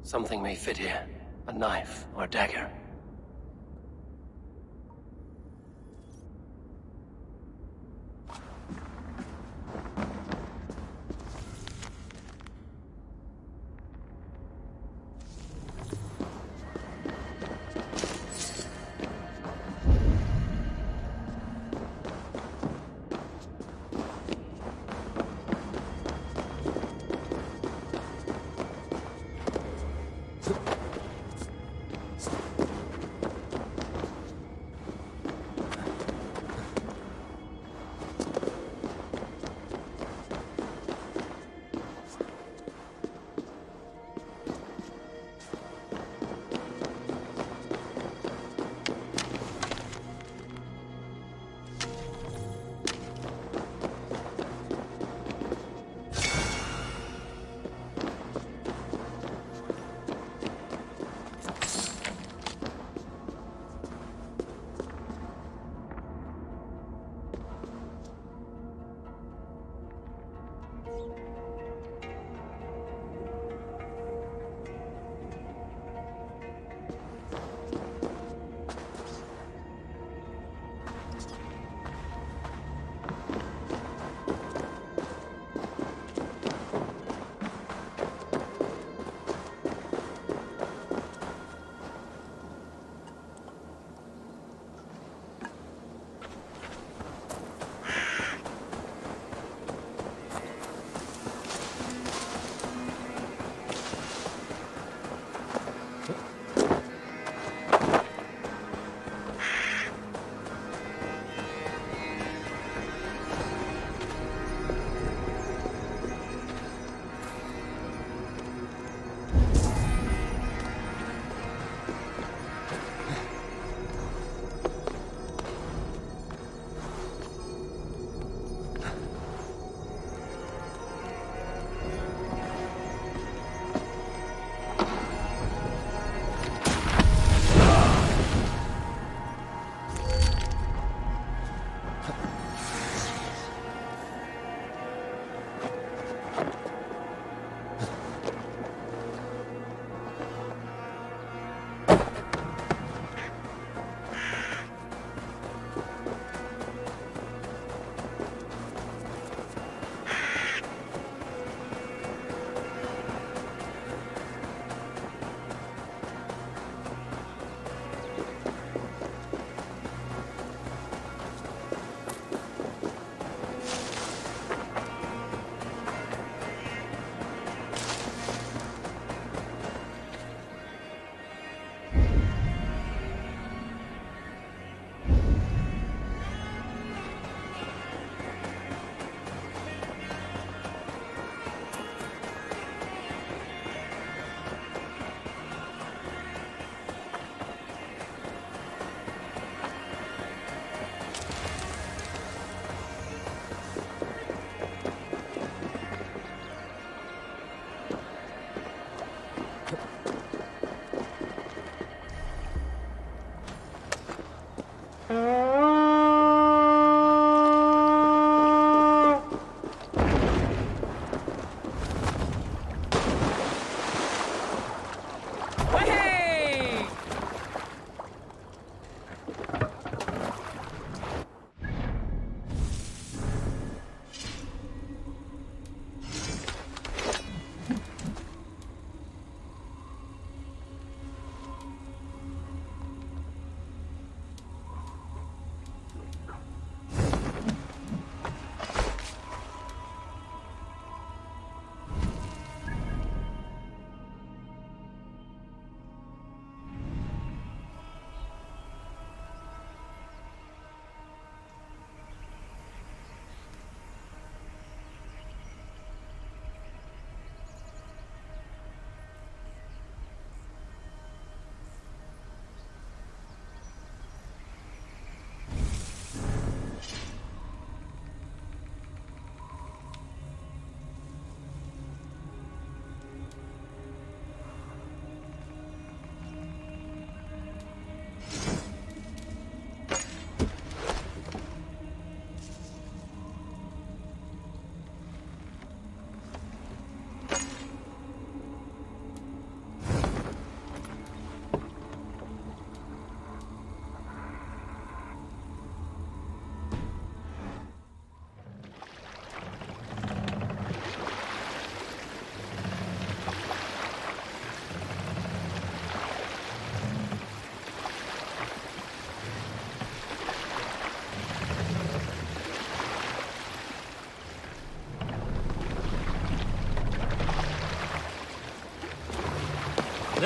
Speaker 2: Something may fit here. A knife or a dagger.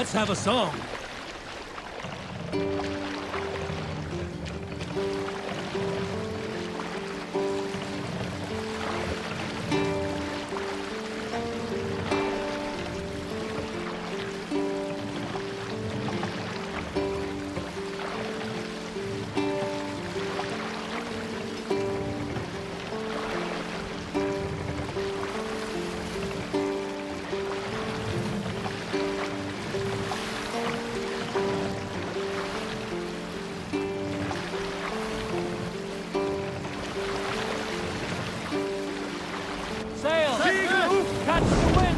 Speaker 10: Let's have a song.
Speaker 21: Sail! Catch the wind!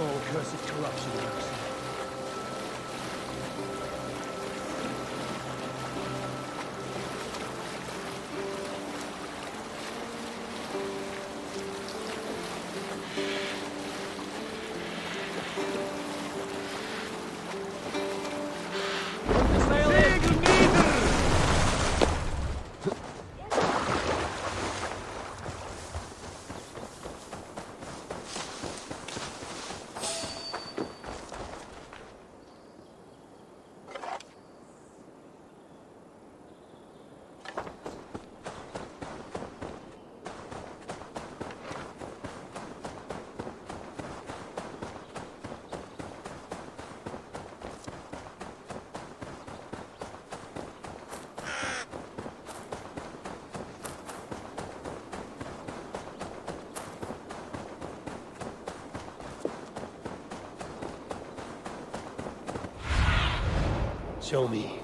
Speaker 19: Oh, cursed corruption, Maxim.
Speaker 2: Show me.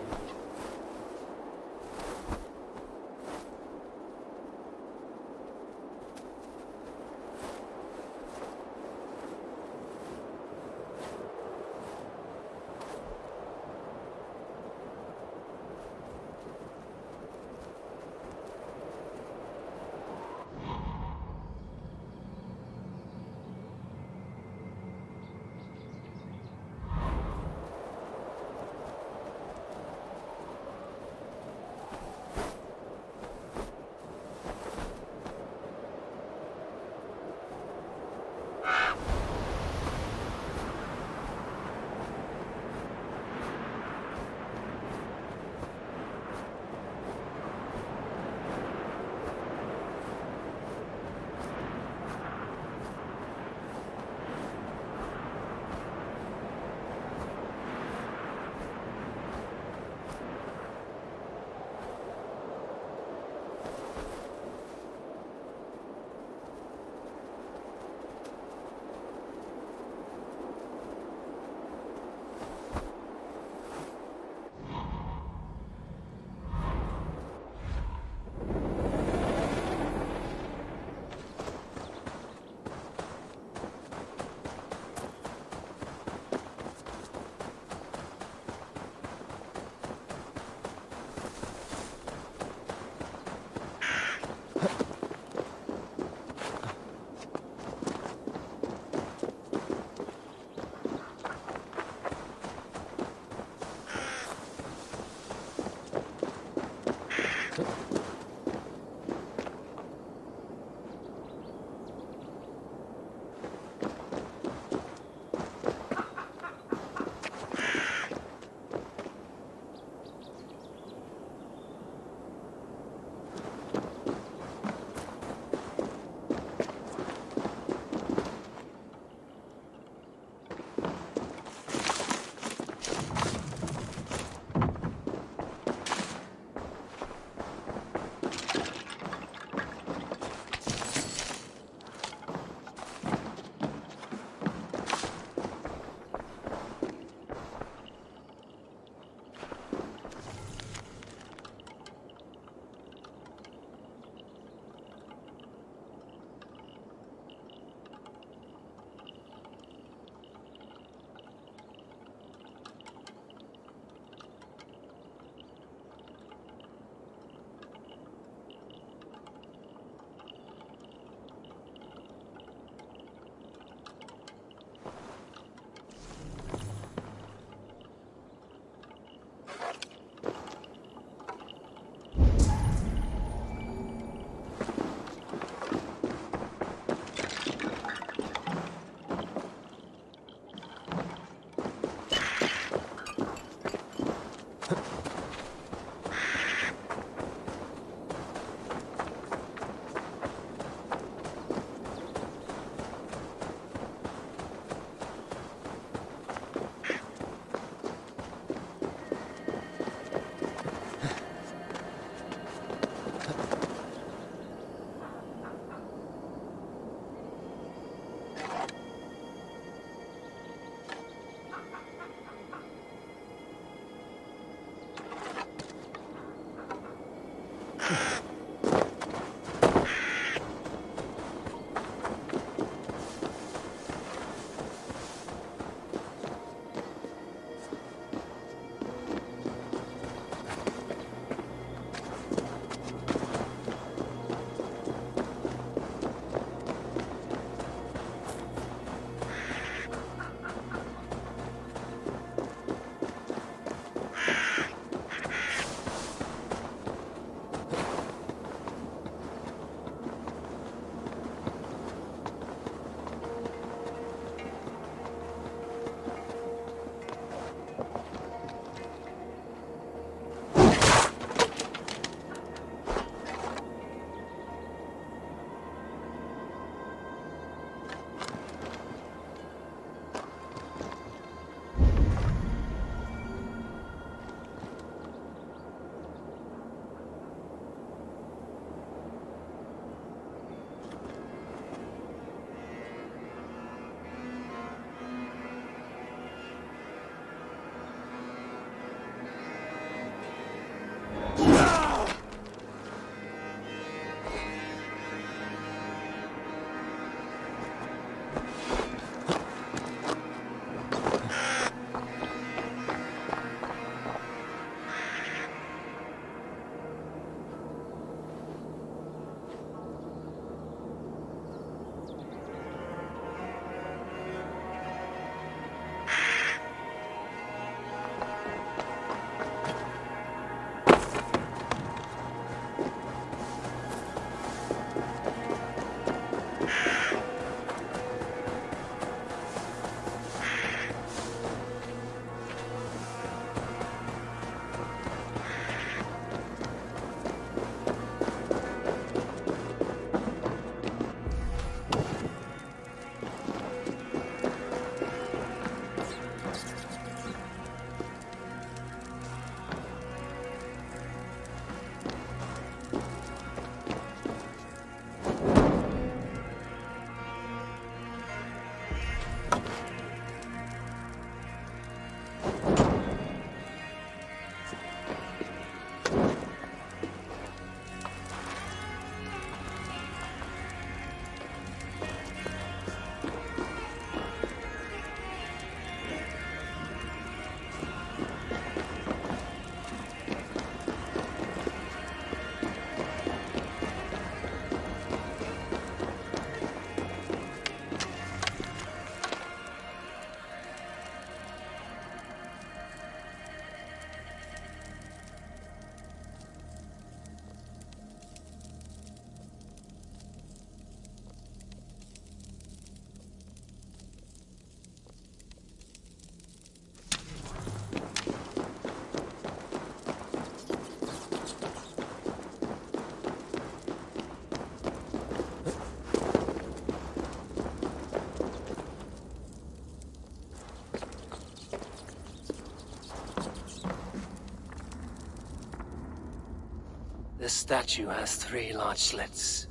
Speaker 2: This statue has 3 large slits.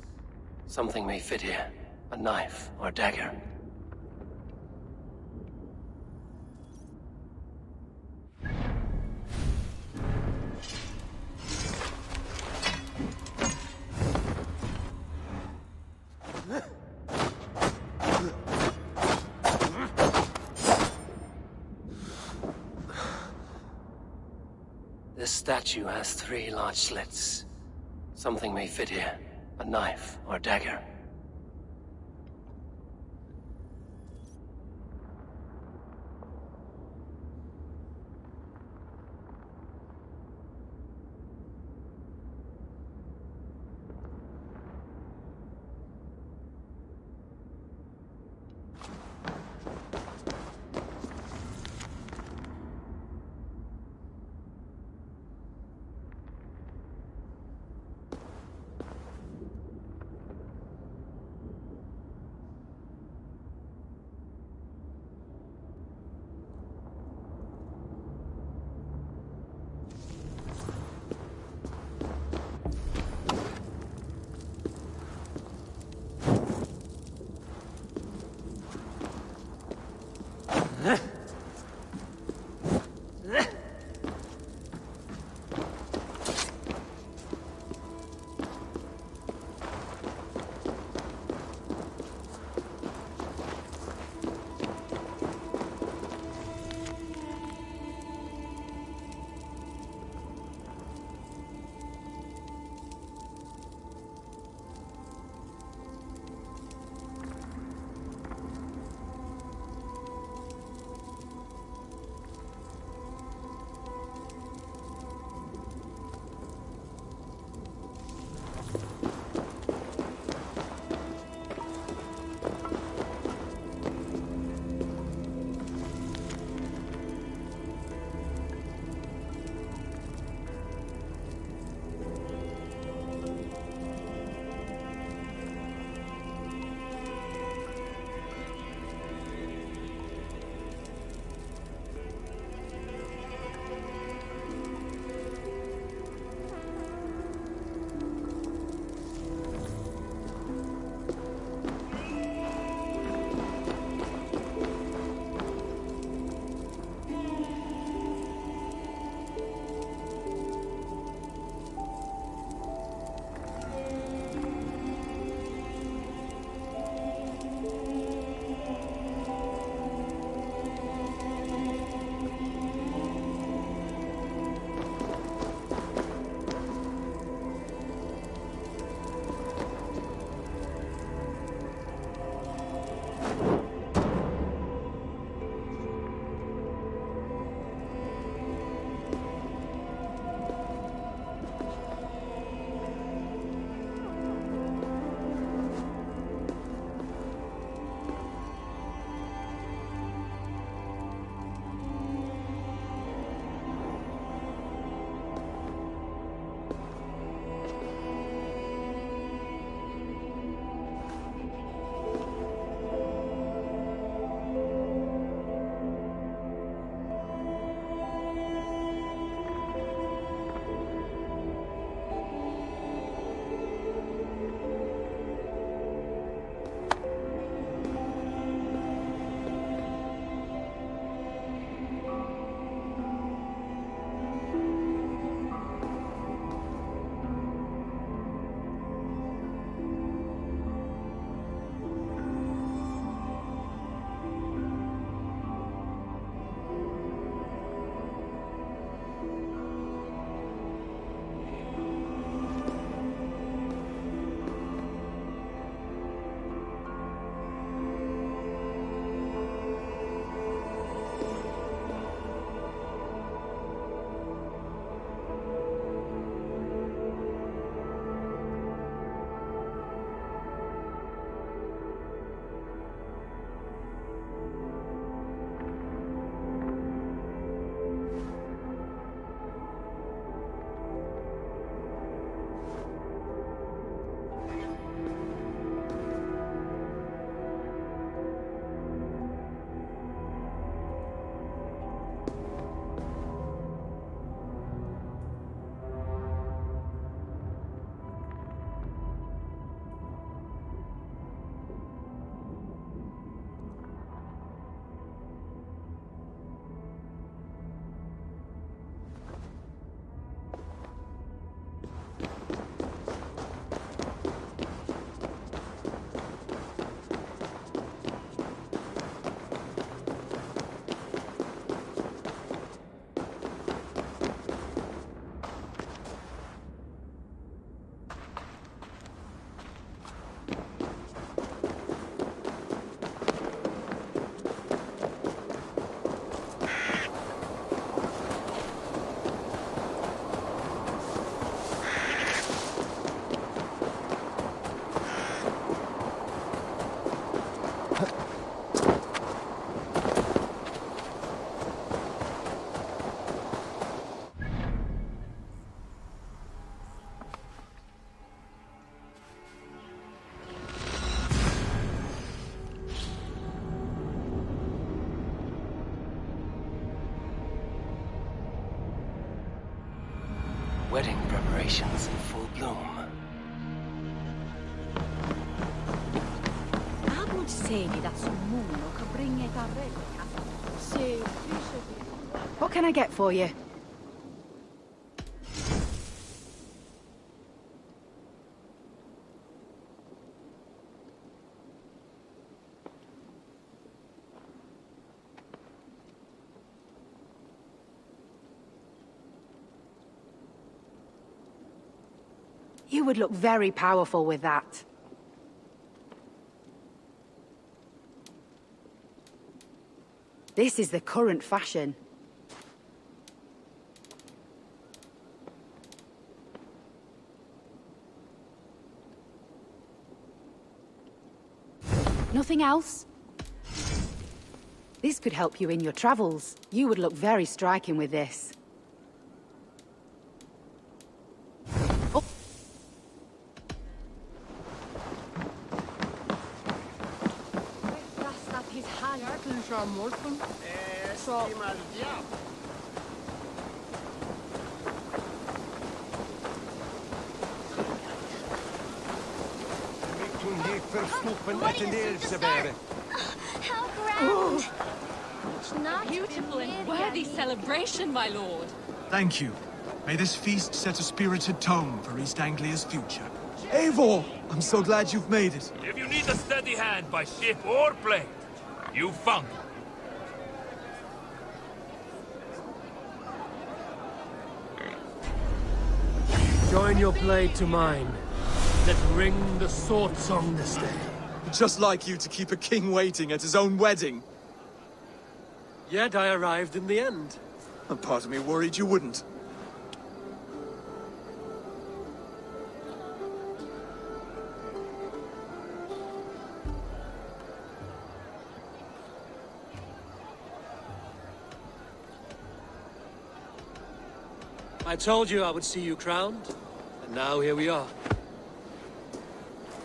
Speaker 2: Something may fit here. A knife or dagger. This statue has 3 large slits. Something may fit here. A knife or dagger. wedding preparations in full bloom.
Speaker 5: What can I get for you? You would look very powerful with that. This is the current fashion. Nothing else? This could help you in your travels. You would look very striking with this. Oh.
Speaker 15: How grand!
Speaker 18: A beautiful and worthy celebration, my lord.
Speaker 6: Thank you. May this feast set a spirited tone for East Anglia's future.
Speaker 16: Eivor! I'm so glad you've made it.
Speaker 10: If you need a steady hand by ship or plane, you found it.
Speaker 2: Join your blade to mine. Let's ring the sword song this day.
Speaker 6: Just like you to keep a king waiting at his own wedding.
Speaker 2: Yet I arrived in the end.
Speaker 6: A part of me worried you wouldn't.
Speaker 2: I told you I would see you crowned, and now here we are.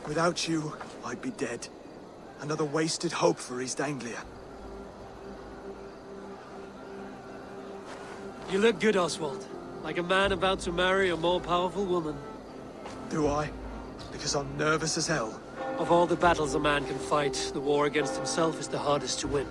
Speaker 6: Without you, I'd be dead. Another wasted hope for East Anglia.
Speaker 2: You look good, Oswald. Like a man about to marry a more powerful woman.
Speaker 6: Do I? Because I'm nervous as hell.
Speaker 2: Of all the battles a man can fight, the war against himself is the hardest to win.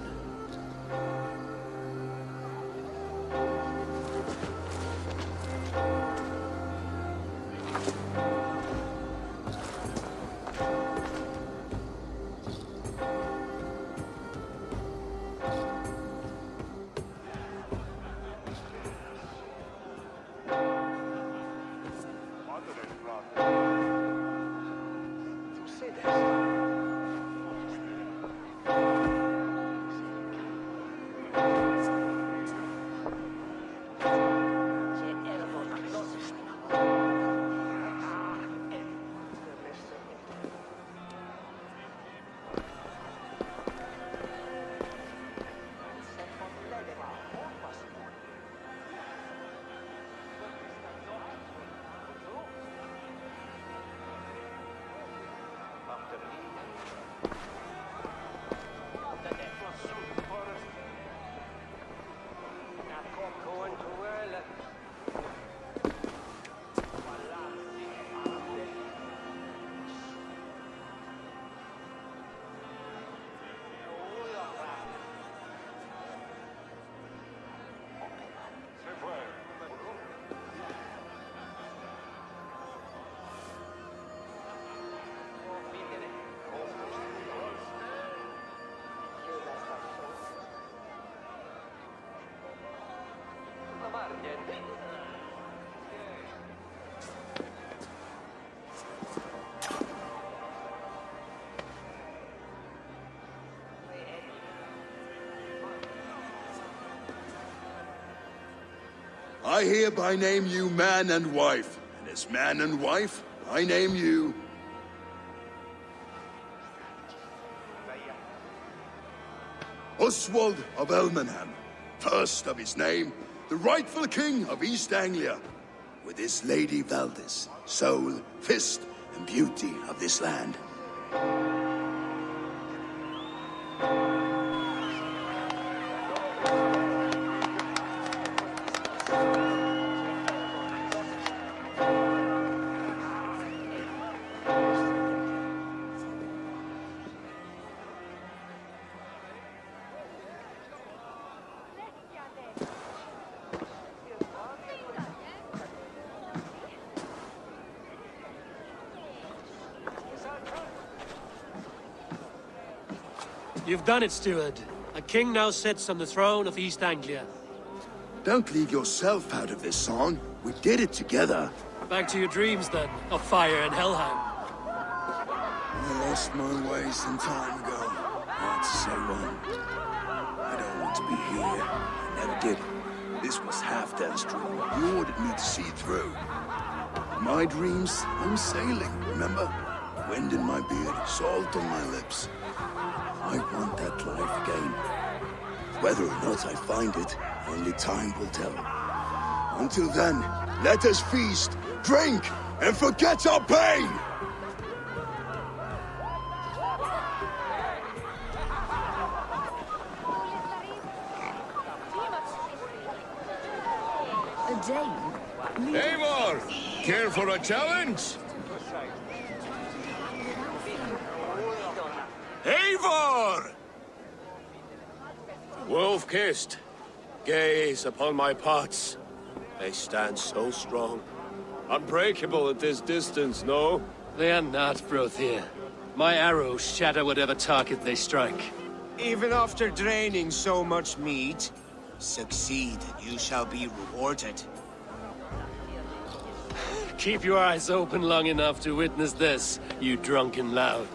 Speaker 3: I hereby name you man and wife, and as man and wife, I name you... Oswald of Elmenham, first of his name, the rightful king of East Anglia, with his Lady Valdis, soul, fist, and beauty of this land.
Speaker 2: You've done it, steward. A king now sits on the throne of East Anglia.
Speaker 3: Don't leave yourself out of this song. We did it together.
Speaker 2: Back to your dreams, then, of fire and Helheim.
Speaker 3: I lost my way some time ago. Hard to say when. I don't want to be here. I never did. This was Halfdan's dream. You ordered me to see through. My dreams, I'm sailing, remember? Wind in my beard, salt on my lips. I want that life again. Whether or not I find it, only time will tell. Until then, let us feast, drink, and forget our pain!
Speaker 15: A Dane?
Speaker 17: Eivor! Care for a challenge? Eivor! Wolf-kissed, gaze upon my pots. They stand so strong. Unbreakable at this distance, no?
Speaker 2: They are not, Brothir. My arrows shatter whatever target they strike.
Speaker 12: Even after draining so much meat, succeed and you shall be rewarded.
Speaker 2: Keep your eyes open long enough to witness this, you drunken lout.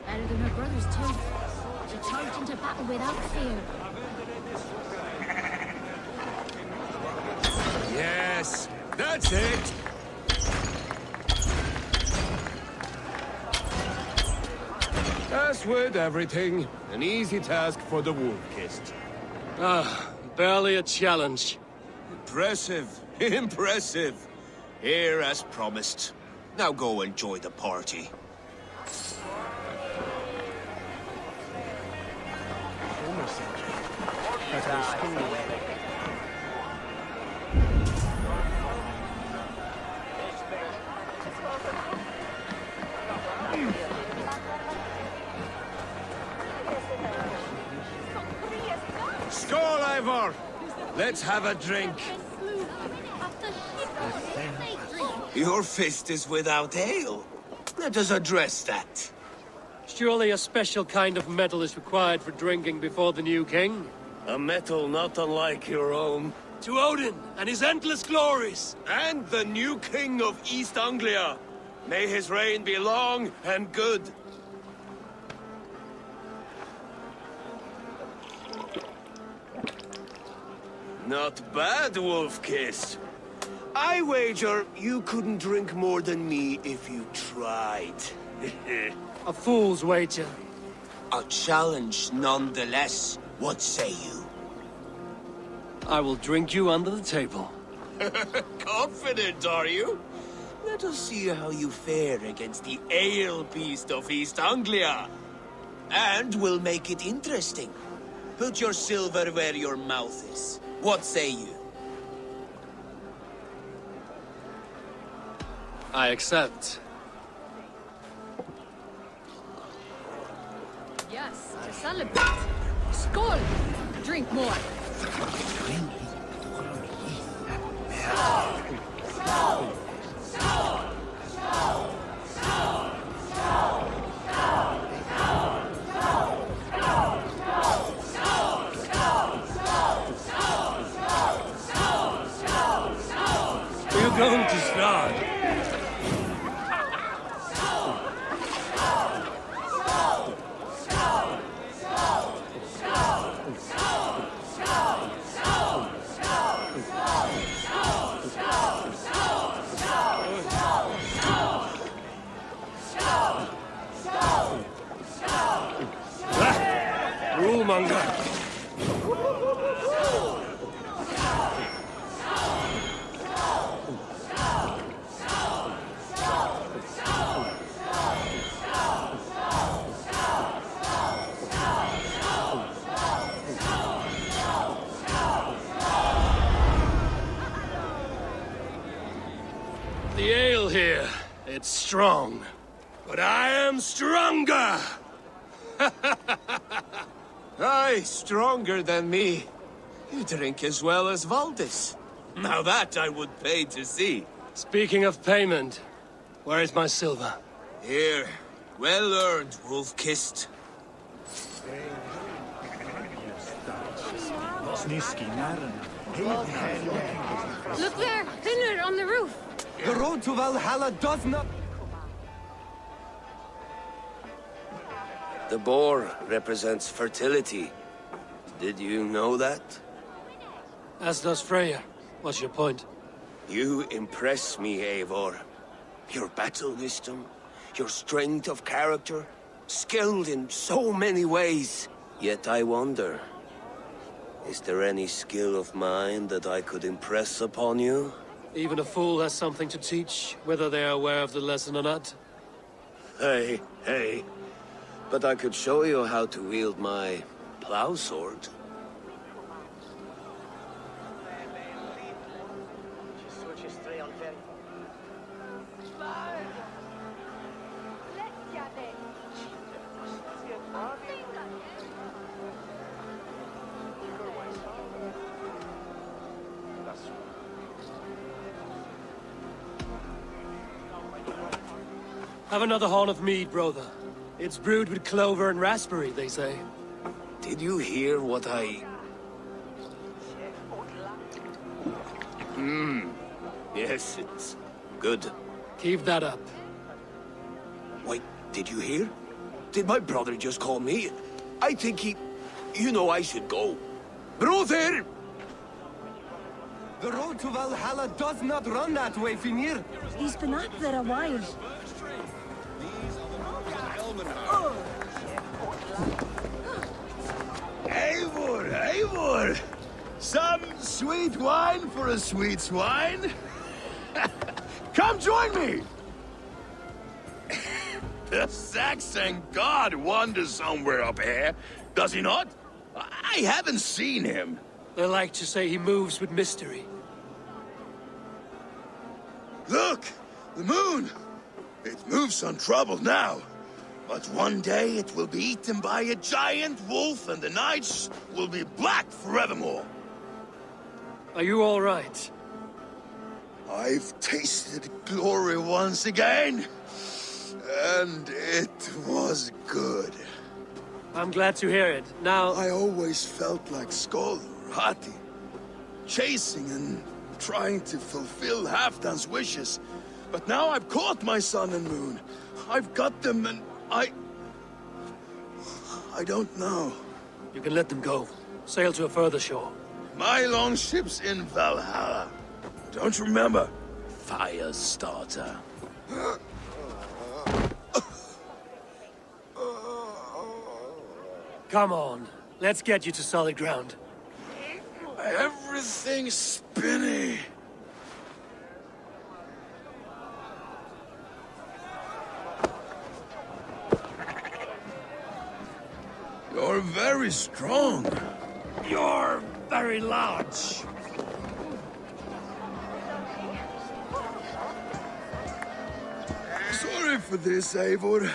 Speaker 15: Better than her brothers, too. She charged into battle without fear.
Speaker 17: Yes, that's it! As with everything, an easy task for the wolf-kissed.
Speaker 2: Barely a challenge.
Speaker 12: Impressive, impressive. Here as promised. Now go enjoy the party.
Speaker 17: Skål, Eivor! Let's have a drink.
Speaker 12: Your fist is without ale. Let us address that.
Speaker 2: Surely a special kind of metal is required for drinking before the new king?
Speaker 12: A metal not unlike your own.
Speaker 2: To Odin and his endless glories!
Speaker 12: And the new king of East Anglia. May his reign be long and good. Not bad, Wolf-kissed. I wager you couldn't drink more than me if you tried.
Speaker 2: A fool's wager.
Speaker 12: A challenge nonetheless. What say you?
Speaker 2: I will drink you under the table.
Speaker 12: Confident, are you? Let us see how you fare against the ale beast of East Anglia. And we'll make it interesting. Put your silver where your mouth is. What say you?
Speaker 2: I accept.
Speaker 4: Yes, to celebrate. Skål! Drink more.
Speaker 2: You're going to start. Rulemonger. The ale here, it's strong. But I am stronger!
Speaker 12: Aye, stronger than me. You drink as well as Valdis. Now that I would pay to see.
Speaker 2: Speaking of payment, Where is my silver?
Speaker 12: Here. Well earned, wolf-kissed.
Speaker 15: Look there! Thinner on the roof!
Speaker 7: The road to Valhalla does not...
Speaker 12: The boar represents fertility. Did you know that?
Speaker 2: As does Freya. What's your point?
Speaker 12: You impress me, Eivor. Your battle wisdom, your strength of character, skilled in so many ways. Yet I wonder, is there any skill of mine that I could impress upon you?
Speaker 2: Even a fool has something to teach, whether they are aware of the lesson or not.
Speaker 12: Hey. But I could show you how to wield my plow sword.
Speaker 2: Have another horn of mead, brother. It's brewed with clover and raspberry, they say.
Speaker 12: Did you hear what I... Yes, it's good.
Speaker 2: Keep that up.
Speaker 12: Wait, did you hear? Did my brother just call me? I think he... You know I should go. Brother!
Speaker 7: The road to Valhalla does not run that way, Finir.
Speaker 15: He's been up there a while.
Speaker 3: Eivor! Some sweet wine for a sweet swine? Come join me! The Saxon god wanders somewhere up here, does he not? I haven't seen him.
Speaker 2: They like to say he moves with mystery.
Speaker 3: Look! The moon! It moves untroubled now. But one day it will be eaten by a giant wolf and the nights will be black forevermore.
Speaker 2: Are you all right?
Speaker 3: I've tasted glory once again. And it was good.
Speaker 2: I'm glad to hear it. Now...
Speaker 3: I always felt like Skoll or Hati. Chasing and trying to fulfill Halfdan's wishes. But now I've caught my sun and moon. I've got them and I don't know.
Speaker 2: You can let them go. Sail to a further shore.
Speaker 3: My longship's in Valhalla. Don't you remember? Fire starter.
Speaker 2: Come on. Let's get you to solid ground.
Speaker 3: Everything's spinny. You're very strong.
Speaker 10: You're very large.
Speaker 3: Sorry for this, Eivor.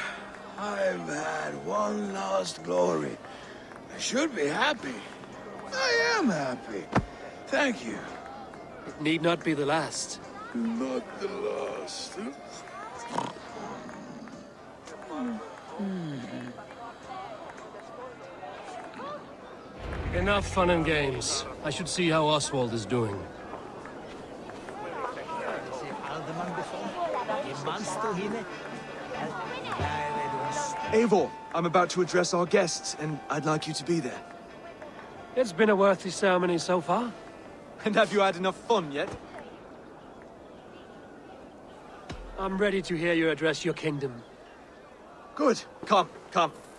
Speaker 3: I've had one last glory. I should be happy. I am happy. Thank you.
Speaker 2: It need not be the last.
Speaker 3: Not the last.
Speaker 2: Enough fun and games. I should see how Oswald is doing.
Speaker 6: Eivor, I'm about to address our guests, and I'd like you to be there.
Speaker 2: It's been a worthy ceremony so far.
Speaker 6: And have you had enough fun yet?
Speaker 2: I'm ready to hear you address your kingdom.
Speaker 6: Good. Come,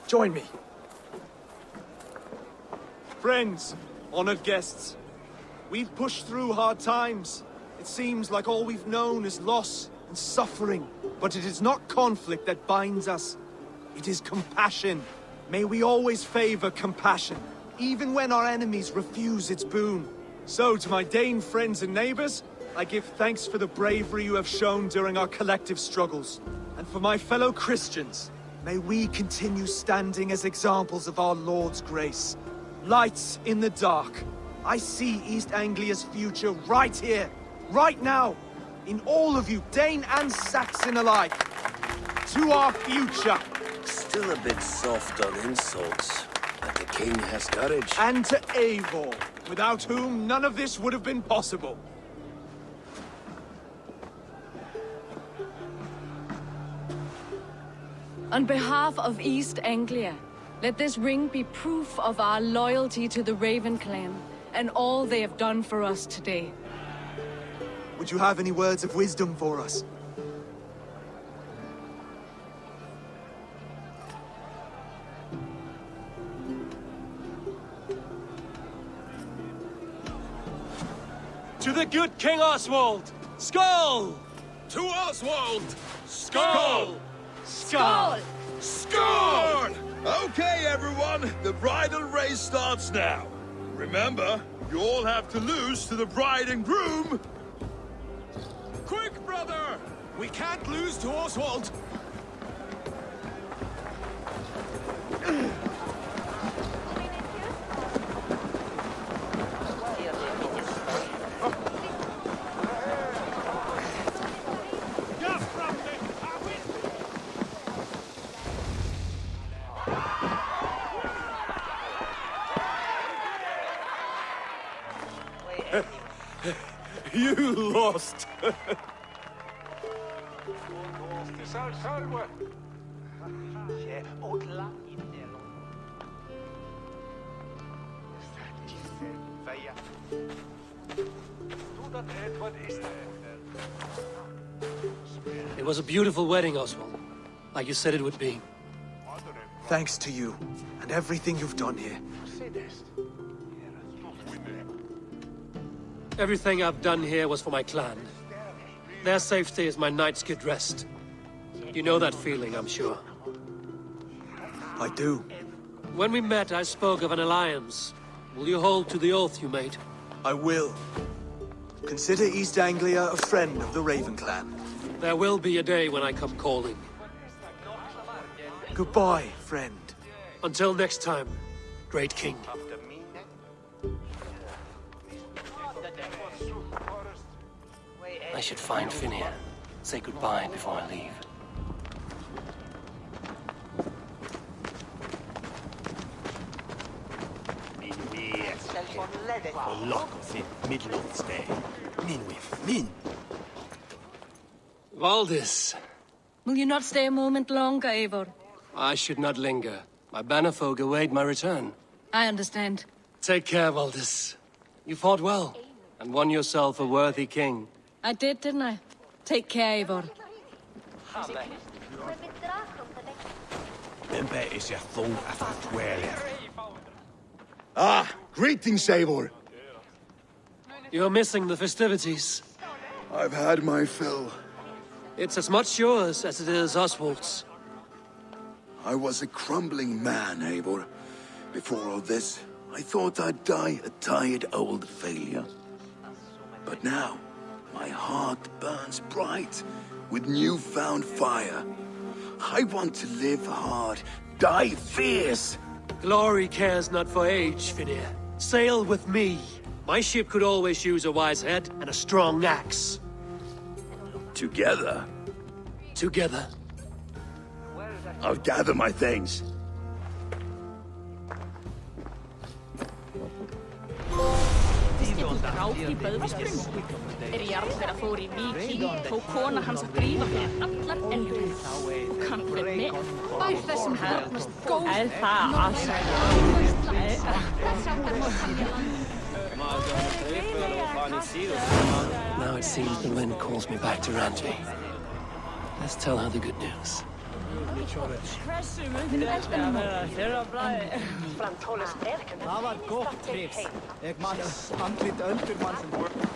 Speaker 6: join me. Friends, honored guests, we've pushed through hard times. It seems like all we've known is loss and suffering. But it is not conflict that binds us. It is compassion. May we always favor compassion, even when our enemies refuse its boon. So, to my Dane friends and neighbors, I give thanks for the bravery you have shown during our collective struggles. And for my fellow Christians, may we continue standing as examples of our Lord's grace. Lights in the dark. I see East Anglia's future right here, right now. in all of you, Dane and Saxon alike. To our future.
Speaker 12: Still a bit soft on insults, but the king has courage.
Speaker 6: And to Eivor, without whom none of this would have been possible.
Speaker 4: On behalf of East Anglia, let this ring be proof of our loyalty to the Raven clan and all they have done for us today.
Speaker 6: Would you have any words of wisdom for us?
Speaker 2: To the good King Oswald! Skull!
Speaker 11: To Oswald!
Speaker 2: Skull!
Speaker 4: Skull!
Speaker 11: Score! Okay, everyone, the bridal race starts now. Remember, you all have to lose to the bride and groom.
Speaker 7: Quick, brother! We can't lose to Oswald!
Speaker 11: You lost.
Speaker 2: It was a beautiful wedding, Oswald. Like you said it would be.
Speaker 6: Thanks to you, and everything you've done here.
Speaker 2: Everything I've done here was for my clan. Their safety is my night's good rest. You know that feeling, I'm sure.
Speaker 6: I do.
Speaker 2: When we met, I spoke of an alliance. Will you hold to the oath you made?
Speaker 6: I will. Consider East Anglia a friend of the Raven clan.
Speaker 2: There will be a day when I come calling.
Speaker 6: Goodbye, friend.
Speaker 2: Until next time, great king. I should find Finir. Say goodbye before I leave. Valdis.
Speaker 4: Will you not stay a moment longer, Eivor?
Speaker 2: I should not linger. My bannerfolk await my return.
Speaker 4: I understand.
Speaker 2: Take care, Valdis. You fought well, and won yourself a worthy king.
Speaker 4: I did, didn't I? Take care, Eivor.
Speaker 3: Ah, greetings, Eivor.
Speaker 2: You're missing the festivities.
Speaker 3: I've had my fill.
Speaker 2: It's as much yours as it is Oswald's.
Speaker 3: I was a crumbling man, Eivor. Before all this, I thought I'd die a tired old failure. But now, my heart burns bright with newfound fire. I want to live hard, die fierce.
Speaker 2: Glory cares not for age, Finir. Sail with me. My ship could always use a wise head and a strong axe.
Speaker 3: Together?
Speaker 2: Together.
Speaker 3: I'll gather my things.
Speaker 8: Rák í Böðvarsbrunn. Jarlverða fór í Víking, tók kona hans að drífa fyrir allar ennur. Og hann fyrir með. Bær þessum hefnast góð. Það
Speaker 2: Now it seems the wind calls me back to Randvi. Let's tell her the good news.
Speaker 19: Það var gott triks. Ég man andlit öldurmann sem voru.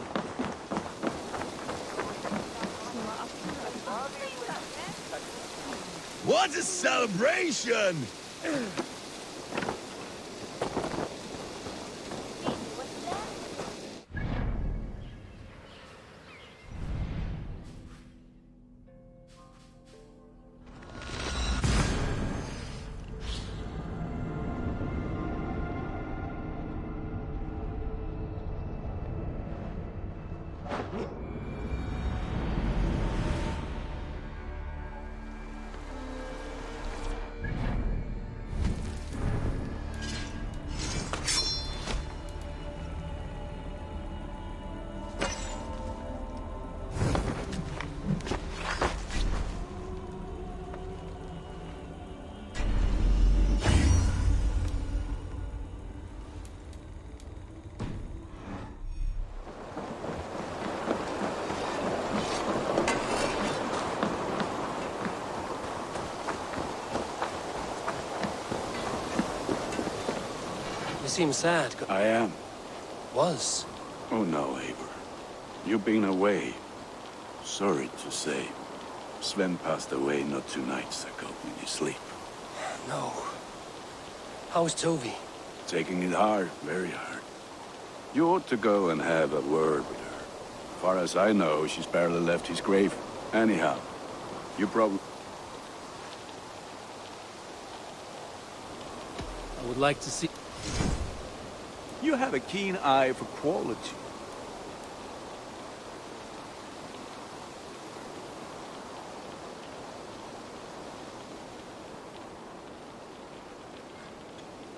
Speaker 11: What a celebration!
Speaker 2: seem sad.
Speaker 13: I am.
Speaker 2: Was?
Speaker 13: Oh no, Eivor. You've been away. Sorry to say. Sven passed away not 2 nights ago in his sleep.
Speaker 2: No. How's Tovi?
Speaker 13: Taking it hard, very hard. You ought to go and have a word with her. As far as I know, she's barely left his grave. Anyhow, you probably...
Speaker 2: I would like to see...
Speaker 17: You have a keen eye for quality.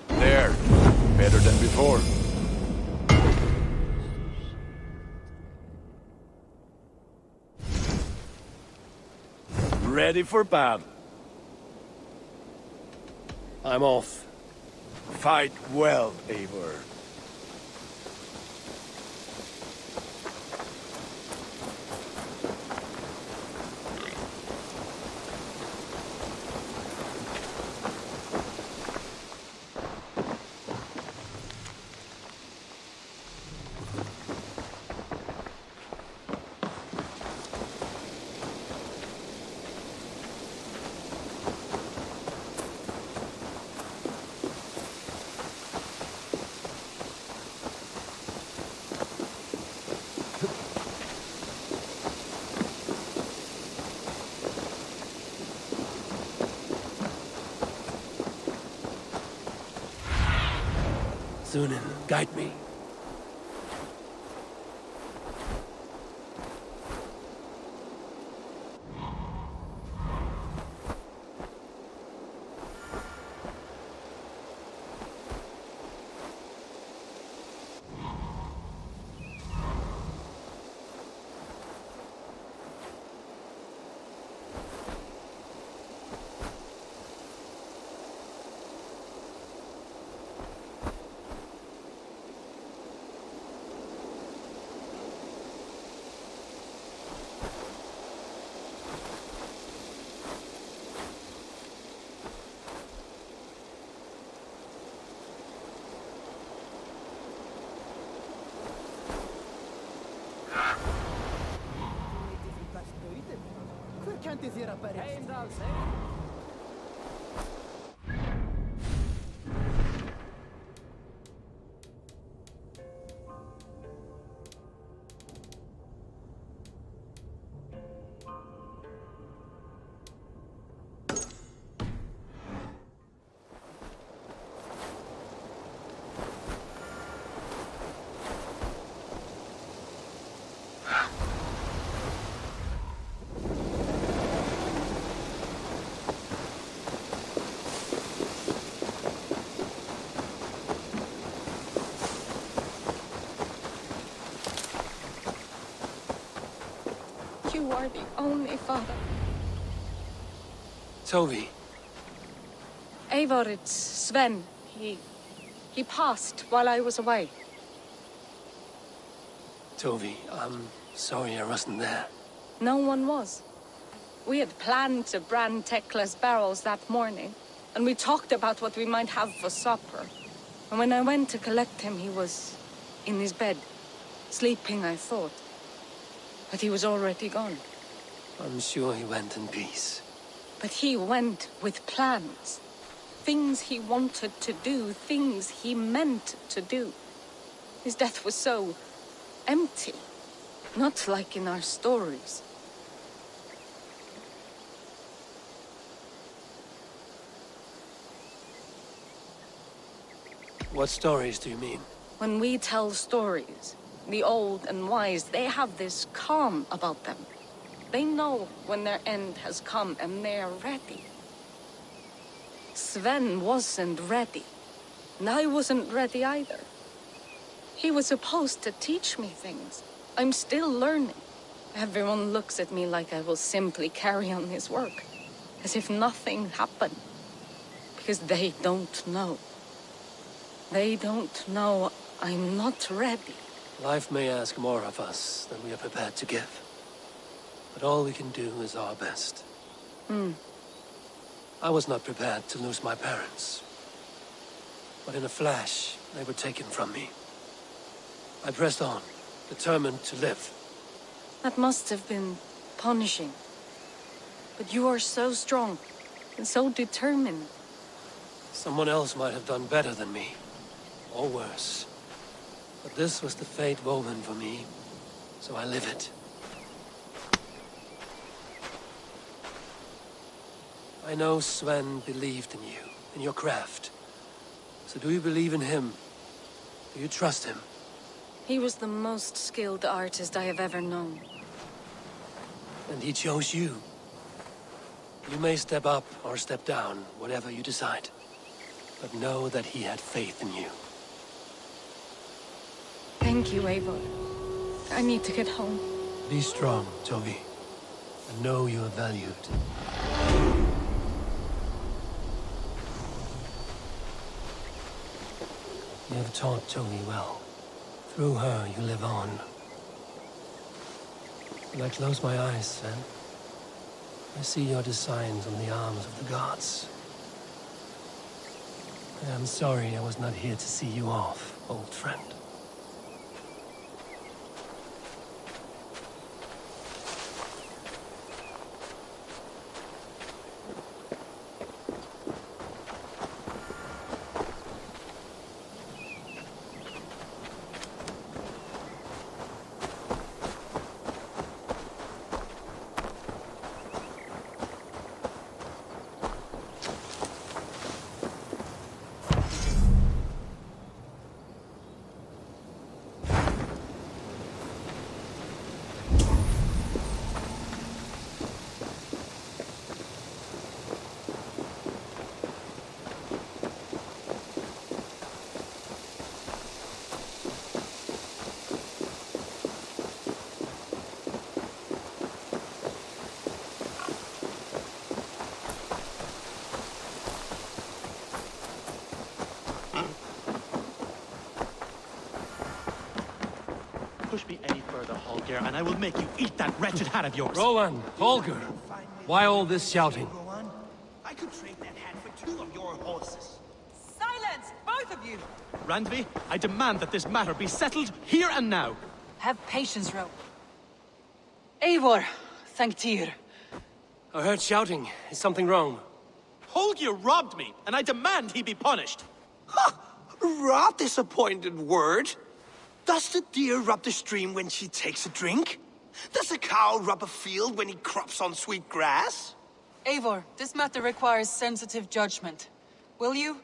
Speaker 17: There. Better than before. Ready for battle.
Speaker 2: I'm off.
Speaker 17: Fight well, Eivor.
Speaker 2: Sunan, guide me.
Speaker 4: You are the only father.
Speaker 2: Tovi.
Speaker 4: Eivor, it's Sven. He passed while I was away.
Speaker 2: Tovi, I'm sorry I wasn't there.
Speaker 4: No one was. We had planned to brand Tekla's barrels that morning, and we talked about what we might have for supper. And when I went to collect him, he was in his bed, sleeping, I thought. But he was already gone.
Speaker 2: I'm sure he went in peace.
Speaker 4: But he went with plans. Things he wanted to do, things he meant to do. His death was so empty, not like in our stories.
Speaker 2: What stories do you mean?
Speaker 4: When we tell stories, the old and wise, they have this calm about them. They know when their end has come and they are ready. Sven wasn't ready, and I wasn't ready either. He was supposed to teach me things. I'm still learning. Everyone looks at me like I will simply carry on his work, as if nothing happened. Because they don't know. They don't know I'm not ready.
Speaker 2: Life may ask more of us than we are prepared to give. But all we can do is our best. I was not prepared to lose my parents. but in a flash, they were taken from me. I pressed on, determined to live.
Speaker 4: That must have been punishing. But you are so strong and so determined.
Speaker 2: Someone else might have done better than me, or worse. But this was the fate woven for me, so I live it. I know Sven believed in you, in your craft. So do you believe in him? Do you trust him?
Speaker 4: He was the most skilled artist I have ever known.
Speaker 2: And he chose you. You may step up or step down, whatever you decide. But know that he had faith in you.
Speaker 4: Thank you, Eivor. I need to get home.
Speaker 2: Be strong, Toby. And know you are valued. You have taught Toby well. Through her, you live on. When I close my eyes, Sven, I see your designs on the arms of the gods. I am sorry I was not here to see you off, old friend.
Speaker 1: Push me any further, Holger, and I will make you eat that wretched hat of yours.
Speaker 2: Rowan, Holger, why all this shouting?
Speaker 17: I could trade that hat for 2 of your horses.
Speaker 20: Silence, both of you!
Speaker 1: Randvi, I demand that this matter be settled here and now.
Speaker 20: Have patience, Ro. Eivor, thank Tyr.
Speaker 2: I heard shouting. Is something wrong?
Speaker 1: Holger robbed me, and I demand he be punished.
Speaker 12: Rot disappointed word. Does the deer rub the stream when she takes a drink? Does a cow rub a field when he crops on sweet grass?
Speaker 20: Eivor, this matter requires sensitive judgment. Will you?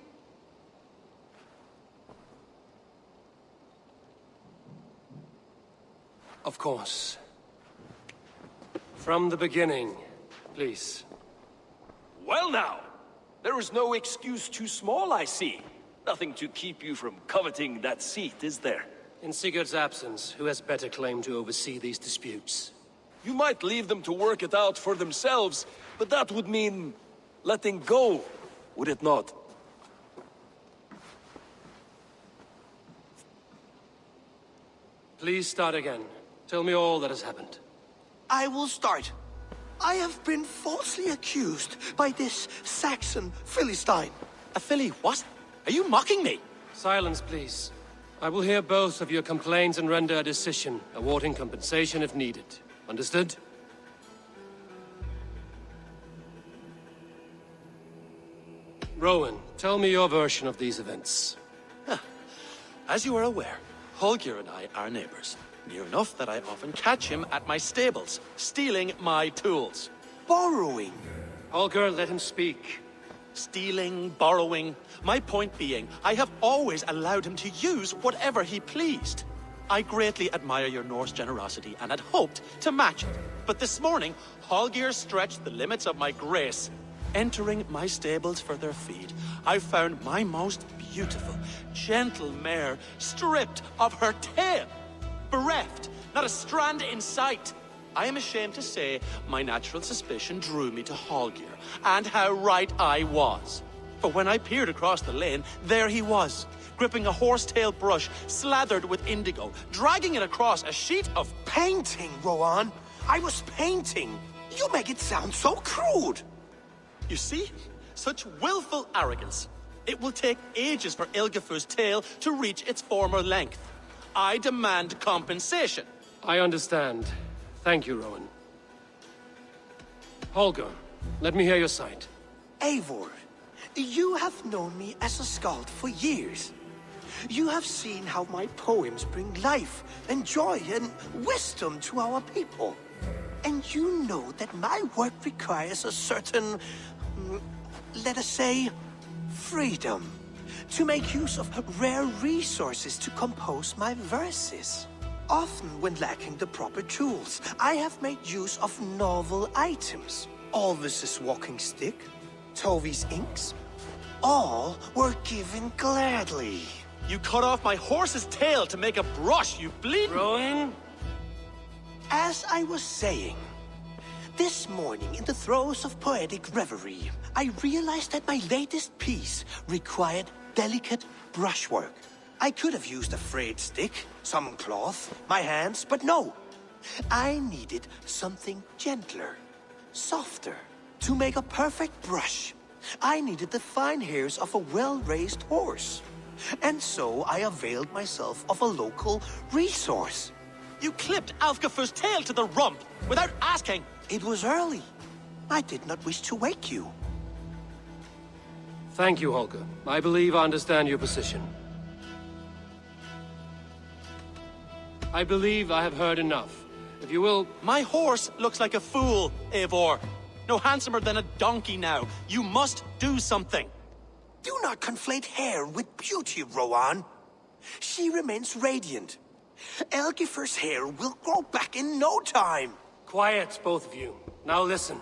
Speaker 2: Of course. From the beginning, please.
Speaker 23: Well now, there is no excuse too small, I see. Nothing to keep you from coveting that seat, is there?
Speaker 2: In Sigurd's absence, who has better claim to oversee these disputes?
Speaker 23: You might leave them to work it out for themselves, but that would mean letting go, would it not?
Speaker 2: Please start again. Tell me all that has happened.
Speaker 12: I will start. I have been falsely accused by this Saxon Philistine.
Speaker 1: A Philly what? Are you mocking me?
Speaker 2: Silence, please. I will hear both of your complaints and render a decision, awarding compensation if needed. Understood? Rowan, tell me your version of these events.
Speaker 1: As you are aware, Holger and I are neighbors. Near enough that I often catch him at my stables, stealing my tools.
Speaker 12: Borrowing.
Speaker 2: Holger, let him speak.
Speaker 1: Stealing, borrowing. My point being, I have always allowed him to use whatever he pleased. I greatly admire your Norse generosity and had hoped to match it. But this morning, Holger stretched the limits of my grace. Entering my stables for their feed, I found my most beautiful, gentle mare stripped of her tail. Bereft, not a strand in sight. I am ashamed to say my natural suspicion drew me to Holger, and how right I was. For when I peered across the lane, there he was, gripping a horsetail brush slathered with indigo, dragging it across a sheet of
Speaker 12: painting, Rowan. I was painting. You make it sound so crude.
Speaker 1: You see? Such willful arrogance. It will take ages for Ilgifu's tail to reach its former length. I demand compensation.
Speaker 2: I understand. Thank you, Rowan. Holger, let me hear your side.
Speaker 9: Eivor, you have known me as a skald for years. You have seen how my poems bring life and joy and wisdom to our people. And you know that my work requires a certain, let us say, freedom to make use of rare resources to compose my verses. Often when lacking the proper tools, I have made use of novel items. Alvis's walking stick, Tovi's inks, all were given gladly.
Speaker 1: You cut off my horse's tail to make a brush, you bleed.
Speaker 2: Rowan?
Speaker 9: As I was saying, this morning in the throes of poetic reverie, I realized that my latest piece required delicate brushwork. I could have used a frayed stick, some cloth, my hands, but no. I needed something gentler, softer. To make a perfect brush, I needed the fine hairs of a well-raised horse. And so I availed myself of a local resource.
Speaker 1: You clipped Alfgafu's tail to the rump without asking.
Speaker 9: It was early. I did not wish to wake you.
Speaker 2: Thank you, Holger. I believe I understand your position. I believe I have heard enough. If you will...
Speaker 1: My horse looks like a fool, Eivor. No handsomer than a donkey now. You must do something.
Speaker 9: Do not conflate hair with beauty, Rowan. She remains radiant. Elgifer's hair will grow back in no time.
Speaker 2: Quiet, both of you. Now listen.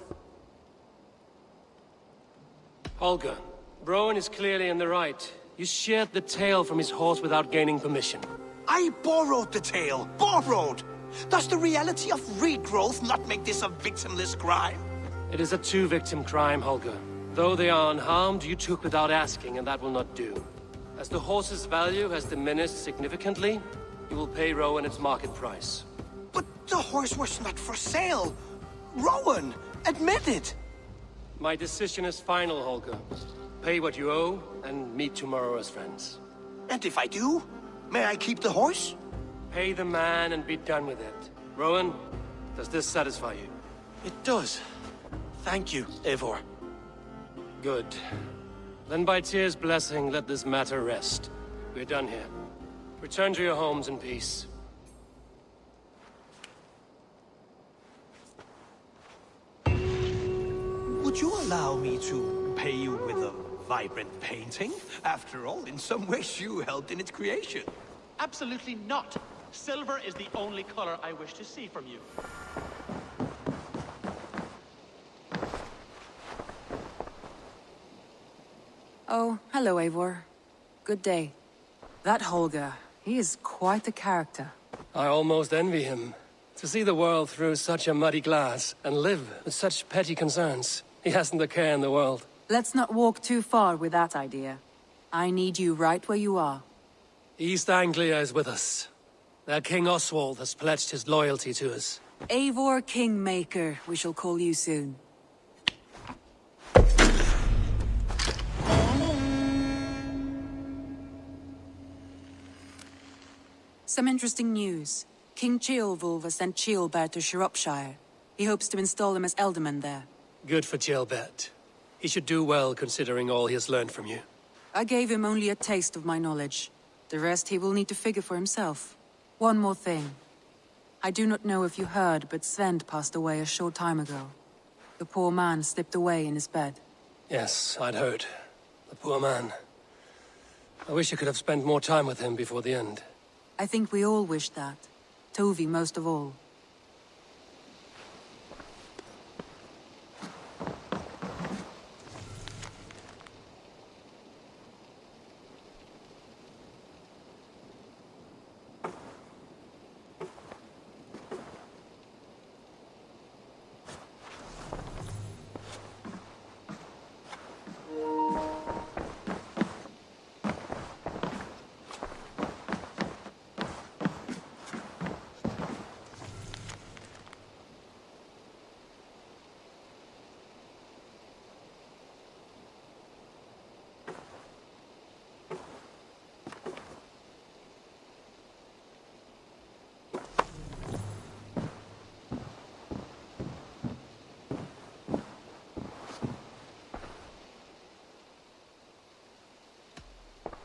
Speaker 2: Holger, Rowan is clearly in the right. You sheared the tail from his horse without gaining permission.
Speaker 9: I borrowed the tail. Borrowed! Does the reality of regrowth not make this a victimless crime?
Speaker 2: It is a two-victim crime, Holger. Though they are unharmed, you took without asking, and that will not do. As the horse's value has diminished significantly, you will pay Rowan its market price.
Speaker 9: But the horse was not for sale. Rowan, admit it.
Speaker 2: My decision is final, Holger. Pay what you owe, and meet tomorrow as friends.
Speaker 9: And if I do, may I keep the horse?
Speaker 2: Pay the man and be done with it. Rowan, does this satisfy you?
Speaker 1: It does. Thank you, Eivor.
Speaker 2: Good. Then by Tyr's blessing, let this matter rest. We're done here. Return to your homes in peace.
Speaker 9: Would you allow me to pay you with a vibrant painting? After all, in some ways you helped in its creation.
Speaker 1: Absolutely not. Silver is the only color I wish to see from you.
Speaker 5: Oh, hello, Eivor. Good day. That Holger, he is quite a character.
Speaker 2: I almost envy him. To see the world through such a muddy glass, and live with such petty concerns. He hasn't a care in the world.
Speaker 5: Let's not walk too far with that idea. I need you right where you are.
Speaker 2: East Anglia is with us. Their King Oswald has pledged his loyalty to us.
Speaker 5: Eivor Kingmaker, we shall call you soon. Some interesting news. King Ceolwulf has sent Ceolbert to Shropshire. He hopes to install him as Elderman there.
Speaker 2: Good for Ceolbert. He should do well considering all he has learned from you.
Speaker 5: I gave him only a taste of my knowledge. The rest he will need to figure for himself. One more thing. I do not know if you heard, but Svend passed away a short time ago. The poor man slipped away in his bed.
Speaker 2: Yes, I'd heard. The poor man. I wish I could have spent more time with him before the end.
Speaker 5: I think we all wish that. Tovi most of all.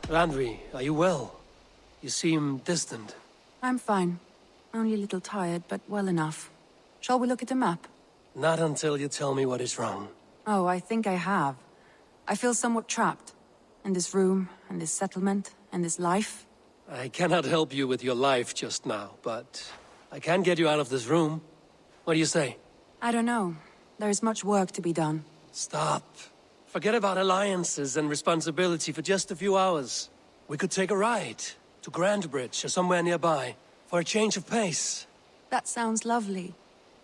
Speaker 2: Randvi, are you well? You seem distant.
Speaker 5: I'm fine. Only a little tired, but well enough. Shall we look at the map?
Speaker 2: Not until you tell me what is wrong.
Speaker 5: Oh, I think I have. I feel somewhat trapped. In this room, and this settlement, and this life.
Speaker 2: I cannot help you with your life just now, but I can get you out of this room. What do you say?
Speaker 5: I don't know. There is much work to be done.
Speaker 2: Stop. Forget about alliances and responsibility for just a few hours. We could take a ride to Grandbridge or somewhere nearby for a change of pace.
Speaker 5: That sounds lovely.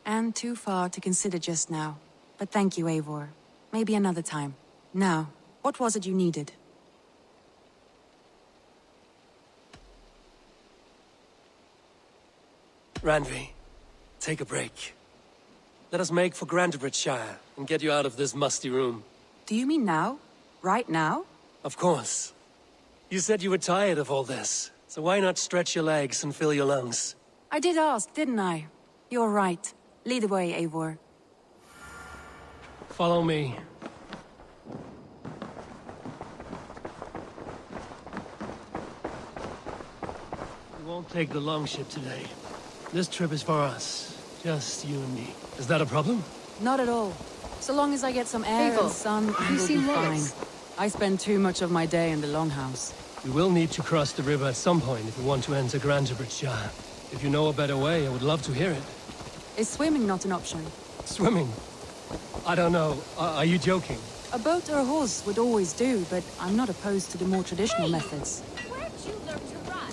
Speaker 5: And too far to consider just now. But thank you, Eivor. Maybe another time. Now, what was it you needed?
Speaker 2: Randvi, take a break. Let us make for Grandbridgeshire and get you out of this musty room.
Speaker 5: Do you mean now? Right now?
Speaker 2: Of course. You said you were tired of all this, so why not stretch your legs and fill your lungs?
Speaker 5: I did ask, didn't I? You're right. Lead the way, Eivor.
Speaker 2: Follow me. We won't take the longship today. This trip is for us. Just you and me. Is that a problem?
Speaker 5: Not at all. So long as I get some air
Speaker 4: Bickel,
Speaker 5: and sun,
Speaker 4: have
Speaker 5: I
Speaker 4: you
Speaker 5: will
Speaker 4: seen
Speaker 5: be fine.
Speaker 4: Wallace?
Speaker 5: I spend too much of my day in the Longhouse.
Speaker 2: We will need to cross the river at some point if we want to enter Grandbridgeshire. If you know a better way, I would love to hear it.
Speaker 5: Is swimming not an option?
Speaker 2: Swimming? I don't know. Are you joking?
Speaker 5: A boat or a horse would always do, but I'm not opposed to the more traditional methods.
Speaker 15: Where'd you learn to run?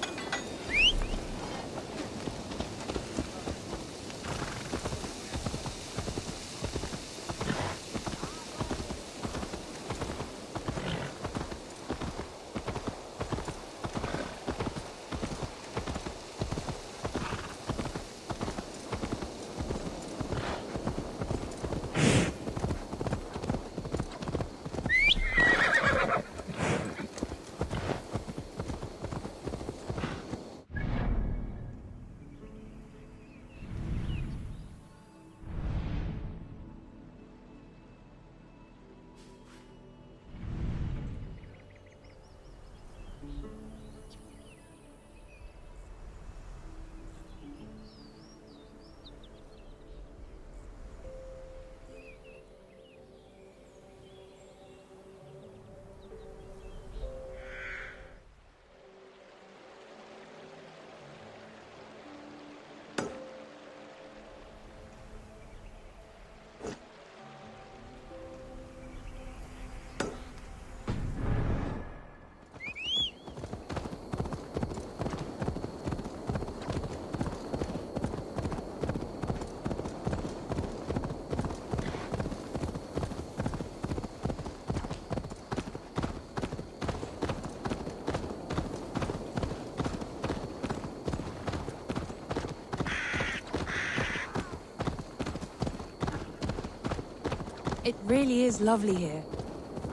Speaker 5: It really is lovely here.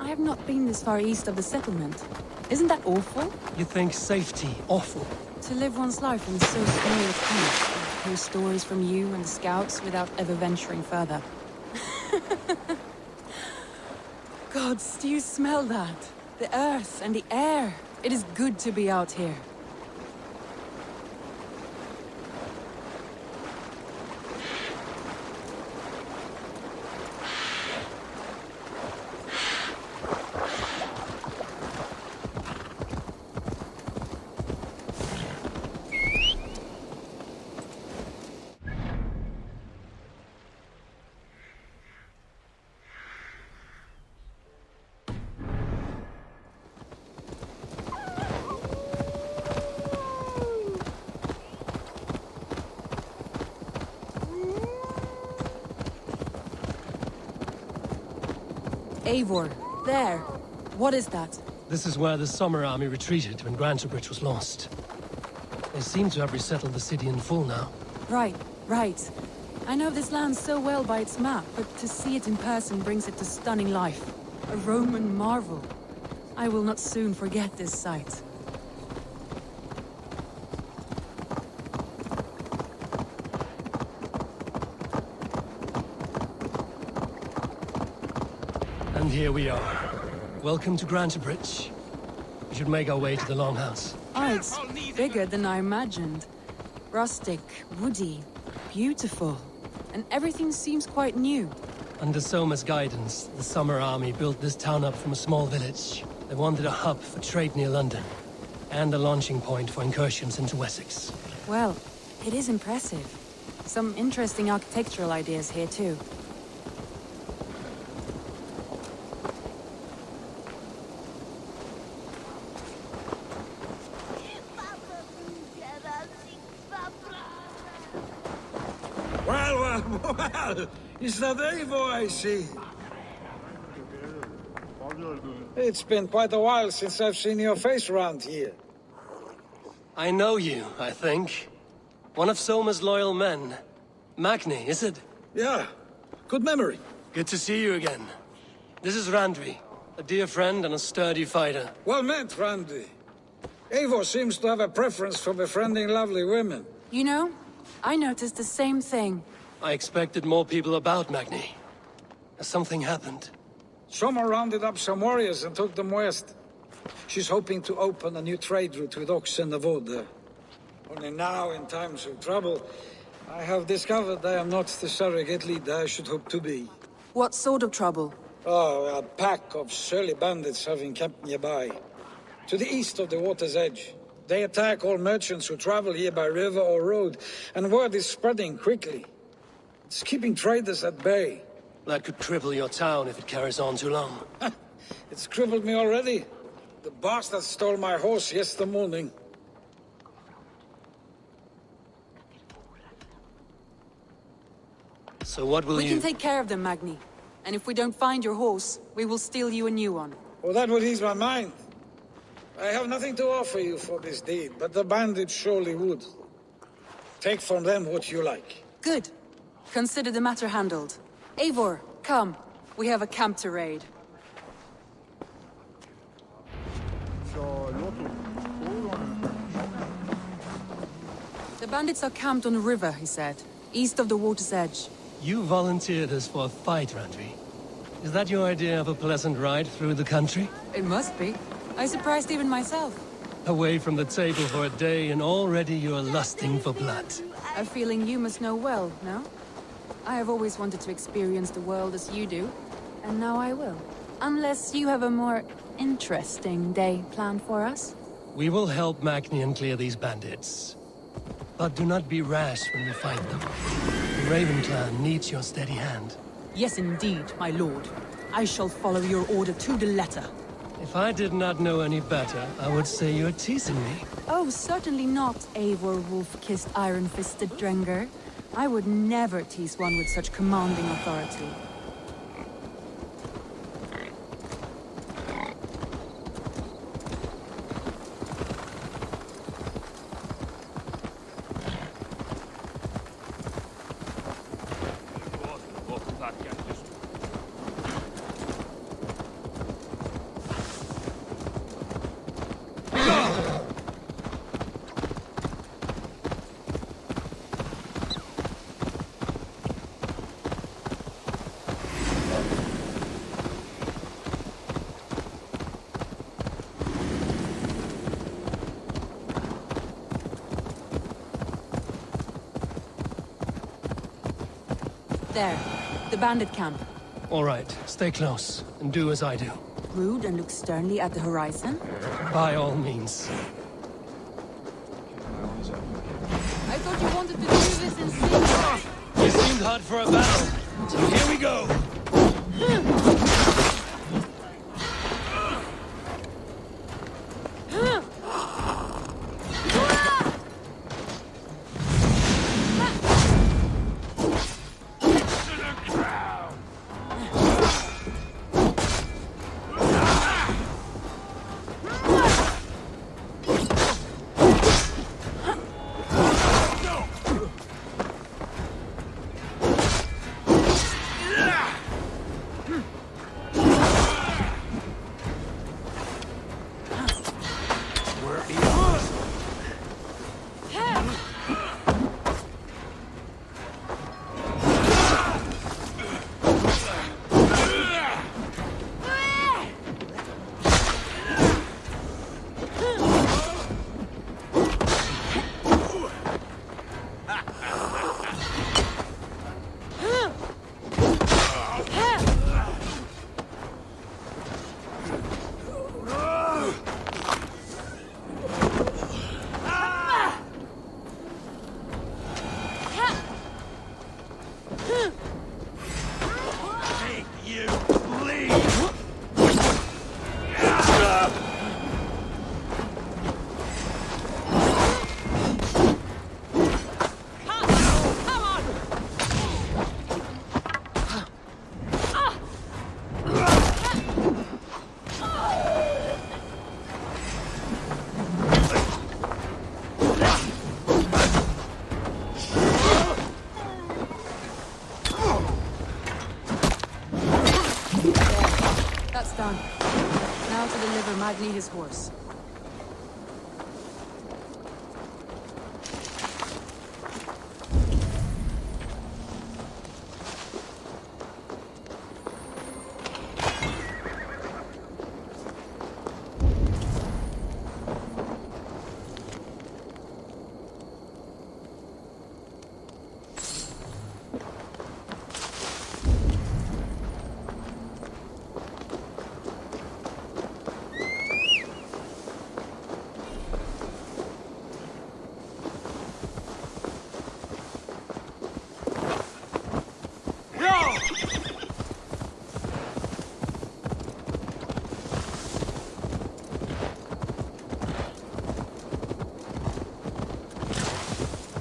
Speaker 5: I have not been this far east of the settlement. Isn't that awful?
Speaker 2: You think safety awful?
Speaker 5: To live one's life in so small a camp, hear stories from you and the scouts without ever venturing further. Gods, do you smell that? The earth and the air. It is good to be out here. Eivor, there. What is that?
Speaker 2: This is where the Summer Army retreated when Grantebridge was lost. They seem to have resettled the city in full now.
Speaker 5: Right, right. I know this land so well by its map, but to see it in person brings it to stunning life. A Roman marvel. I will not soon forget this sight.
Speaker 2: And here we are. Welcome to Grantebridge. We should make our way to the Longhouse.
Speaker 5: Oh, it's bigger than I imagined. Rustic, woody, beautiful. And everything seems quite new.
Speaker 2: Under Soma's guidance, the Summer Army built this town up from a small village. They wanted a hub for trade near London, and a launching point for incursions into Wessex.
Speaker 5: Well, it is impressive. Some interesting architectural ideas here too.
Speaker 14: Well, is that Eivor I see? It's been quite a while since I've seen your face around here.
Speaker 2: I know you, I think. One of Soma's loyal men. Magni, is it?
Speaker 14: Yeah, good memory.
Speaker 2: Good to see you again. This is Randvi, a dear friend and a sturdy fighter.
Speaker 14: Well met, Randvi. Eivor seems to have a preference for befriending lovely women.
Speaker 5: You know, I noticed the same thing.
Speaker 2: I expected more people about Magni. Has something happened?
Speaker 14: Soma rounded up some warriors and took them west. She's hoping to open a new trade route with Ox and the Wood there. Only now, in times of trouble, I have discovered I am not the surrogate leader I should hope to be.
Speaker 5: What sort of trouble?
Speaker 14: Oh, a pack of surly bandits have encamped nearby. To the east of the water's edge. They attack all merchants who travel here by river or road, and word is spreading quickly. It's keeping traders at bay.
Speaker 2: That could cripple your town if it carries on too long.
Speaker 14: It's crippled me already. The bastard stole my horse yesterday morning.
Speaker 2: So what will
Speaker 5: We can take care of them, Magni. And if we don't find your horse, we will steal you a new one.
Speaker 14: Well, that would ease my mind. I have nothing to offer you for this deed, but the bandits surely would. Take from them what you like.
Speaker 5: Good. Consider the matter handled. Eivor, come. We have a camp to raid. The bandits are camped on the river, he said. East of the water's edge.
Speaker 2: You volunteered us for a fight, Randvi. Is that your idea of a pleasant ride through the country?
Speaker 5: It must be. I surprised even myself.
Speaker 2: Away from the table for a day and already you're lusting for blood.
Speaker 5: A feeling you must know well, no? I have always wanted to experience the world as you do, and now I will. Unless you have a more interesting day planned for us?
Speaker 2: We will help Magnian clear these bandits. But do not be rash when we fight them. The Raven clan needs your steady hand.
Speaker 18: Yes, indeed, my lord. I shall follow your order to the letter.
Speaker 2: If I did not know any better, I would say you're teasing me.
Speaker 5: Oh, certainly not, Eivor wolf-kissed iron-fisted Drenger. I would never tease one with such commanding authority. There, the bandit camp.
Speaker 2: All right, stay close, and do as I do.
Speaker 5: Brood and look sternly at the horizon?
Speaker 2: By all means.
Speaker 5: I thought you wanted to do this in secret.
Speaker 2: You seemed hot for a battle, so here we go!
Speaker 5: Now to deliver Magni his horse.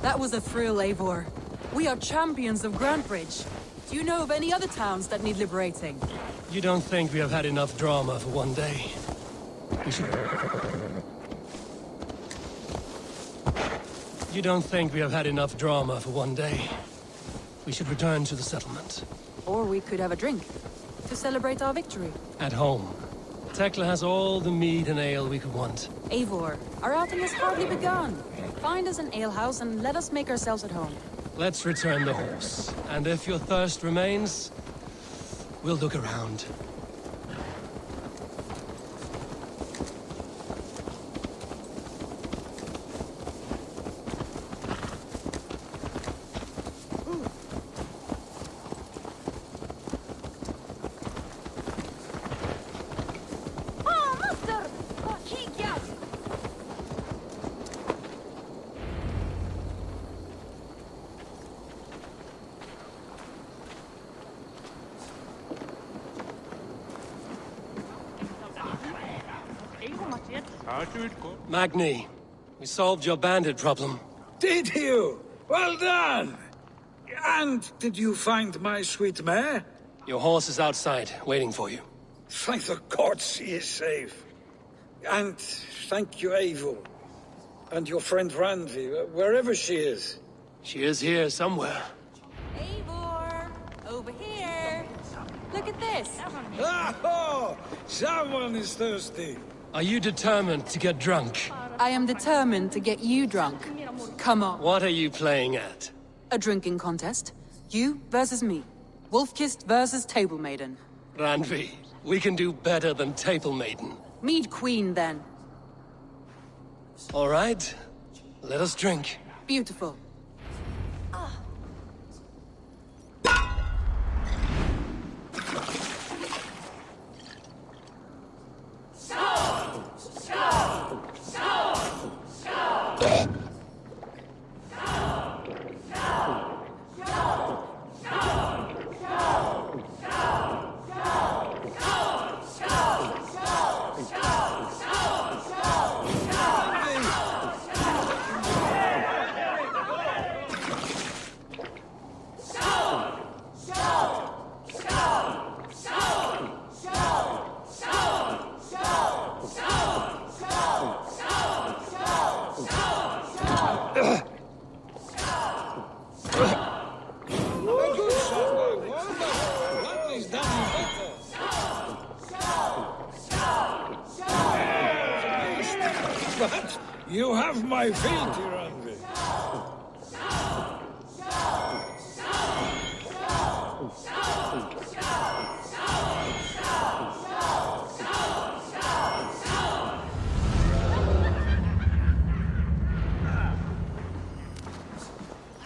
Speaker 5: That was a thrill, Eivor. We are champions of Grantebridge. Do you know of any other towns that need liberating?
Speaker 2: You don't think we have had enough drama for one day? We should... You don't think we have had enough drama for one day? We should return to the settlement.
Speaker 5: Or we could have a drink, to celebrate our victory.
Speaker 2: At home. Tekla has all the mead and ale we could want.
Speaker 5: Eivor, our outing has hardly begun. Find us an alehouse and let us make ourselves at home.
Speaker 2: Let's return the horse. And if your thirst remains, we'll look around. Magni, we solved your bandit problem.
Speaker 14: Did you? Well done! And did you find my sweet mare?
Speaker 2: Your horse is outside, waiting for you.
Speaker 14: Thank the gods he is safe. And thank you, Eivor. And your friend Randvi, wherever she is.
Speaker 2: She is here somewhere.
Speaker 5: Eivor! Over here! Look at this!
Speaker 14: Oh! Someone is thirsty.
Speaker 2: Are you determined to get drunk?
Speaker 5: I am determined to get you drunk. Come on.
Speaker 2: What are you playing at?
Speaker 5: A drinking contest. You versus me. Wolf-kissed versus Table Maiden.
Speaker 2: Randvi, we can do better than Table Maiden.
Speaker 5: Mead Queen, then.
Speaker 2: All right. Let us drink.
Speaker 5: Beautiful.
Speaker 14: But you have my feet, Randvi.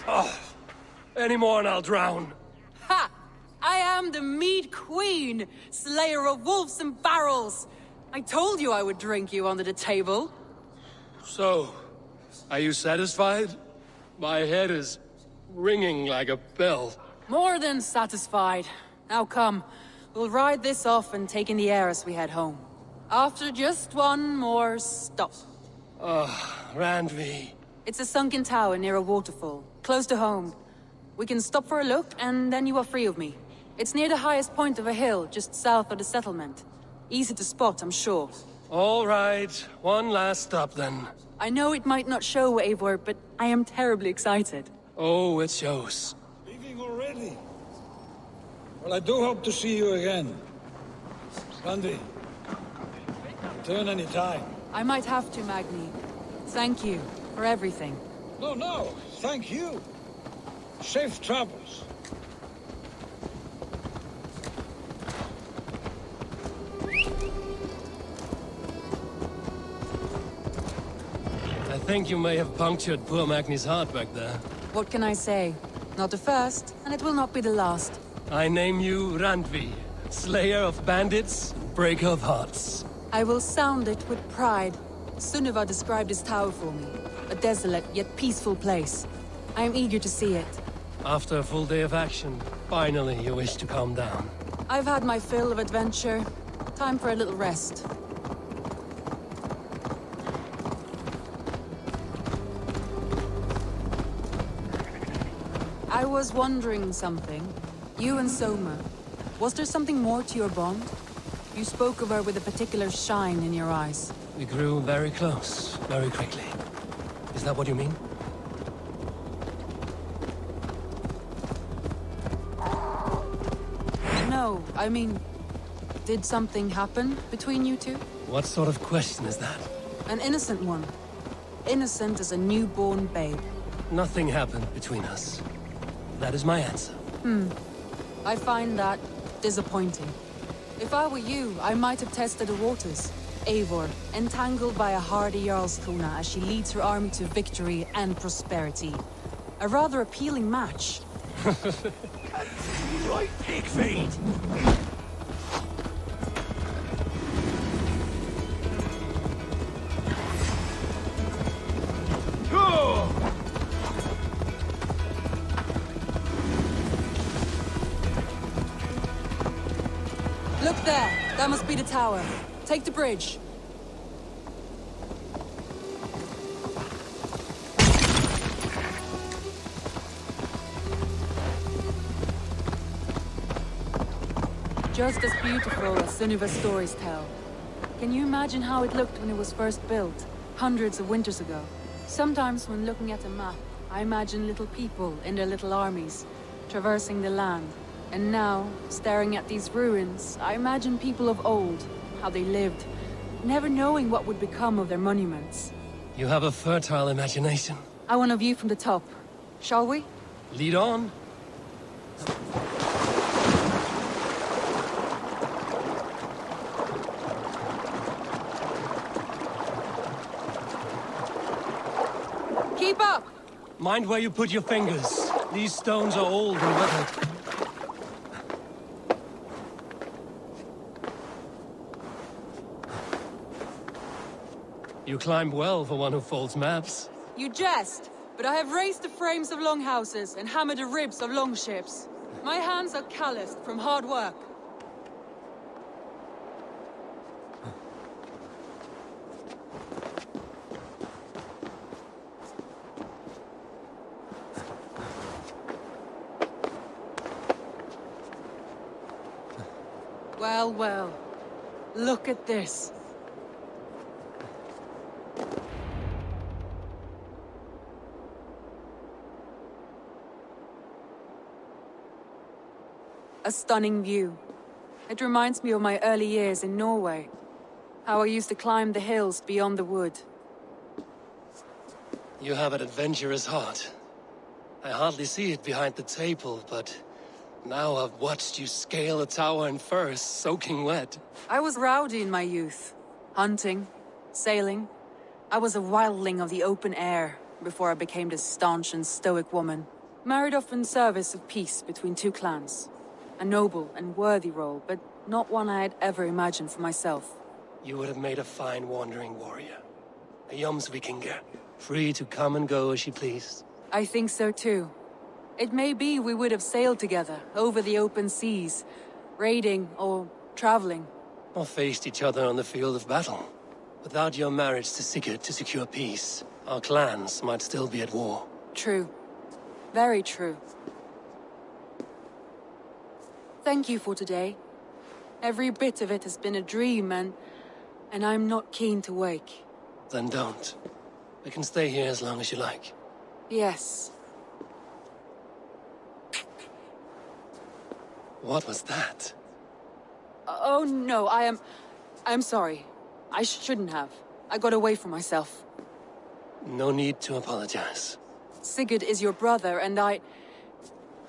Speaker 2: Oh, any more and I'll drown.
Speaker 5: Ha! I am the Mead Queen, slayer of wolves and barrels. I told you I would drink you under the table.
Speaker 2: So, are you satisfied? My head is ringing like a bell.
Speaker 5: More than satisfied. Now come, we'll ride this off and take in the air as we head home. After just one more stop.
Speaker 2: Randvi.
Speaker 5: It's a sunken tower near a waterfall, close to home. We can stop for a look, and then you are free of me. It's near the highest point of a hill, just south of the settlement. Easy to spot, I'm sure.
Speaker 2: All right, one last stop then.
Speaker 5: I know it might not show, Eivor, but I am terribly excited.
Speaker 2: Oh, it shows.
Speaker 14: Leaving already? Well, I do hope to see you again. Randy, return any time.
Speaker 5: I might have to, Magni. Thank you for everything.
Speaker 14: No, thank you. Safe travels.
Speaker 2: I think you may have punctured poor Magni's heart back there.
Speaker 5: What can I say? Not the first, and it will not be the last.
Speaker 2: I name you Randvi, slayer of bandits, breaker of hearts.
Speaker 5: I will sound it with pride. Sunniva described this tower for me. A desolate yet peaceful place. I am eager to see it.
Speaker 2: After a full day of action, finally you wish to calm down.
Speaker 5: I've had my fill of adventure. Time for a little rest. I was wondering something. You and Soma. Was there something more to your bond? You spoke of her with a particular shine in your eyes.
Speaker 2: We grew very close, very quickly. Is that what you mean?
Speaker 5: No, I mean... Did something happen between you two?
Speaker 2: What sort of question is that?
Speaker 5: An innocent one. Innocent as a newborn babe.
Speaker 2: Nothing happened between us. That is my answer.
Speaker 5: I find that disappointing. If I were you, I might have tested the waters. Eivor, entangled by a hardy Jarlskona as she leads her army to victory and prosperity. A rather appealing match.
Speaker 17: Right, pig feet!
Speaker 5: Look there! That must be the tower. Take the bridge. Just as beautiful as Sunniva's stories tell. Can you imagine how it looked when it was first built, hundreds of winters ago? Sometimes when looking at a map, I imagine little people in their little armies, traversing the land. And now, staring at these ruins, I imagine people of old, how they lived, never knowing what would become of their monuments.
Speaker 2: You have a fertile imagination.
Speaker 5: I want a view from the top. Shall we?
Speaker 2: Lead on.
Speaker 5: Keep up!
Speaker 2: Mind where you put your fingers. These stones are old and weathered. You climb well for one who folds maps.
Speaker 5: You jest, but I have raised the frames of longhouses and hammered the ribs of longships. My hands are calloused from hard work. Well, well. Look at this. A stunning view. It reminds me of my early years in Norway. How I used to climb the hills beyond the wood.
Speaker 2: You have an adventurous heart. I hardly see it behind the table, but now I've watched you scale a tower in furs, soaking wet.
Speaker 5: I was rowdy in my youth. Hunting, sailing. I was a wildling of the open air before I became this staunch and stoic woman. Married off in service of peace between two clans. A noble and worthy role, but not one I had ever imagined for myself.
Speaker 2: You would have made a fine wandering warrior. A Jomsvikinger, free to come and go as she pleased.
Speaker 5: I think so too. It may be we would have sailed together, over the open seas, raiding or traveling.
Speaker 2: Or faced each other on the field of battle. Without your marriage to Sigurd to secure peace, our clans might still be at war.
Speaker 5: True. Very true. Thank you for today. Every bit of it has been a dream, and I'm not keen to wake.
Speaker 2: Then don't. We can stay here as long as you like.
Speaker 5: Yes.
Speaker 2: What was that?
Speaker 5: Oh no, I'm sorry. I shouldn't have. I got away from myself.
Speaker 2: No need to apologize.
Speaker 5: Sigurd is your brother, and I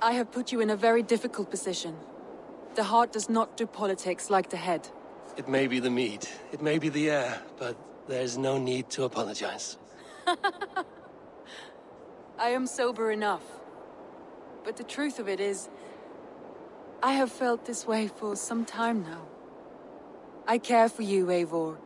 Speaker 5: have put you in a very difficult position. The heart does not do politics like the head.
Speaker 2: It may be the meat, it may be the air, but there's no need to apologize.
Speaker 5: I am sober enough. But the truth of it is, I have felt this way for some time now. I care for you, Eivor.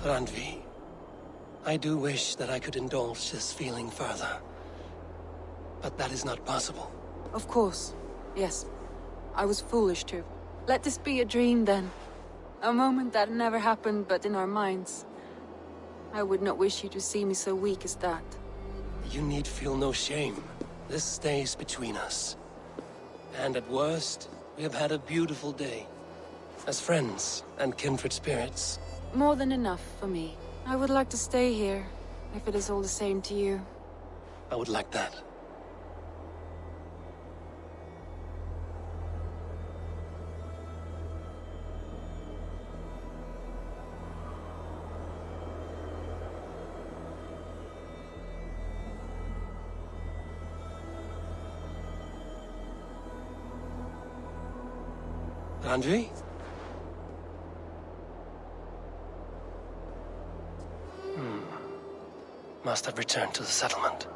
Speaker 2: Randvi, I do wish that I could indulge this feeling further. But that is not possible.
Speaker 5: Of course. Yes. I was foolish to. Let this be a dream, then. A moment that never happened but in our minds. I would not wish you to see me so weak as that.
Speaker 2: You need feel no shame. This stays between us. And at worst, we have had a beautiful day. As friends and kindred spirits.
Speaker 5: More than enough for me. I would like to stay here, if it is all the same to you.
Speaker 2: I would like that. Randvi? Must have returned to the settlement.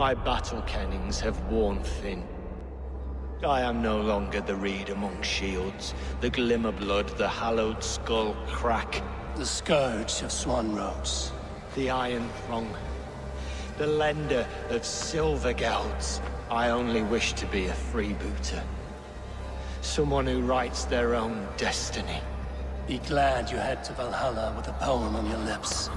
Speaker 16: My battle kennings have worn thin. I am no longer the reed among shields, the glimmer blood, the hallowed skull crack.
Speaker 2: The scourge of Swan Roads.
Speaker 16: The iron prong. The lender of silver gelds. I only wish to be a freebooter. Someone who writes their own destiny.
Speaker 2: Be glad you head to Valhalla with a poem on your lips.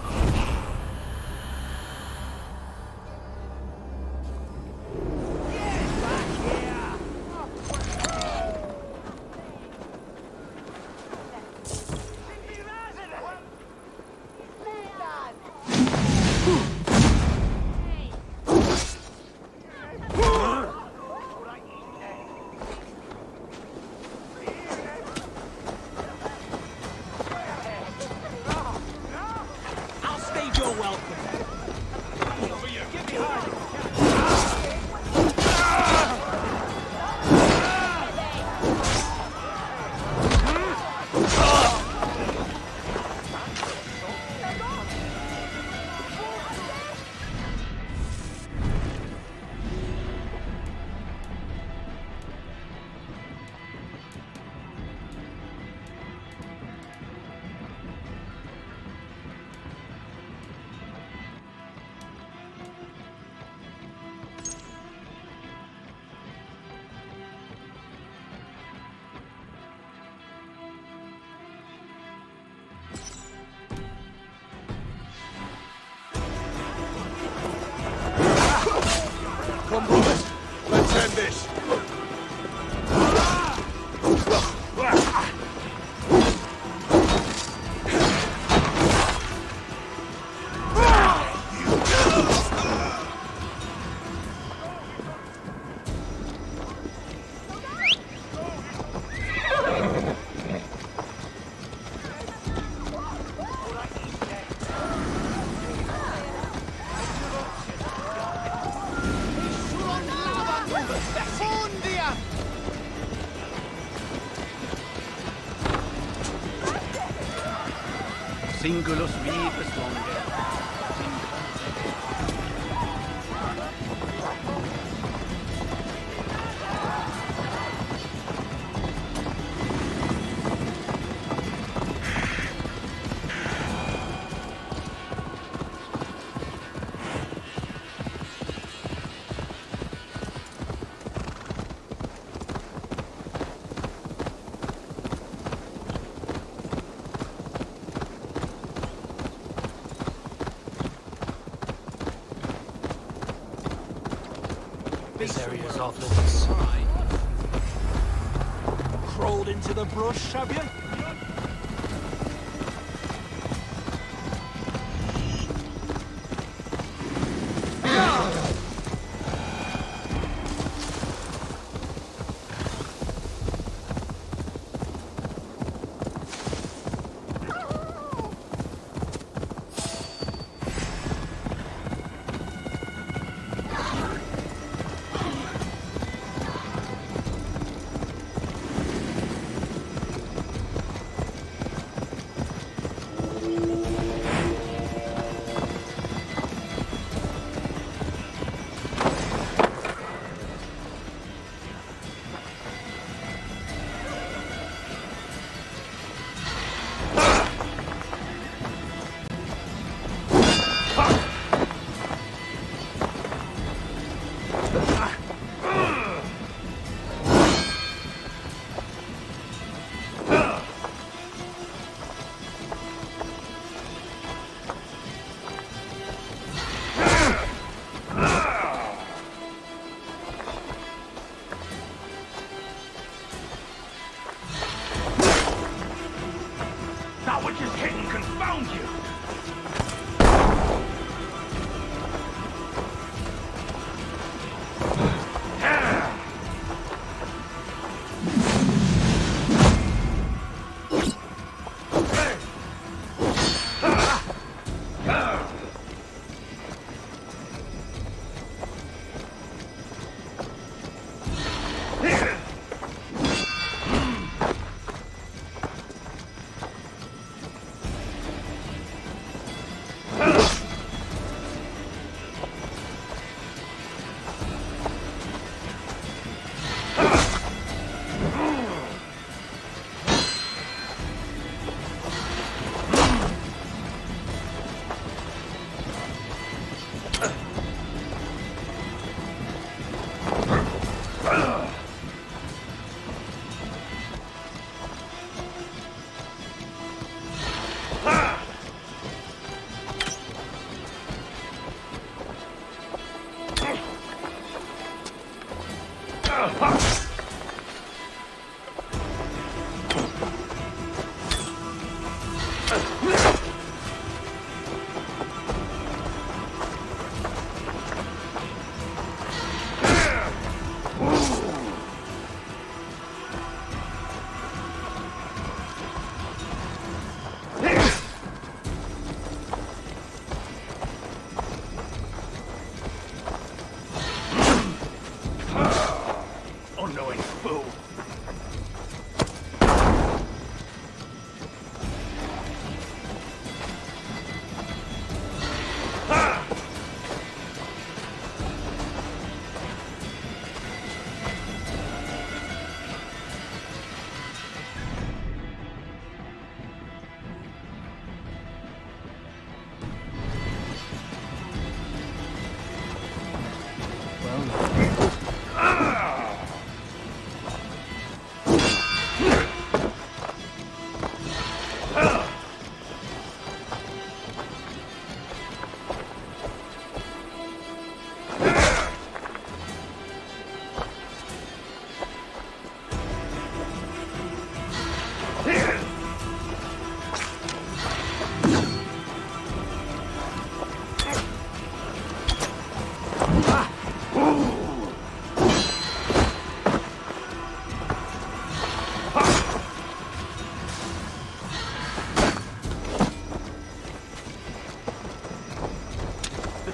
Speaker 10: Singulus vivus longe.
Speaker 2: This area is off limits.
Speaker 21: Crawled into the brush, have you?
Speaker 17: That which is hidden confound you!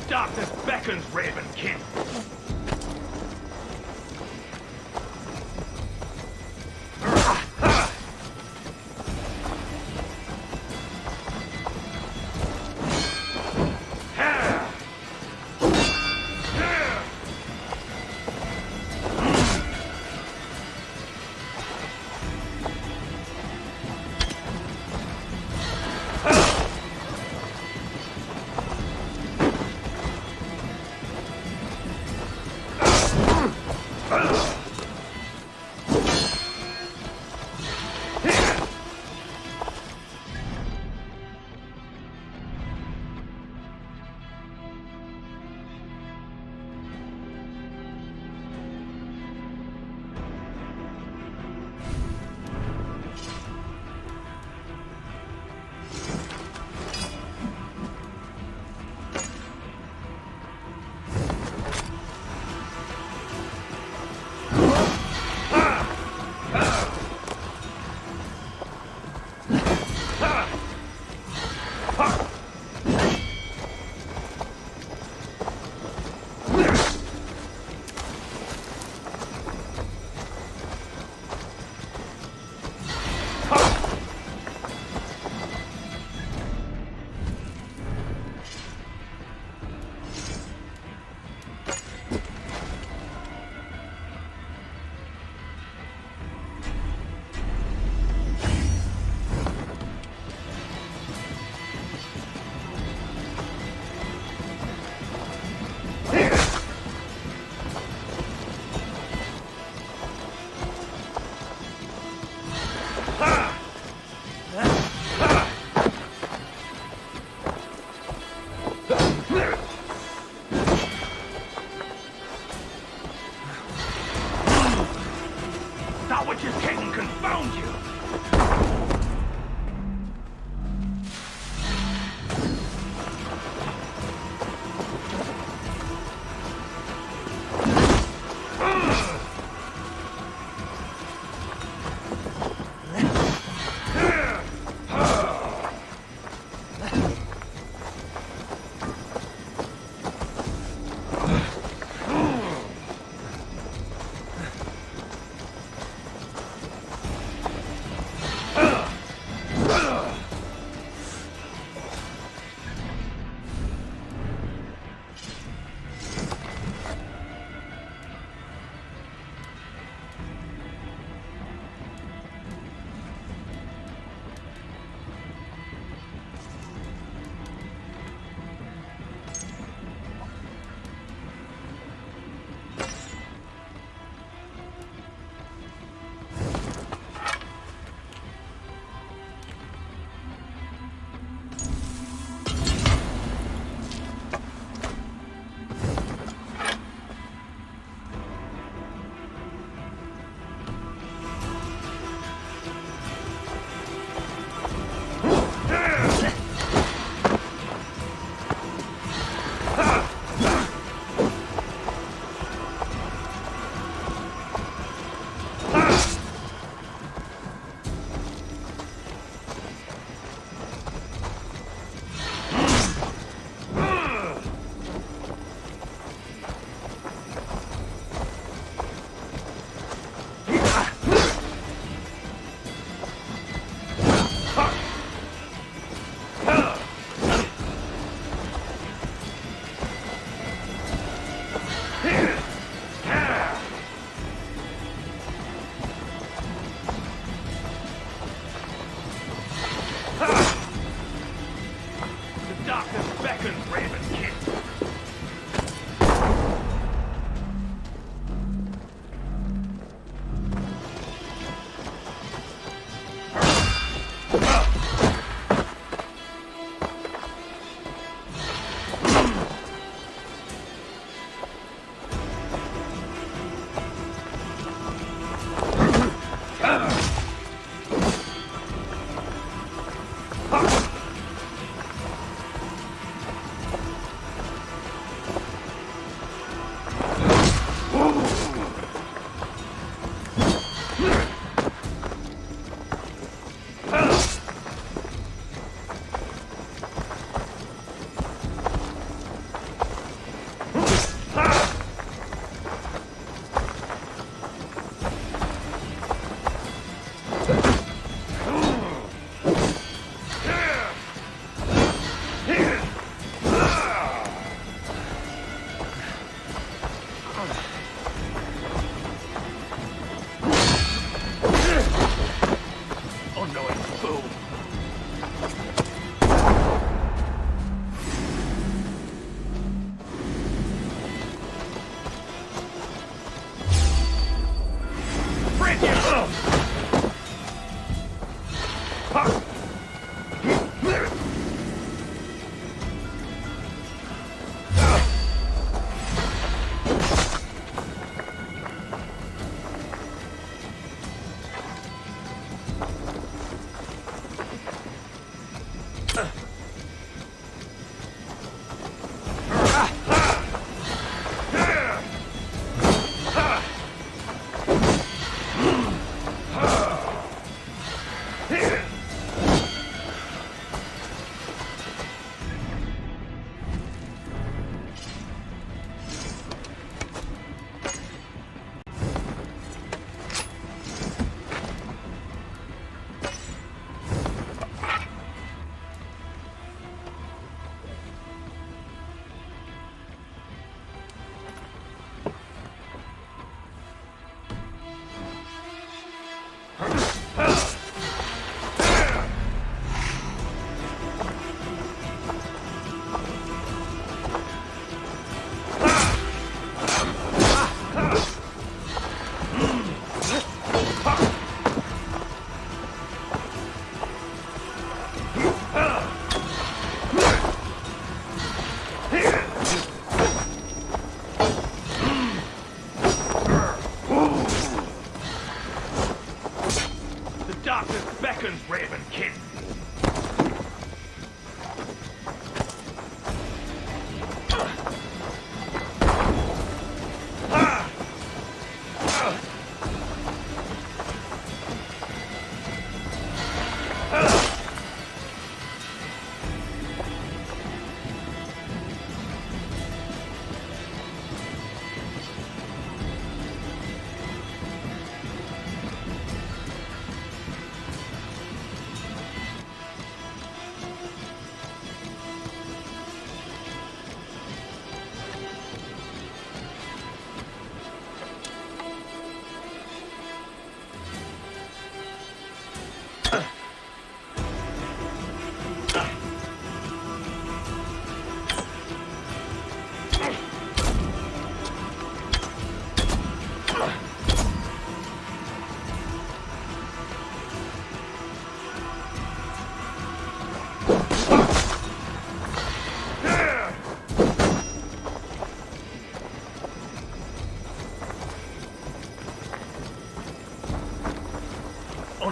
Speaker 17: Darkness beckons, Raven King.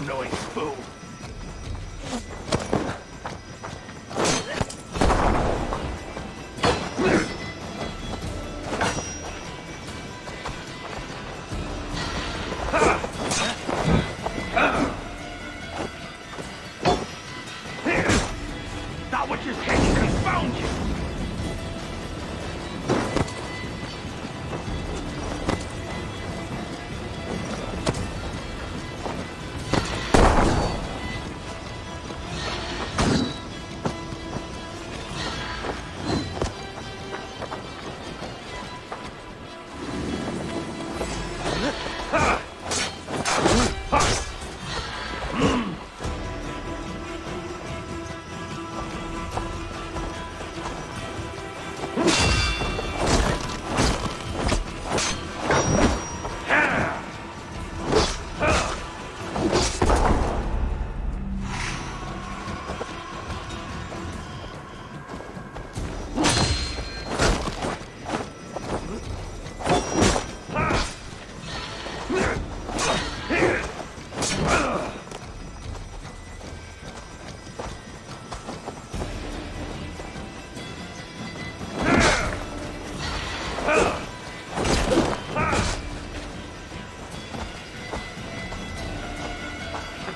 Speaker 17: Unknowing fool.
Speaker 19: That which is hidden confound you!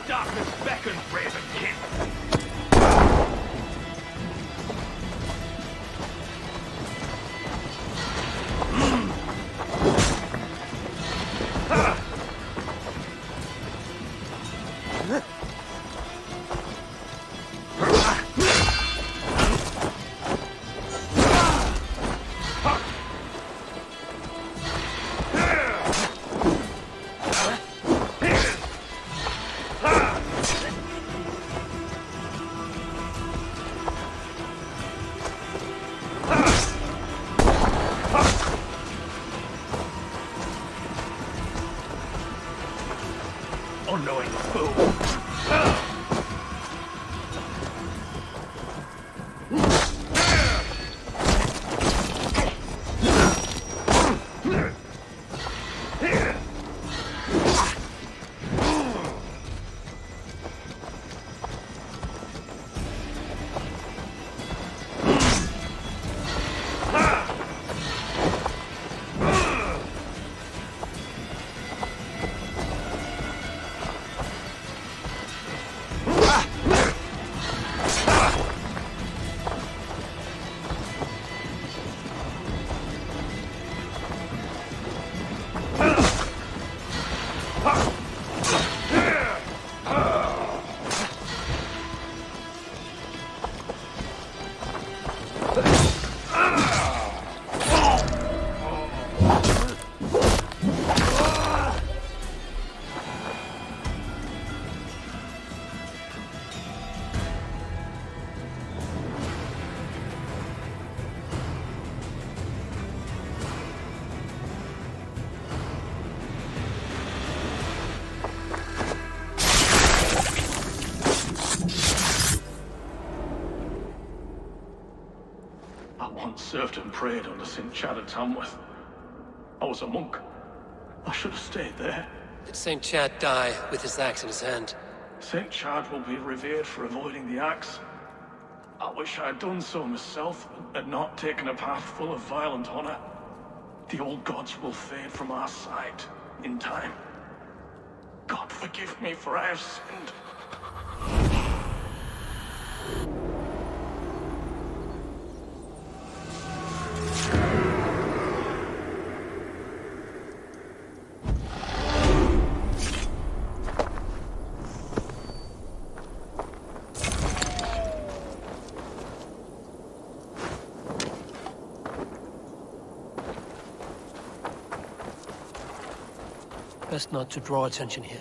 Speaker 19: Darkness beckons, Raven King. Unknowing fool. I once served and prayed under St. Chad at Tamworth. I was a monk. I should have stayed there.
Speaker 2: Did St. Chad die with his axe in his hand?
Speaker 17: St. Chad will be revered for avoiding the axe. I wish I had done so myself, and not taken a path full of violent honor. The old gods will fade from our sight in time. God forgive me, for I have sinned.
Speaker 2: Best not to draw attention here.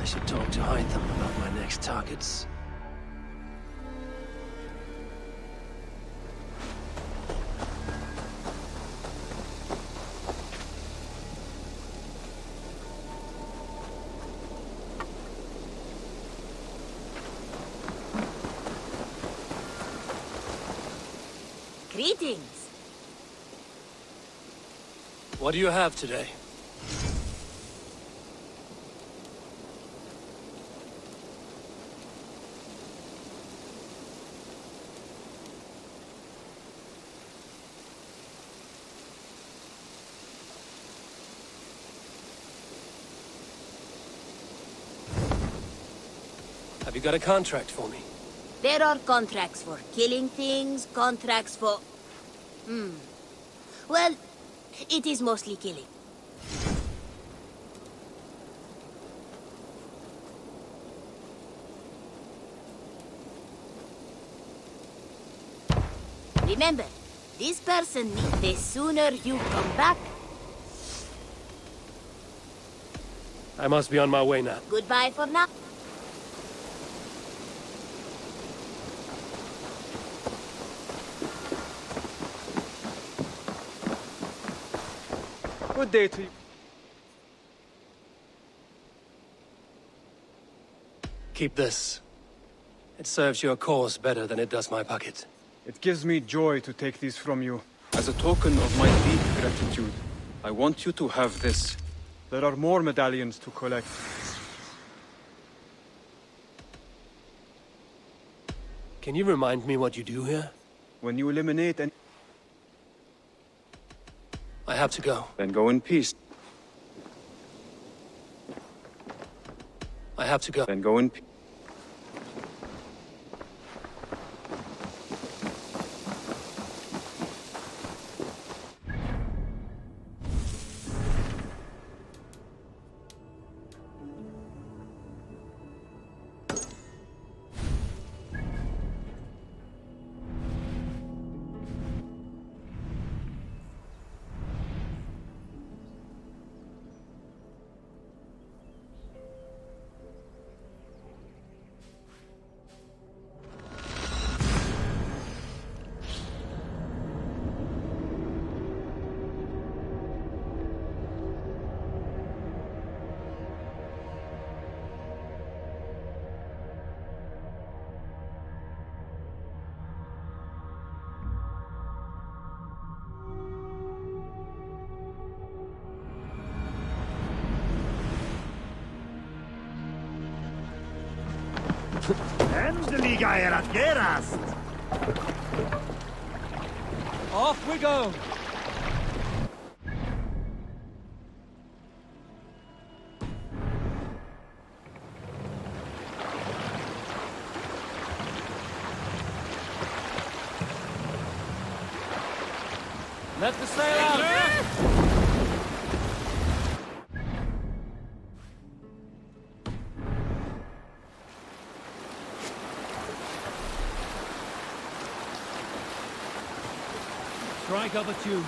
Speaker 2: I should talk to Hytham about my next targets.
Speaker 6: Greetings.
Speaker 2: What do you have today? Have you got a contract for me?
Speaker 6: There are contracts for killing things, contracts for... Well, it is mostly killing. Remember, this person needs... The sooner you come back...
Speaker 2: I must be on my way now.
Speaker 6: Goodbye for now.
Speaker 7: Good day to you.
Speaker 2: Keep this. It serves your cause better than it does my pocket.
Speaker 7: It gives me joy to take these from you. As a token of my deep gratitude, I want you to have this. There are more medallions to collect.
Speaker 2: Can you remind me what you do here?
Speaker 7: When you eliminate and
Speaker 2: I have to go.
Speaker 7: then go in peace.
Speaker 2: I have to go.
Speaker 7: Then go in peace.
Speaker 21: Endelig er at gerast!
Speaker 2: Off we go! Let the sail out! Strike up a tune.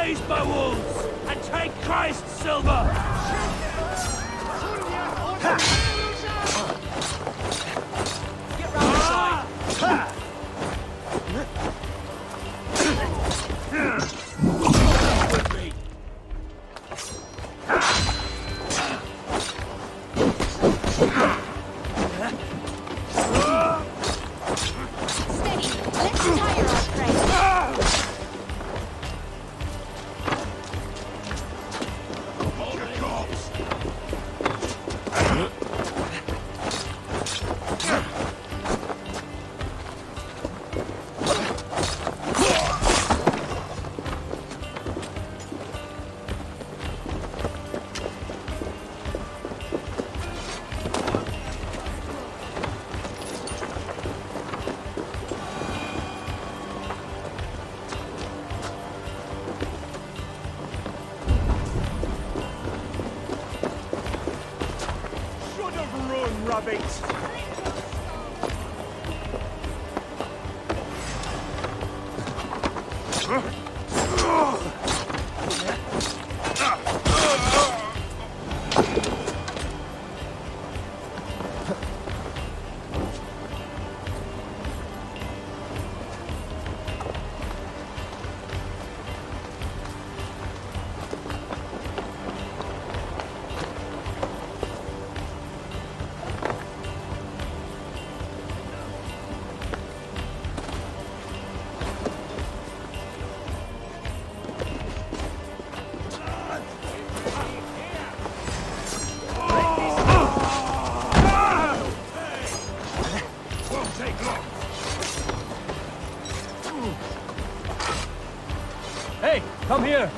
Speaker 21: Raise my wolves and take Christ's silver!
Speaker 3: Get round the side!
Speaker 2: Hey, come here!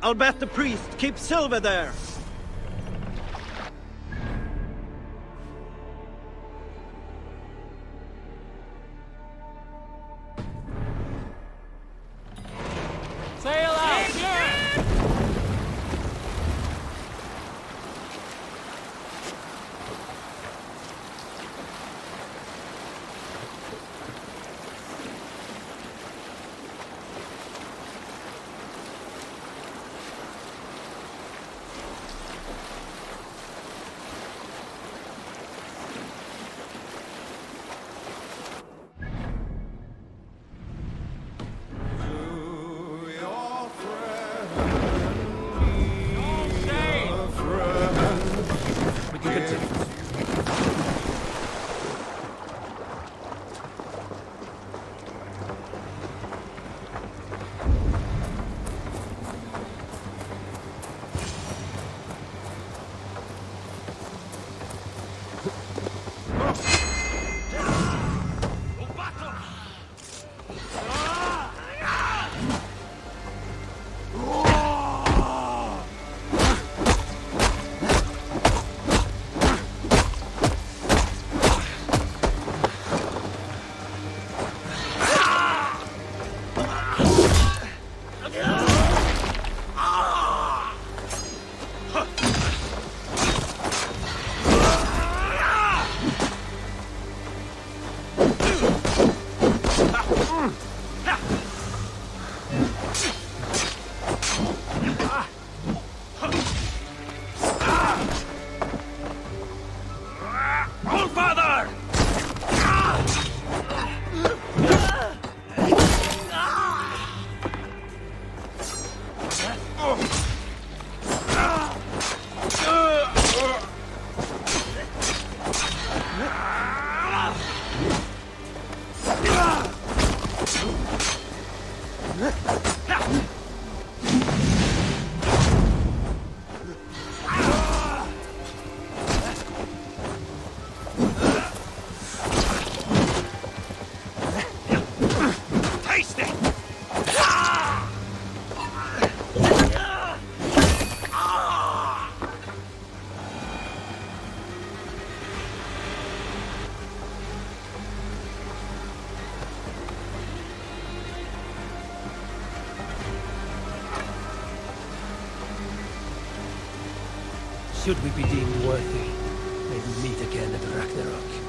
Speaker 21: I'll bet the priest keeps Silva there.
Speaker 2: Sail out! Should we be deemed worthy, may we meet again at Ragnarok.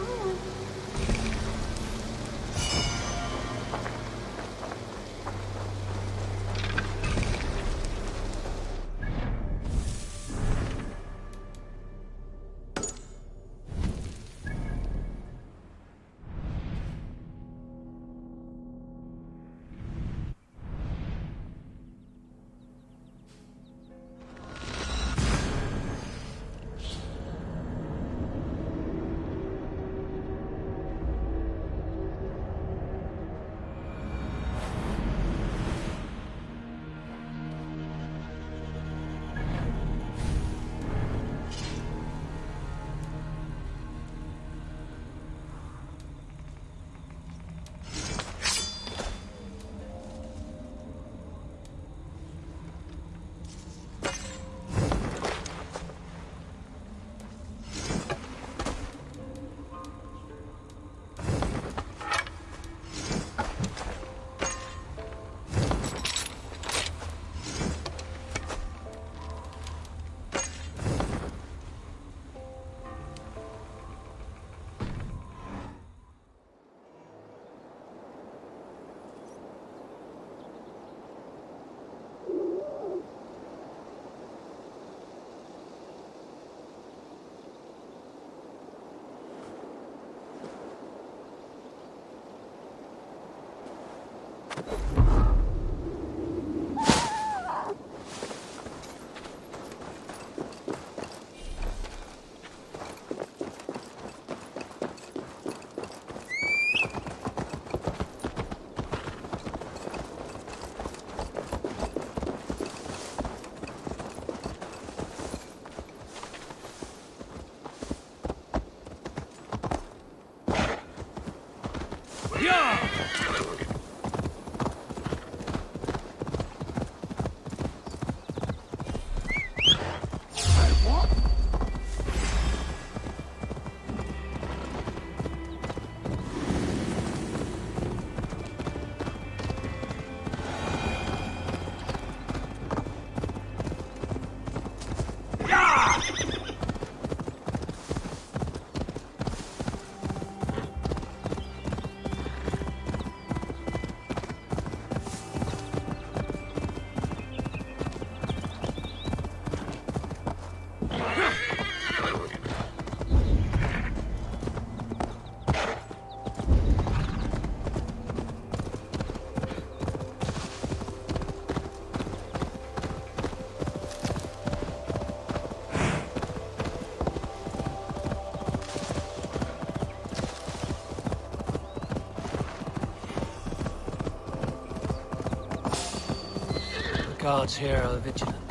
Speaker 2: Guards here are vigilant.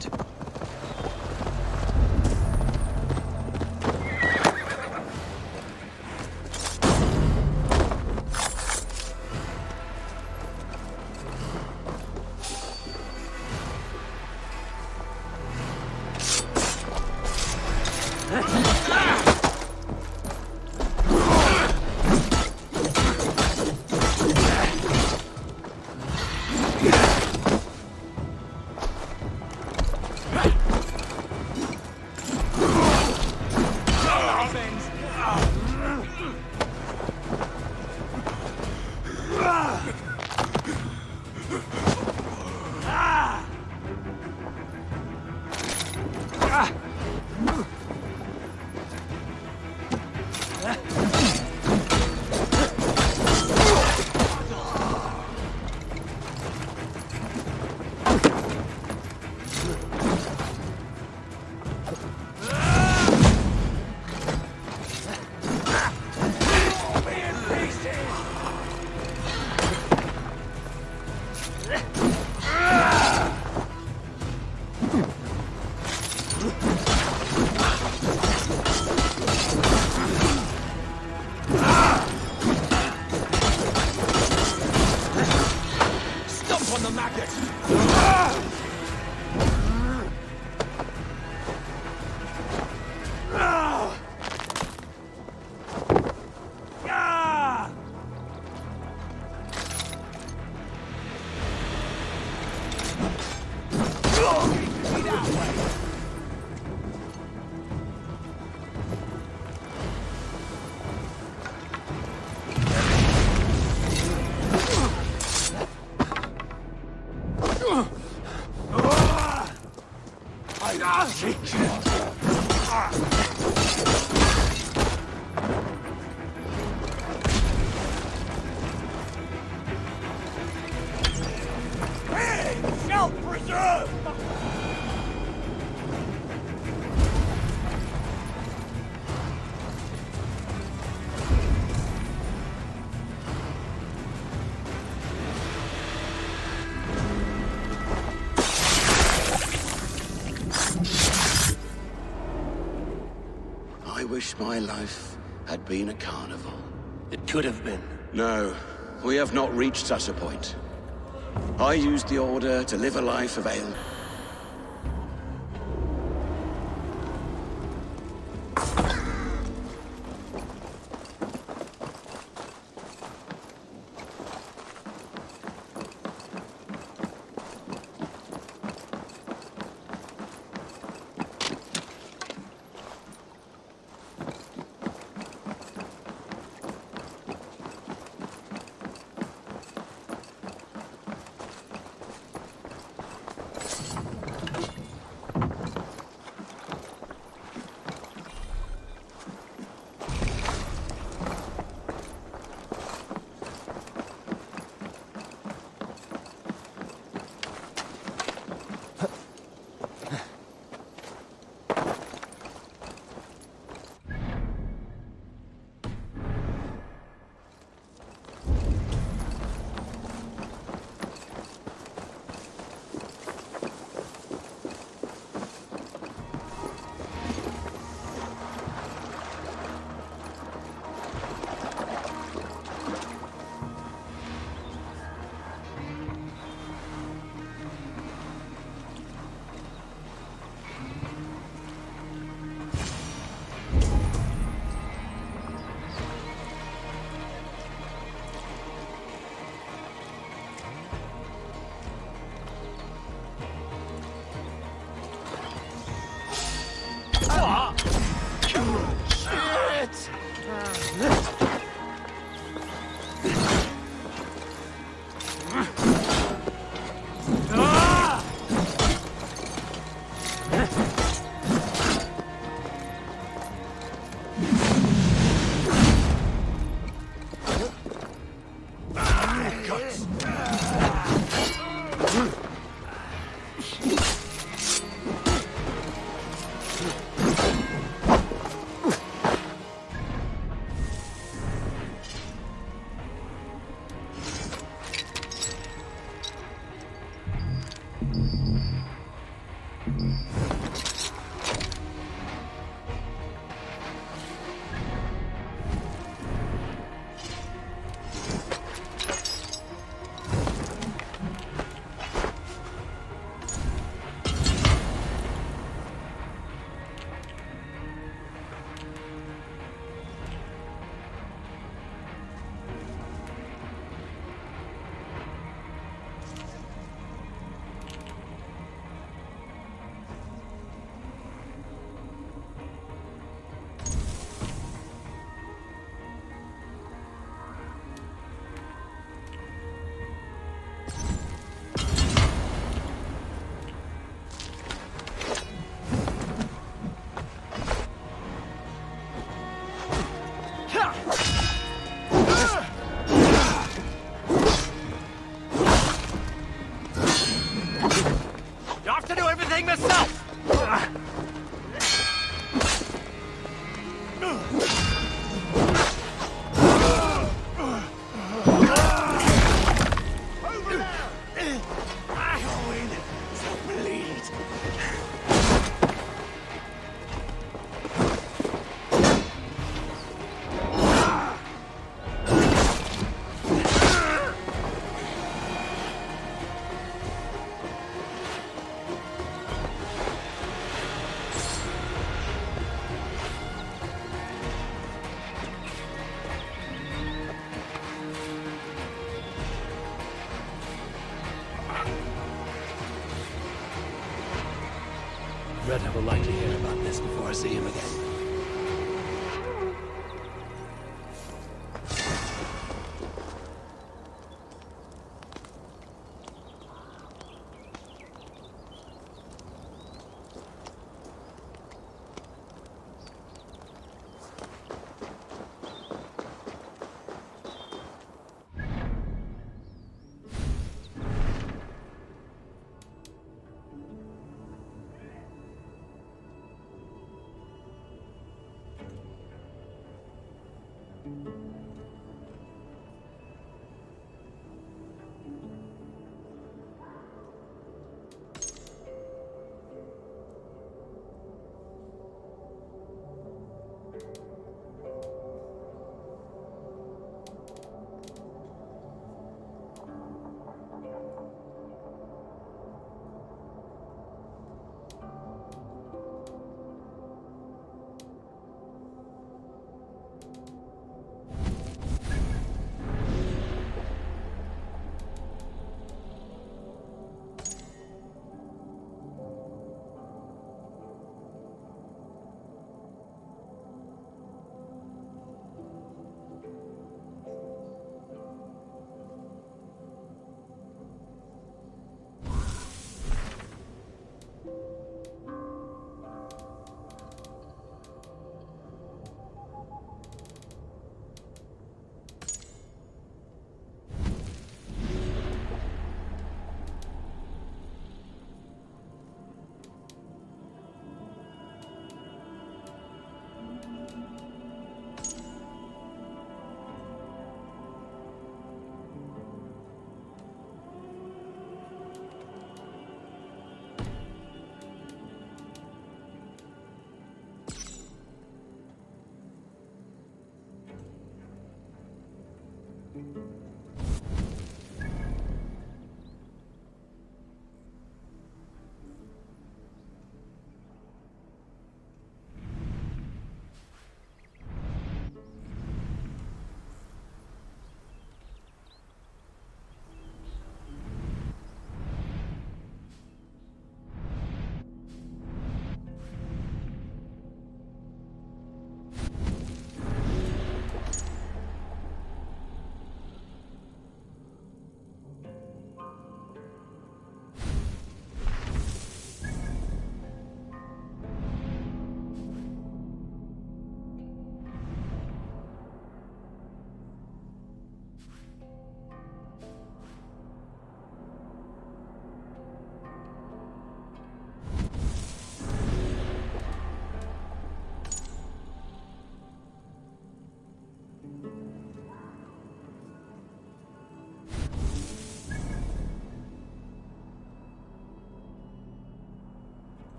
Speaker 8: I wish my life had been a carnival.
Speaker 2: It could have been.
Speaker 8: No, we have not reached such a point. I used the Order to live a life of ale.
Speaker 3: You have to do everything myself!
Speaker 2: Retta will likely hear about this before I see him again.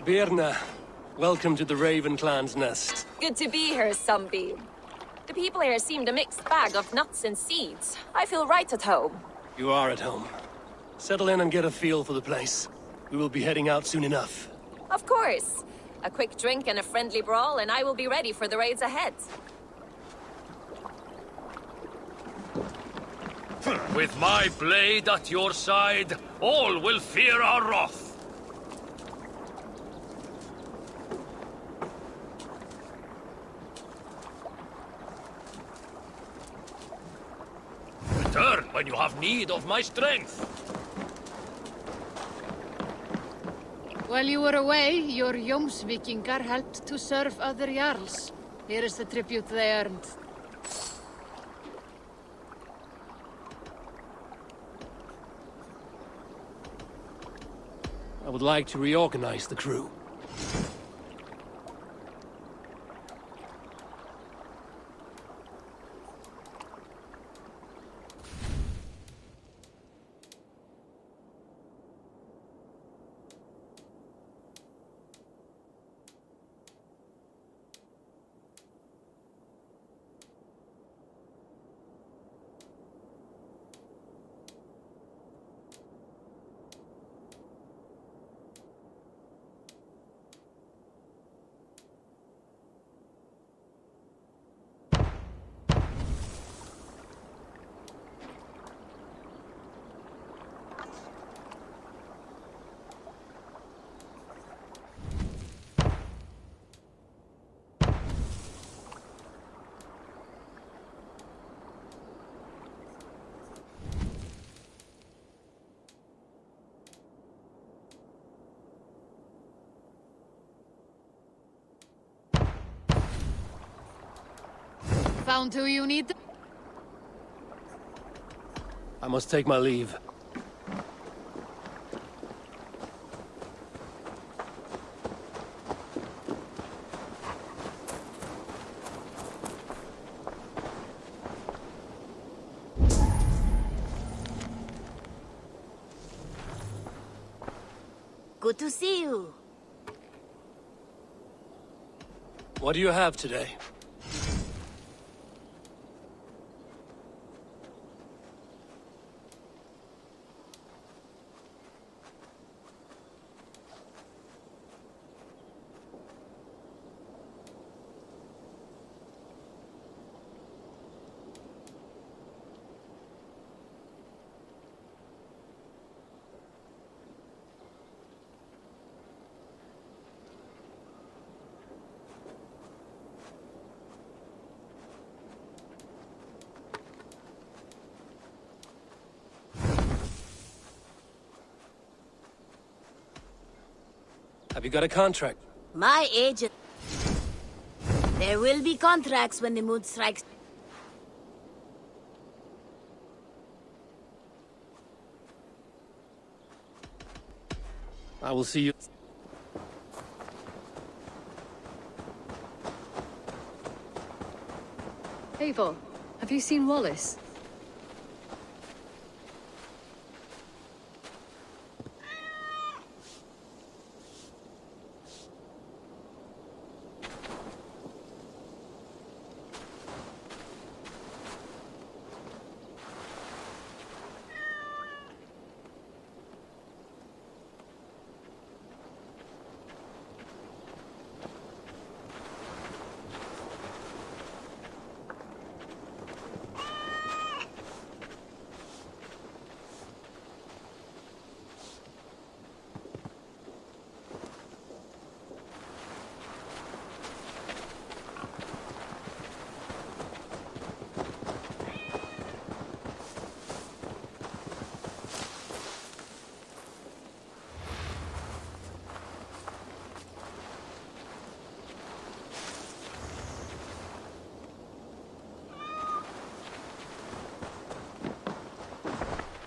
Speaker 2: Birna, welcome to the Raven Clan's nest.
Speaker 11: Good to be here, Sunbeam. The people here seemed a mixed bag of nuts and seeds. I feel right at home.
Speaker 2: You are at home. Settle in and get a feel for the place. We will be heading out soon enough.
Speaker 11: Of course. A quick drink and a friendly brawl, and I will be ready for the raids ahead.
Speaker 23: With my blade at your side, all will fear our wrath. Return when you have need of my strength.
Speaker 15: While you were away, your Jomsvikingar helped to serve other Jarls. Here is the tribute they earned.
Speaker 2: I would like to reorganize the crew.
Speaker 15: Found who you need?
Speaker 2: I must take my leave.
Speaker 6: Good to see you.
Speaker 2: What do you have today? Have you got a contract?
Speaker 6: My agent. There will be contracts when the mood strikes.
Speaker 2: I will see you.
Speaker 4: Eivor, have you seen Wallace?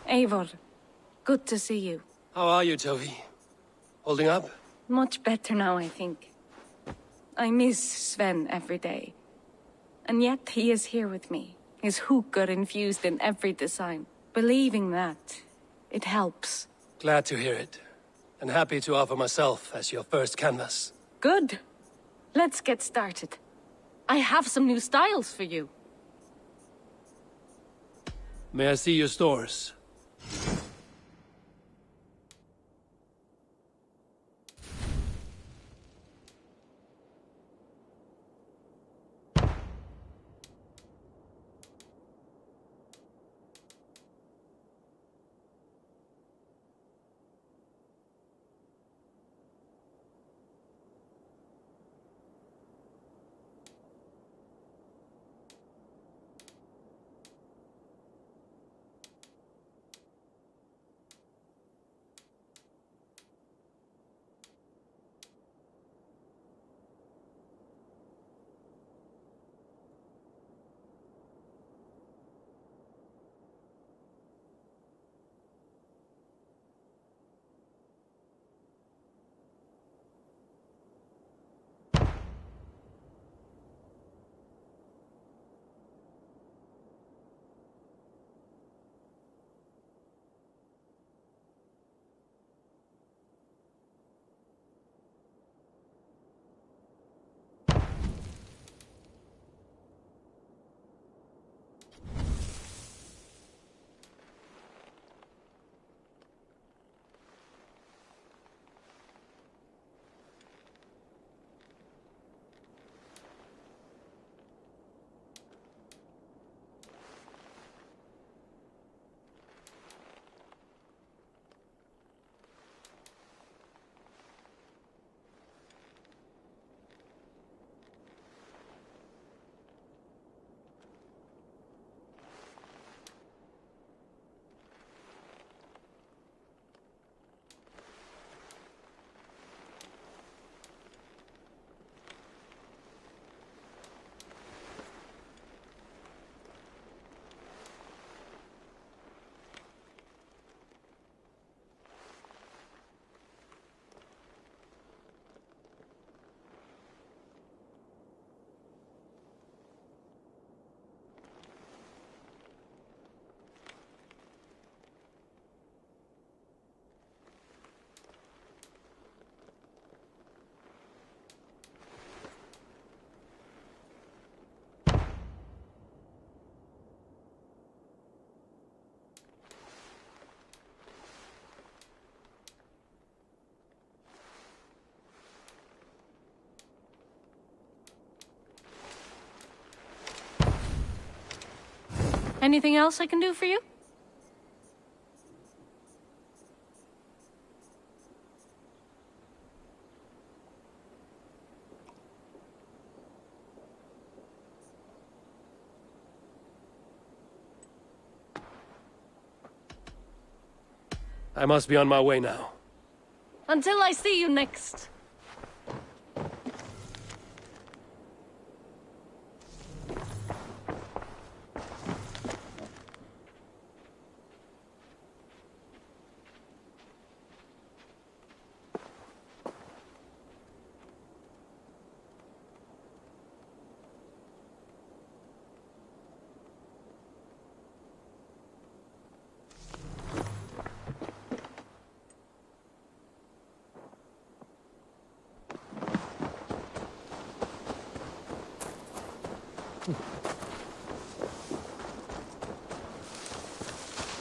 Speaker 4: Eivor, good to see you.
Speaker 2: How are you, Tovi? Holding up?
Speaker 4: Much better now, I think. I miss Sven every day. And yet he is here with me. His hooker infused in every design. Believing that, it helps.
Speaker 2: Glad to hear it. and happy to offer myself as your first canvas.
Speaker 4: Good. Let's get started. I have some new styles for you.
Speaker 2: May I see your stores?
Speaker 4: Anything else I can do for you?
Speaker 2: I must be on my way now.
Speaker 4: Until I see you next.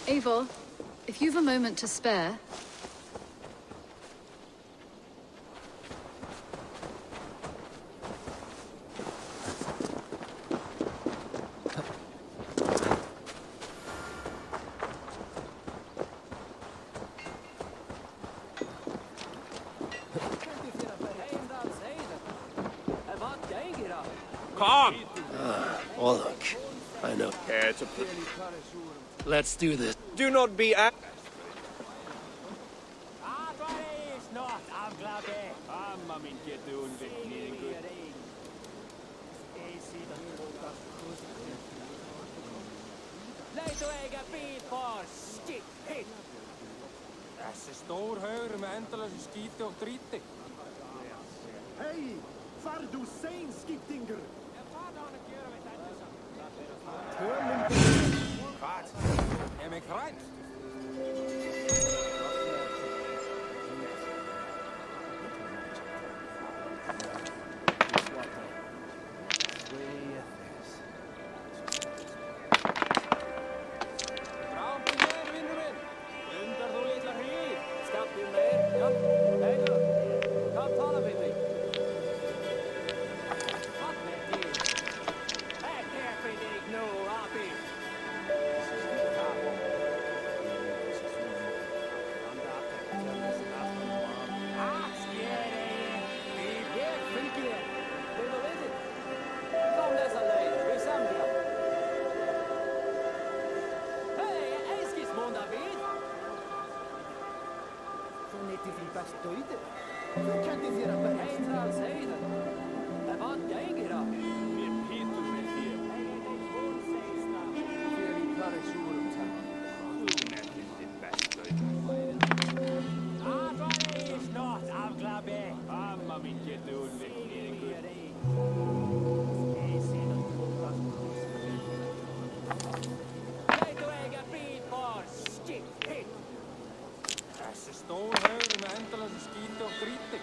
Speaker 13: Eivor, if you've a moment to spare...
Speaker 3: Come!
Speaker 2: Oh, look. I know.
Speaker 3: Care to put...
Speaker 2: Let's do this.
Speaker 3: Do not be a...
Speaker 20: Tässä stor höyrymäntälä skite och dritte.
Speaker 22: Hej! Far du sein skittinger!
Speaker 20: Wat? Heb ik rijdt? Tässä stål här med entalasi skite och dritte.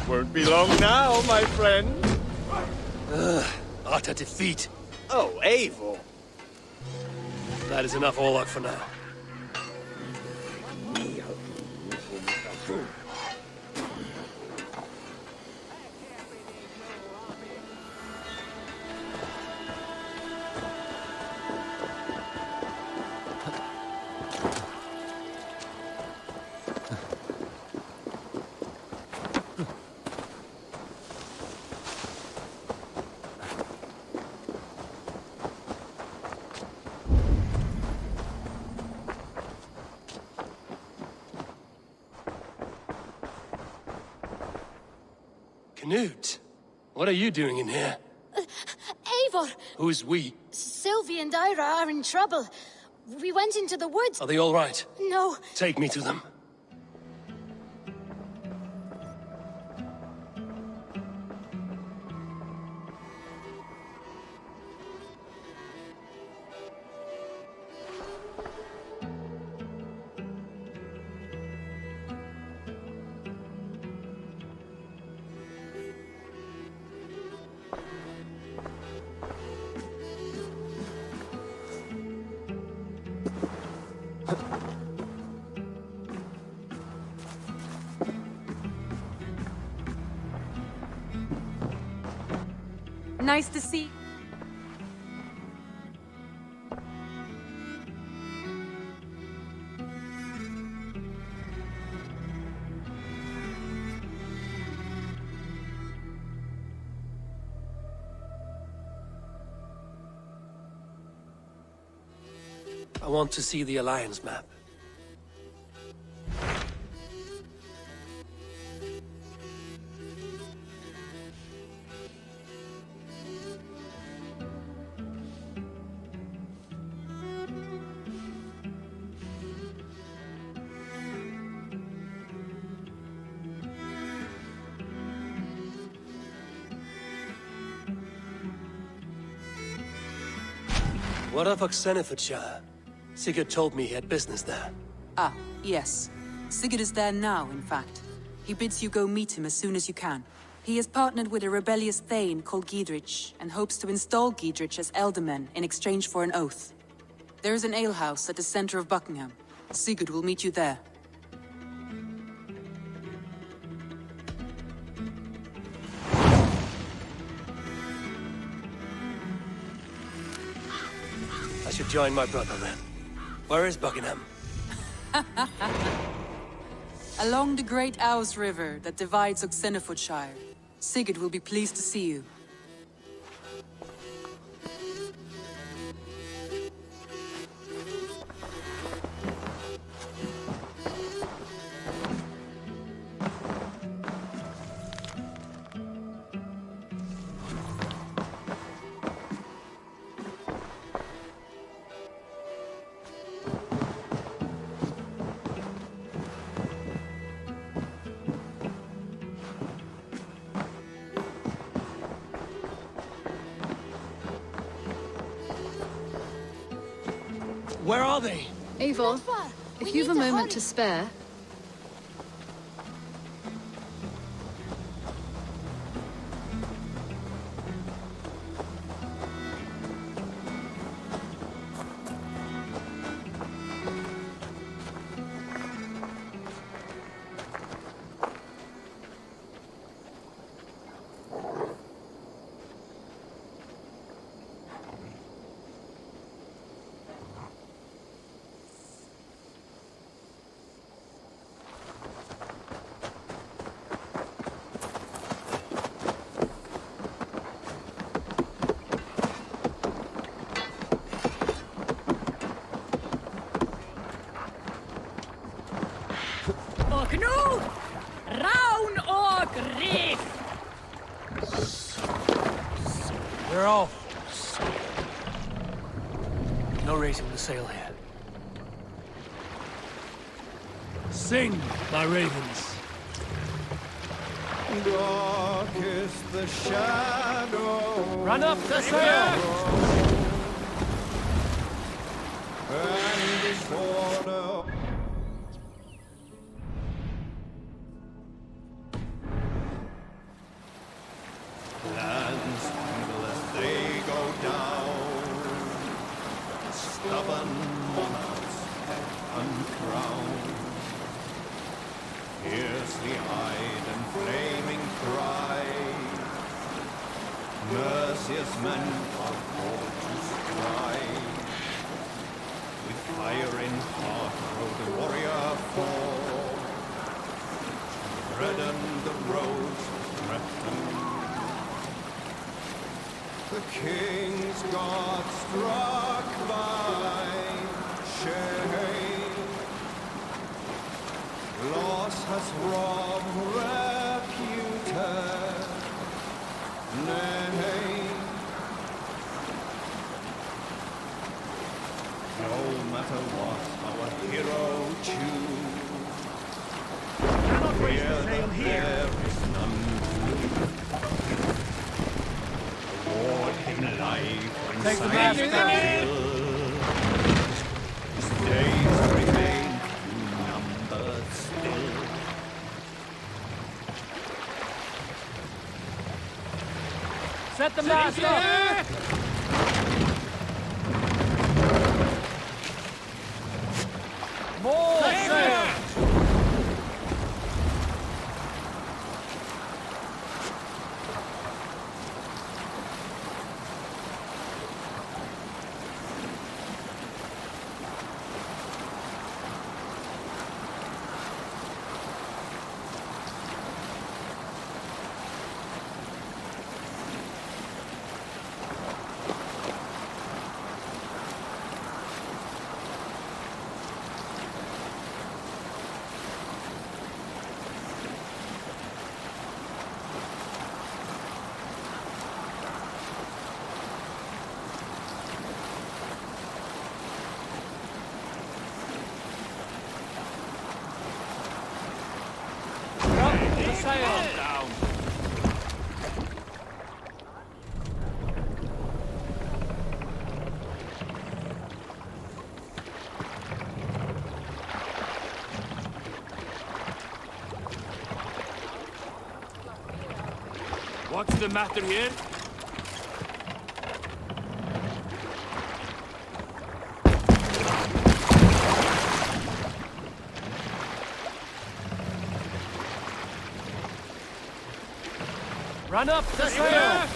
Speaker 21: Won't be long now, my friend.
Speaker 2: Utter defeat.
Speaker 21: Oh, Eivor.
Speaker 2: That is enough all out for now. Knut, what are you doing in here?
Speaker 15: Eivor!
Speaker 2: Who's we?
Speaker 15: Sylvie and Ira are in trouble. We went into the woods.
Speaker 2: Are they all right?
Speaker 15: No.
Speaker 2: Take me to them.
Speaker 5: Nice to see.
Speaker 2: I want to see the Alliance map. What of Oxenfordshire? Sigurd told me he had business there.
Speaker 5: Ah, yes. Sigurd is there now, in fact. He bids you go meet him as soon as you can. He has partnered with a rebellious thane called Giedrich, and hopes to install Giedrich as Elderman in exchange for an oath. There is an alehouse at the center of Buckingham. Sigurd will meet you there.
Speaker 2: I should join my brother then. Where is Buckingham?
Speaker 5: Along the great Ouse River that divides Oxenfordshire. Sigurd will be pleased to see you.
Speaker 2: Where are they?
Speaker 13: Eivor, if you've a moment to spare...
Speaker 18: Och nu, raun och riff!
Speaker 2: We're off. No raising the sail here. Sing, my ravens.
Speaker 22: Dark is the shadow.
Speaker 2: Run up the sail!
Speaker 22: And disorder. Lands tremble as they go down. Stubborn monarchs uncrowned. Fiercely eyed and flaming cry. Merciless men are called to strike. With fire in heart rode the warrior forth. Redden the roads threatened. The king's God struck by shame. Loss has robbed reputed. Days remain numbered still.
Speaker 20: Set the mast up! More sail! Sail down.
Speaker 3: What's the matter here?
Speaker 20: Run up the sail!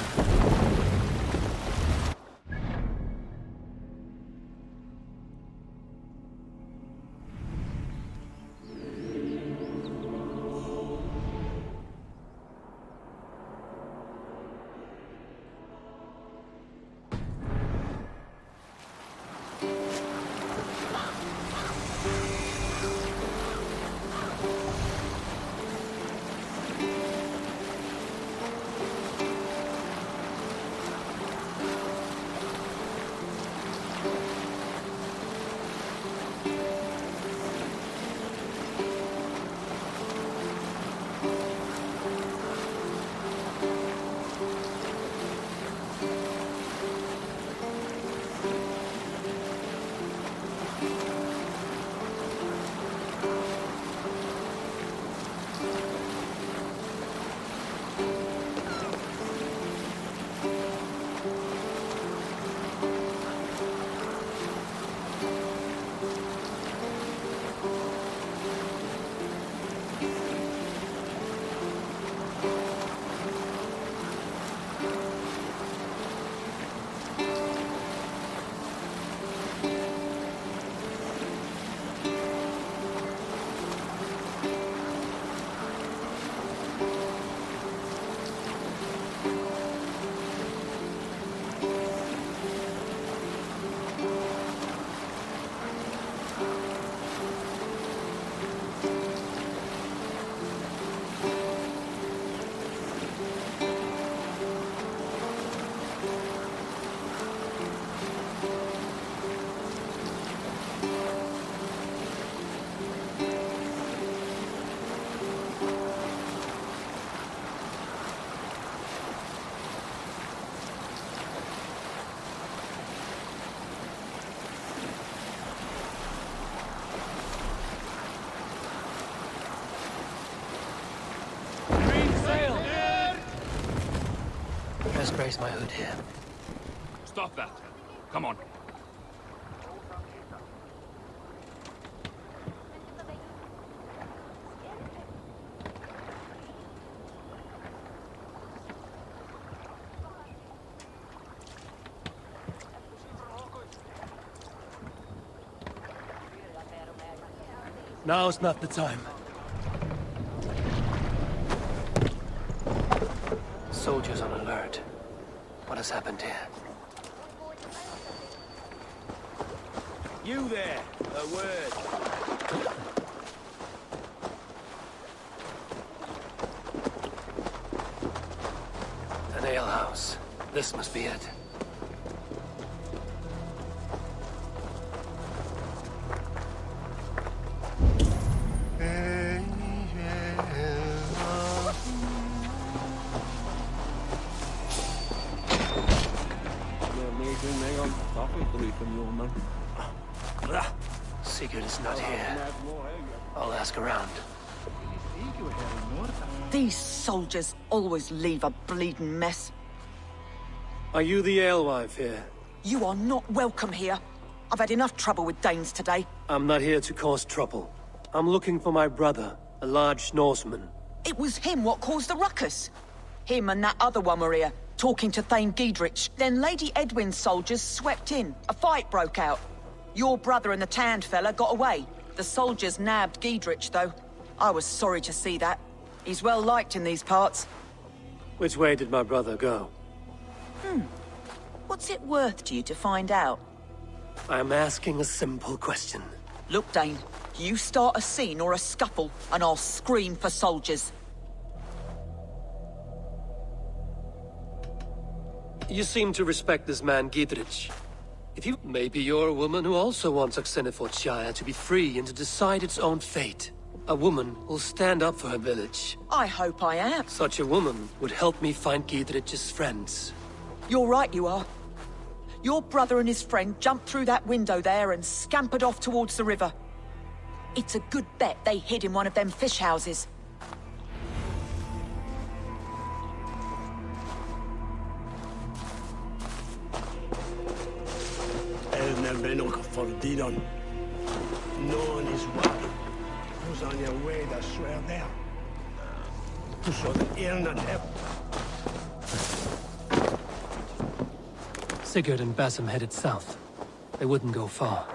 Speaker 2: Best brace my hood here.
Speaker 3: Stop that. Come on.
Speaker 2: Now's not the time. Soldiers on alert. What has happened here?
Speaker 17: You there, a word.
Speaker 2: An alehouse. This must be it. Sigurd is not here. I'll ask around.
Speaker 1: These soldiers always leave a bleeding mess.
Speaker 2: Are you the alewife here?
Speaker 1: You are not welcome here. I've had enough trouble with Danes today.
Speaker 2: I'm not here to cause trouble. I'm looking for my brother, a large Norseman.
Speaker 1: It was him what caused the ruckus. Him and that other one were here, talking to Thane Giedrich. Then Lady Edwin's soldiers swept in. A fight broke out. Your brother and the tanned fella got away. The soldiers nabbed Giedrich, though. I was sorry to see that. He's well liked in these parts.
Speaker 2: Which way did my brother go?
Speaker 1: What's it worth to you to find out?
Speaker 2: I'm asking a simple question.
Speaker 1: Look, Dane, you start a scene or a scuffle, and I'll scream for soldiers.
Speaker 2: You seem to respect this man, Giedrich. Maybe you're a woman who also wants Oxenfordshire to be free and to decide its own fate. A woman will stand up for her village.
Speaker 1: I hope I am.
Speaker 2: Such a woman would help me find Giedrich's friends.
Speaker 1: You're right, you are. Your brother and his friend jumped through that window there and scampered off towards the river. It's a good bet they hid in one of them fish houses.
Speaker 17: No one is worried. Who's on your way to swear there? Du soll irgendein
Speaker 2: Sigurd and Basim headed south. They wouldn't go far.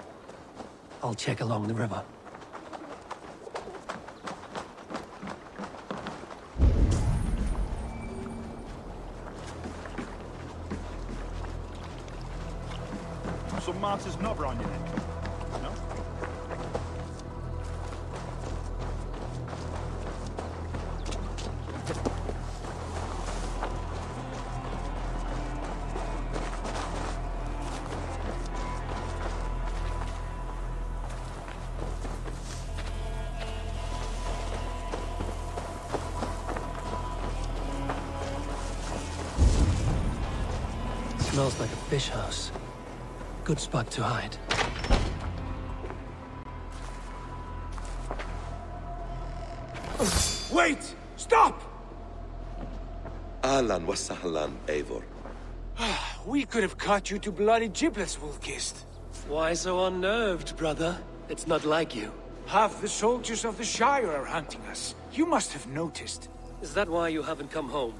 Speaker 2: I'll check along the river.
Speaker 17: Some martyr's knobber on your neck. No?
Speaker 2: Smells like a fish house. Good spot to hide.
Speaker 14: Wait! Stop!
Speaker 9: Ahlan wa sahlan, Eivor.
Speaker 14: We could have cut you to bloody giblets, Wolfkist.
Speaker 2: Why so unnerved, brother? It's not like you.
Speaker 14: Half the soldiers of the Shire are hunting us. You must have noticed.
Speaker 2: Is that why you haven't come home?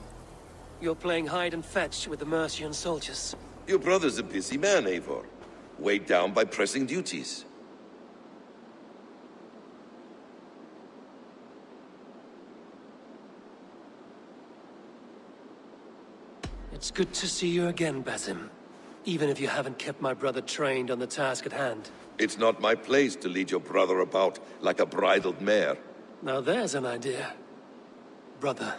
Speaker 2: You're playing hide and fetch with the Mercian soldiers.
Speaker 9: Your brother's a busy man, Eivor. Weighed down by pressing duties.
Speaker 2: It's good to see you again, Basim. Even if you haven't kept my brother trained on the task at hand.
Speaker 9: It's not my place to lead your brother about like a bridled mare.
Speaker 2: Now there's an idea. Brother,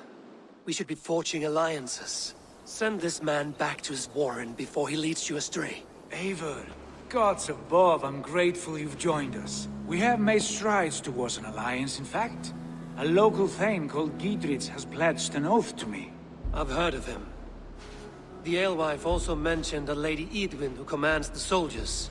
Speaker 2: we should be forging alliances. Send this man back to his warren before he leads you astray.
Speaker 14: Eivor, gods above, I'm grateful you've joined us. We have made strides towards an alliance, in fact. A local thane called Giedrich has pledged an oath to me.
Speaker 2: I've heard of him. The alewife also mentioned a Lady Edwin who commands the soldiers.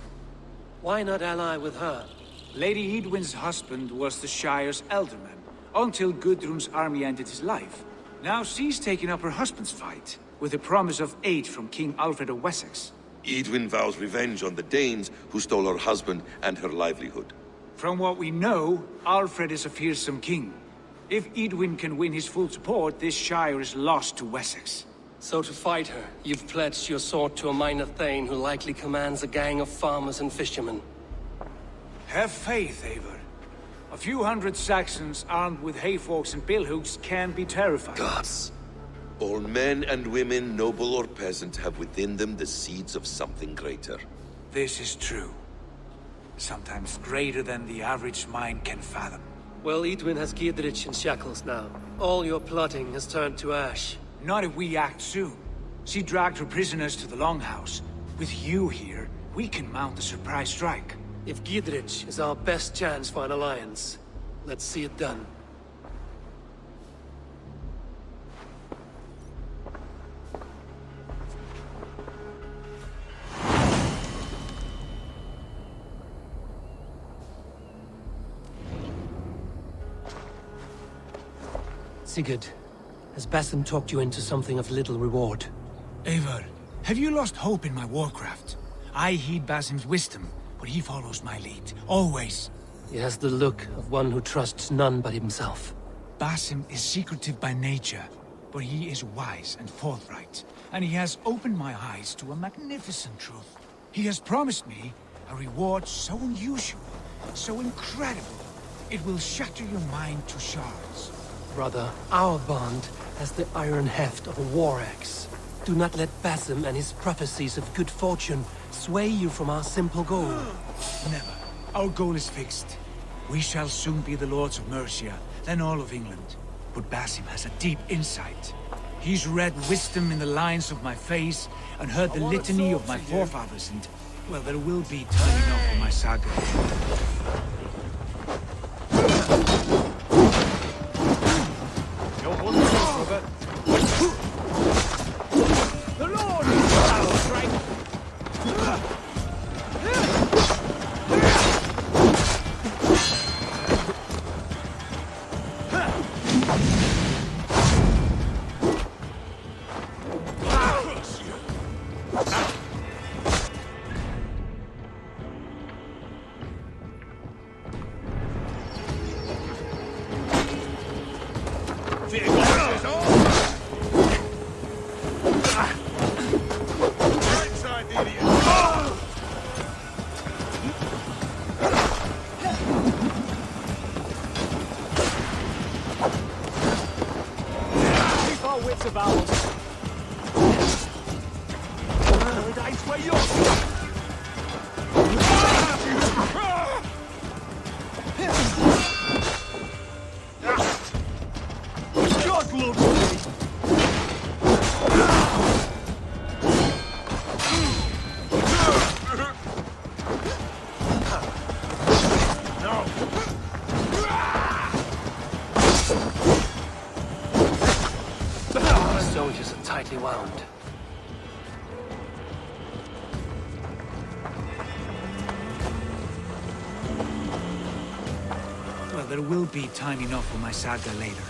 Speaker 2: Why not ally with her?
Speaker 14: Lady Edwin's husband was the Shire's elderman, until Gudrun's army ended his life. Now she's taken up her husband's fight, with the promise of aid from King Alfred of Wessex.
Speaker 9: Edwin vows revenge on the Danes who stole her husband and her livelihood.
Speaker 14: From what we know, Alfred is a fearsome king. If Edwin can win his full support, this Shire is lost to Wessex.
Speaker 2: So to fight her, you've pledged your sword to a minor thane who likely commands a gang of farmers and fishermen.
Speaker 14: Have faith, Eivor. A few hundred Saxons armed with hayforks and billhooks can be terrifying.
Speaker 9: Gods. All men and women, noble or peasant, have within them the seeds of something greater.
Speaker 14: This is true. Sometimes greater than the average mind can fathom.
Speaker 2: Well, Edwin has Giedrich in shackles now. All your plotting has turned to ash.
Speaker 14: Not if we act soon. She dragged her prisoners to the Longhouse. With you here, we can mount a surprise strike.
Speaker 2: If Giedrich is our best chance for an alliance, let's see it done. Sigurd, has Basim talked you into something of little reward?
Speaker 17: Eivor, have you lost hope in my warcraft? I heed Basim's wisdom, but he follows my lead, always.
Speaker 2: He has the look of one who trusts none but himself.
Speaker 17: Basim is secretive by nature, but he is wise and forthright, and he has opened my eyes to a magnificent truth. He has promised me a reward so unusual, so incredible, it will shatter your mind to shards.
Speaker 2: Brother, our bond has the iron heft of a war axe. Do not let Basim and his prophecies of good fortune sway you from our simple goal.
Speaker 17: Never. Our goal is fixed. We shall soon be the lords of Mercia, then all of England. But Basim has a deep insight. He's read wisdom in the lines of my face, and heard the litany of my forefathers, and, well, there will be time enough for my saga.
Speaker 21: You're one brother. The Lord is our strength.
Speaker 2: Soldiers are tightly wound.
Speaker 17: Well, there will be time enough for my saga later.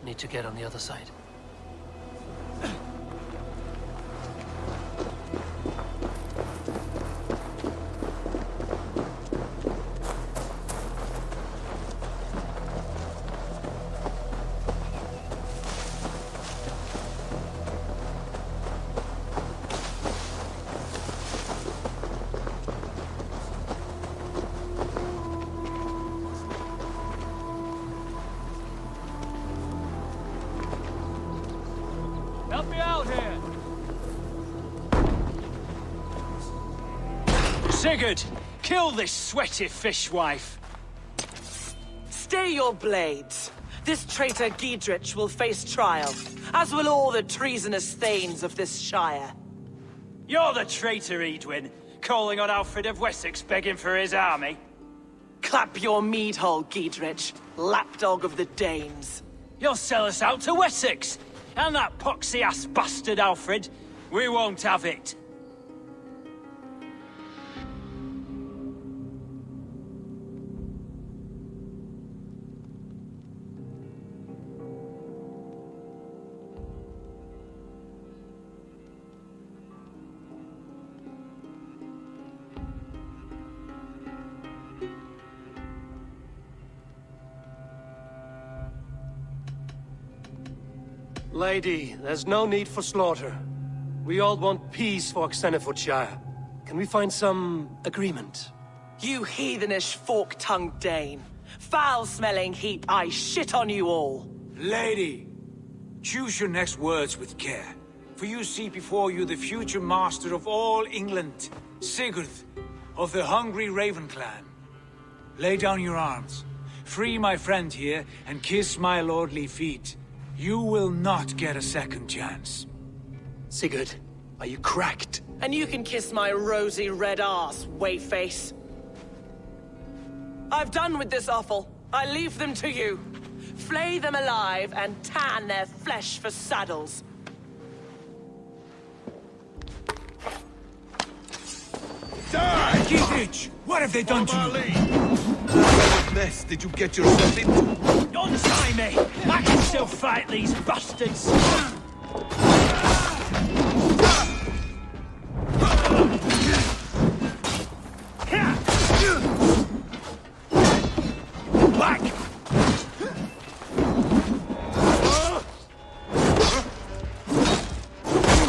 Speaker 2: Need to get on the other side.
Speaker 3: Help me out here! Sigurd, kill this sweaty fishwife!
Speaker 1: Stay your blades. This traitor Giedrich will face trial, as will all the treasonous thanes of this shire.
Speaker 3: You're the traitor, Edwin, calling on Alfred of Wessex begging for his army.
Speaker 1: Clap your mead hole, Giedrich, lapdog of the Danes.
Speaker 3: You'll sell us out to Wessex! And that poxy-ass bastard Alfred, we won't have it.
Speaker 2: Lady, there's no need for slaughter. We all want peace for Xenofordshire. Can we find some agreement?
Speaker 1: You heathenish fork-tongued Dane. Foul-smelling heap, I shit on you all.
Speaker 17: Lady, choose your next words with care, for you see before you the future master of all England, Sigurd,
Speaker 14: of the Hungry Raven clan. Lay down your arms. Free my friend here and kiss my lordly feet. You will not get a second chance.
Speaker 2: Sigurd, are you cracked?
Speaker 10: And you can kiss my rosy red ass, wayface. I've done with this offal. I leave them to you. Flay them alive and tan their flesh for saddles.
Speaker 14: Gidrich, what have they done to you?
Speaker 9: What mess did you get yourself into?
Speaker 3: Don't try me! I can still fight these bastards! Back!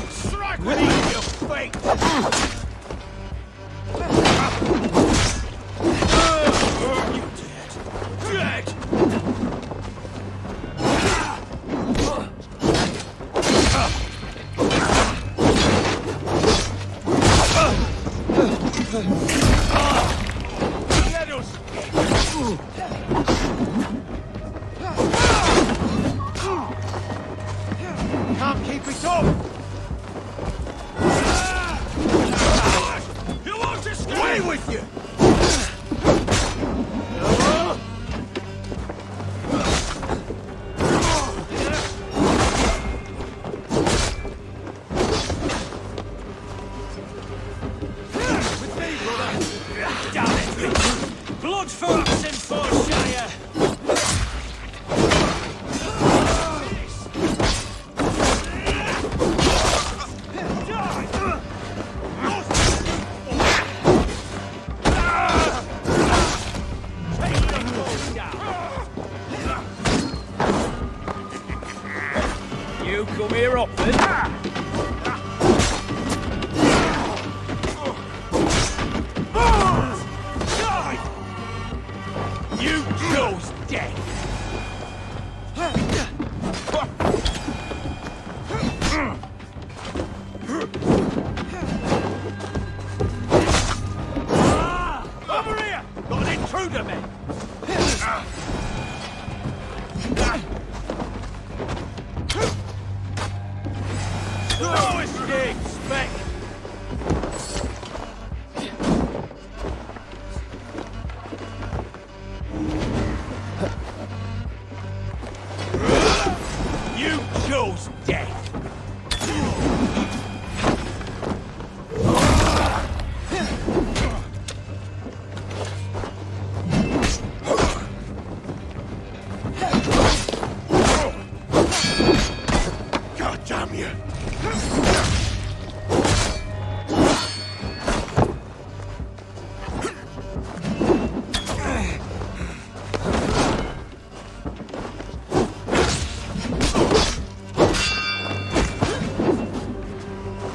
Speaker 3: Strike with your fate!
Speaker 21: Can't keep it up!
Speaker 3: You won't escape!
Speaker 21: Away with you!
Speaker 3: With me, brother! Damn it! Blood for Oxenfordshire! You come here often? You chose death! Over here! Got an intruder, man! No escape, Spec! You chose death!
Speaker 21: God damn you!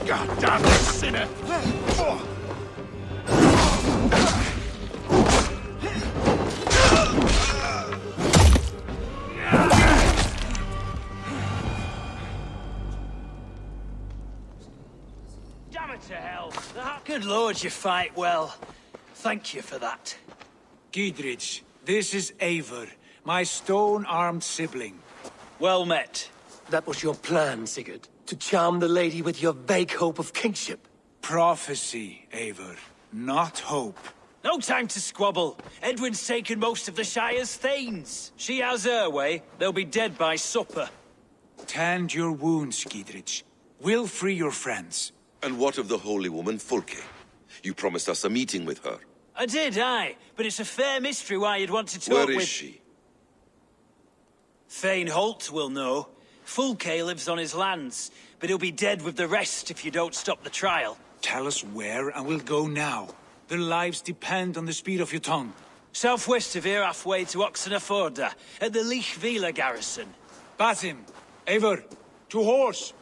Speaker 21: God damn you, sinner!
Speaker 3: Damn it to hell! Good lord, you fight well. Thank you for that.
Speaker 14: Gidrich, this is Eivor, my stone-armed sibling.
Speaker 3: Well met.
Speaker 2: That was your plan, Sigurd. To charm the lady with your vague hope of kingship.
Speaker 14: Prophecy, Eivor, not hope.
Speaker 3: No time to squabble. Edwin's taken most of the Shire's thanes. She has her way. They'll be dead by supper.
Speaker 14: Tend your wounds, Gidrich. We'll free your friends.
Speaker 9: And what of the holy woman Fulke? You promised us a meeting with her.
Speaker 3: I did, aye. But it's a fair mystery why you'd want to talk with...
Speaker 9: Where is she?
Speaker 3: Thane Holt will know. Fulke lives on his lands, but he'll be dead with the rest if you don't stop the trial.
Speaker 14: Tell us where, and we'll go now. Their lives depend on the speed of your tongue.
Speaker 3: Southwest of here, halfway to Oxenford, at the Lichvila garrison.
Speaker 14: Basim, Eivor, to horse!